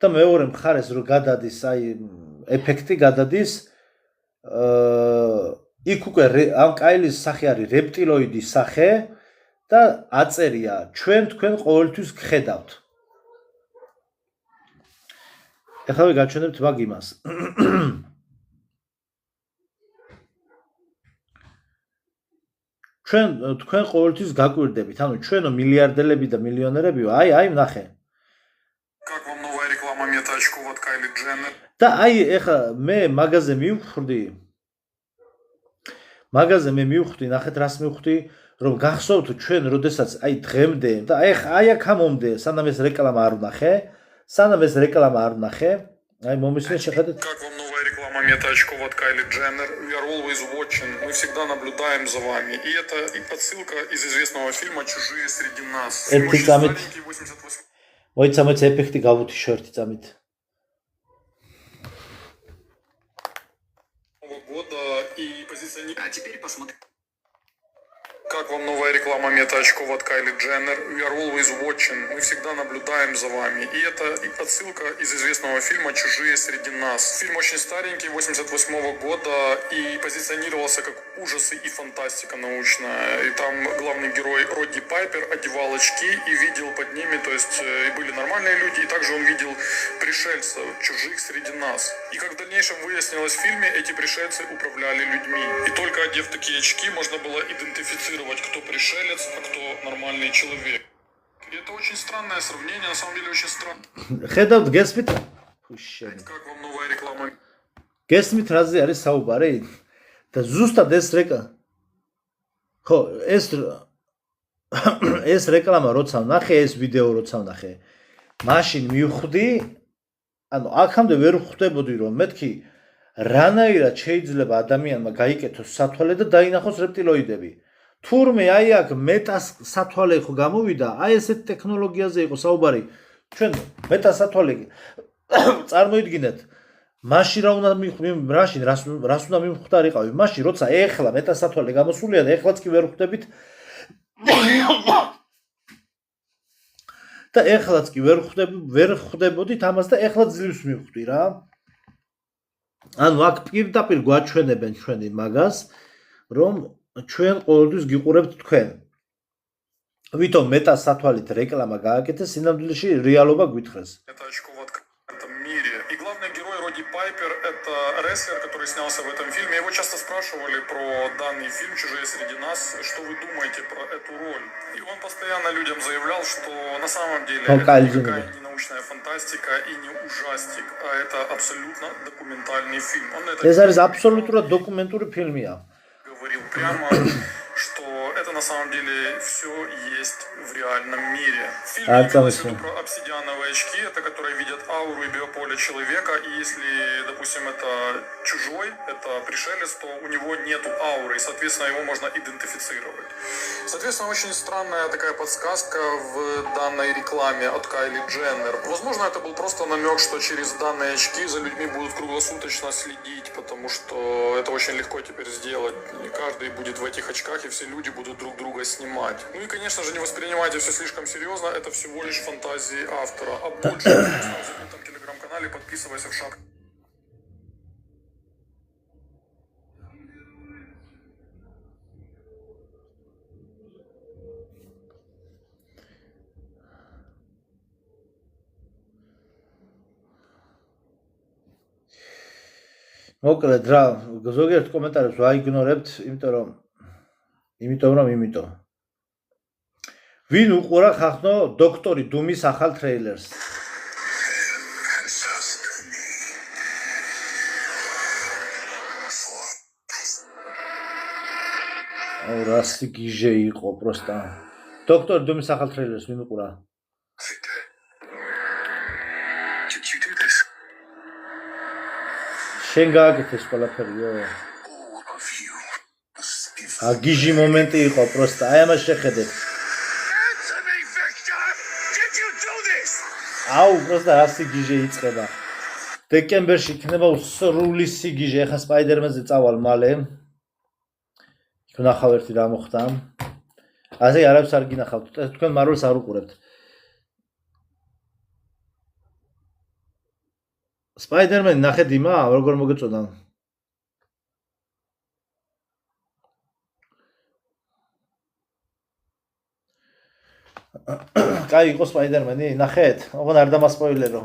და მეორე მხარეს რო გადადის აი ეფექტი გადადის იქ უკვე ამ კაილის სახე არის რეპტილოიდის სახე და აწერია თქვენ ყოველთვის გხედავთ. ეხლა ვიგაჩვენებთ მაგ იმას. თქვენ ყოველთვის გაკვირდებით, ანუ ჩვენო მილიარდელები და მილიონერებიო, აი ნახე. Как вам новая реклама метаочков от Kylie Jenner? და აი ეხლა მე მაგაზე მივხვდი, ნახეთ რას მივხვდი, რომ გახსოვთ ჩვენ როდესაც აი დღემდე და აი აქ ამომდე, სანამ ეს რეკლამა არ ვნახე, აი მომისმენ შეხედეთ. Как вам новая реклама метаочков от Kylie Jenner? We are always watching. Мы всегда наблюдаем за вами. И это отсылка из известного фильма «Чужие среди нас». Фильм очень старенький, 88. მოიცამეთ ეფექტი გავუთიშო ერთი წამით. Года и позиционирование. А теперь посмотрим. Как вам новая реклама метаочков от Kylie Jenner? We are always watching. Мы всегда наблюдаем за вами. И это отсылка из известного фильма «Чужие среди нас». Фильм очень старенький, 88 года, и позиционировался как ужасы и фантастика научная. И там главный герой Родди Пайпер одевал очки и видел под ними, то есть и были нормальные люди, и также он видел пришельцев, чужих среди нас. И как в дальнейшем выяснилось в фильме, эти пришельцы управляли людьми. И только одев такие очки, можно было идентифицировать, кто пришелец, а кто нормальный человек. И это очень странное сравнение, на самом деле очень странно. ხედავთ გესმით? Как вам новая реклама? გესმით რაზე არის საუბარი? და ზუსტად ეს რეკლამა როცა ვნახე, ეს ვიდეო როცა ვნახე, მაშინ მივხვდი, ანუ აქამდე ვერ ხვდებოდი რომ მეთქი რანაირად შეიძლება ადამიანმა გაიკეთოს სათვალე და დაინახოს რეპტილოიდები. თურმე აი აქ მეტას სათვალე ხო გამოვიდა, აი ესეთ ტექნოლოგიაზე იყო საუბარი. ჩვენ მეტას სათვალე წარმოიდგინეთ, მაშინ რა უნდა მაშინ რას უნდა მიმხვდარიყავი? მაშინ როცა ეხლა მეტას სათვალე გამოსულია და ეხლაც კი ვერ ხვდებით და ეხლაც კი ვერ ხვდებოდით ამას და ეხლა ძლივს მივხვდი რა. ანუ აქ პირდაპირ გვაჩვენებენ ჩვენი მაგას, რომ ჩვენ ყოველთვის გიყურებთ თქვენ. Ვითომ მეტას სათვალით რეკლამა გააკეთეს, სინამდვილეში რეალობა გვითხრეს. Это очко в открытом мире. И главный герой Роди Пайпер — это рестлер, который снялся в этом фильме. Его часто спрашивали про данный фильм «Чужие среди нас», что вы думаете про эту роль. И он постоянно людям заявлял, что на самом деле это никакая не научная фантастика и не ужастик, а это абсолютно документальный фильм. Он это ეს არის აბსოლუტურად დოკუმენტური ფილმია. говорил прямо, что это на самом деле все есть в реальном мире. В фильме имелось в виду про обсидиановые очки, это которые видят ауру и биополе человека, и если, допустим, это чужой, это пришелец, то у него нету ауры, и, соответственно, его можно идентифицировать. Соответственно, очень странная такая подсказка в данной рекламе от Кайли Дженнер. Возможно, это был просто намек, что через данные очки за людьми будут круглосуточно следить, потому что это очень легко теперь сделать. И каждый будет в этих очках, и все люди будут друг друга снимать. Ну и, конечно же, не воспринимайте все слишком серьезно, это всего лишь фантазии автора. А больше в закрытом телеграм-канале подписывайся в шаг. მოკლედ რა, ზოგიერთ კომენტარებს ვაიგნორებთ, იმიტომ რომ ვინ უყურა ხახნო დოქტორი დუმის ახალ ტრეილერს? აუ რასი გიჟე იყო პროსტა. დოქტორი დუმის ახალ ტრეილერს ვინ უყურა? შენ გააკეთეს ყველაფერიო? აგიჟი მომენტი იყო პროსტა, აი ამას შეხედეთ. აუ პროსტა რასი გიჟე იწყება. დეკემბერში იქნება სრული სიგიჟე, ეხა სპაიდერმენზე წავალ მალე. იქ ვნახავ ერთი რა მოხდა. ასე არავის არ გინახავთ, თქვენ მარველს არ უყურებთ. სპაიდერმენი ნახეთ იმა, როგორ მოგეწონა? კაი იყო სპაიდერმენი, ნახეთ? ოღონ არ დამასპოილერო.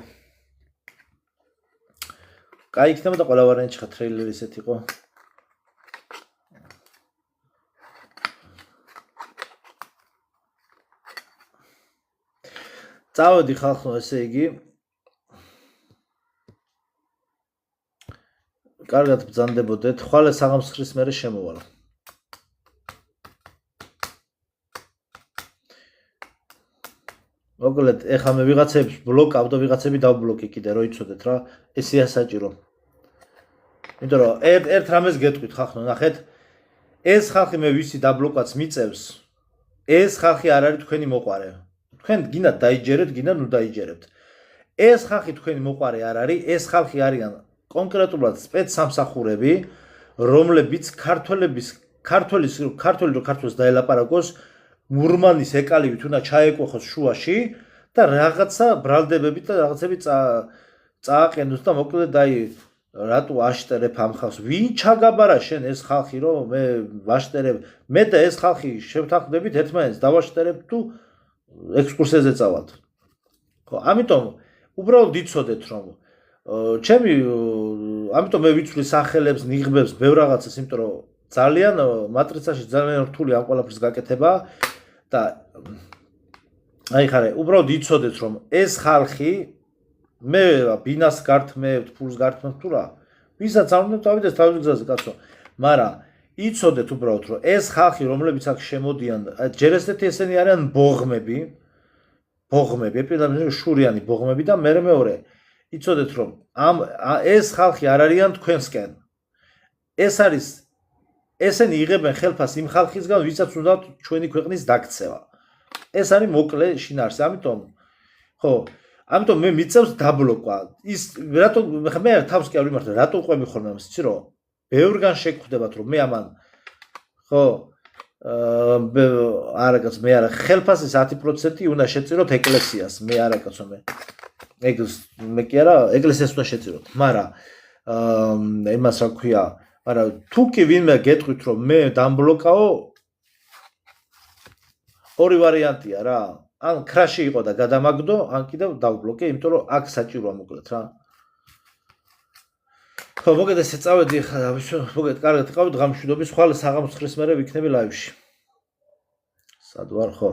კაი იქნება და ყველა ვარიანტი ხა ტრეილერი ისეთ იყო. წავედი ხალხო, ესე იგი კარგად ბრძანდებოდეთ, ხვალე საღამსხრის მერე შემოვალ. მოკლედ, ეხლა მე ვიღაცებს ბლოკავ და ვიღაცები დავბლოკი კიდე, რო იცოდეთ რა, ესეა საჭირო. იმიტომ რომ ერთ რამეს გეტყვით ხახნო, ნახეთ, ეს ხალხი მე ვისი დაბლოკაც მიწევს, ეს ხალხი არ არის თქვენი მოყვარე. თქვენ გინდა დაიჯერეთ, გინდა ნუ დაიჯერებთ. ეს ხალხი თქვენი მოყვარე არ არის, ეს ხალხი არიან კონკრეტულად სპეცსამსახურები, რომლებიც ქართველს დაელაპარაკოს მურმანის ეკალივით უნდა ჩაეკოხოს შუაში და რაღაცა ბრალდებებით და რაღაცები წააყენოს და მოკლედ აი რატო აშტერებ ამ ხალხს? ვინ ჩაგაბარა შენ ეს ხალხი რომ მე ვაშტერებ? მე და ეს ხალხი შევთანხმდებით ერთმანეთს დავაშტერებ თუ ექსკურსიაზე წავალთ. ხო, ამიტომ უბრალოდ იცოდეთ რომ ამიტომ მე ვიცვლი სახელებს, ნიღბებს, ბევრ რაღაცას, იმიტომ რომ ძალიან მატრიცაში ძალიან რთული ამ ყველაფრის გაკეთება და აი ხარე, უბრალოდ იცოდეთ რომ ეს ხალხი მე ბინას გართმევთ, ფულს გართმევთ თუ რა, ვისაც არ უნდა დავიდეს თავის გზაზე კაცო, მაგრამ იცოდეთ უბრალოდ რომ ეს ხალხი რომლებიც აქ შემოდიან, ჯერ ესეთი ესენი არიან ბოღმები, ეპიდემიური შურიანი ბოღმები და მეორე იცოდეთ რომ ეს ხალხი არ არიან თქვენსკენ. ეს არის ესენი იღებენ ხელფას იმ ხალხისგან, ვისაც უნდა ჩვენი ქვეყნის დაქცევა. ეს არის მოკლე შინაარსი. ამიტომ მე მიწევს დაბლოკვა. ის რატო მე თავს კი არ ვიმართე, რატო ყვები ხოლმე ამას, იცი რომ ბევრგან შეგხვდებათ რომ მე ამან არაკაც მე არა ხელფასის 10% უნდა შეწიროთ ეკლესიას, მე არაკაცო მე კი არა ეკლესიას უნდა შეწიროთ, მაგრამ იმას რა ქვია, მაგრამ თუ კი ვინმე გეტყვით რომ მე დამბლოკაო, ორი ვარიანტია რა. ან ქრაში იყო და გადამაგდო, ან კიდევ დავბლოკე, იმიტომ რომ აქ საჭიროა მოკლედ რა. ხო, მოგეთ ესე წავედი ახლა, მოგეთ კარგად იყავით, ღამშვიდობის, ხვალ საღამოს 9-ის მერე ვიქნები ლაივში. სად ვარ ხო?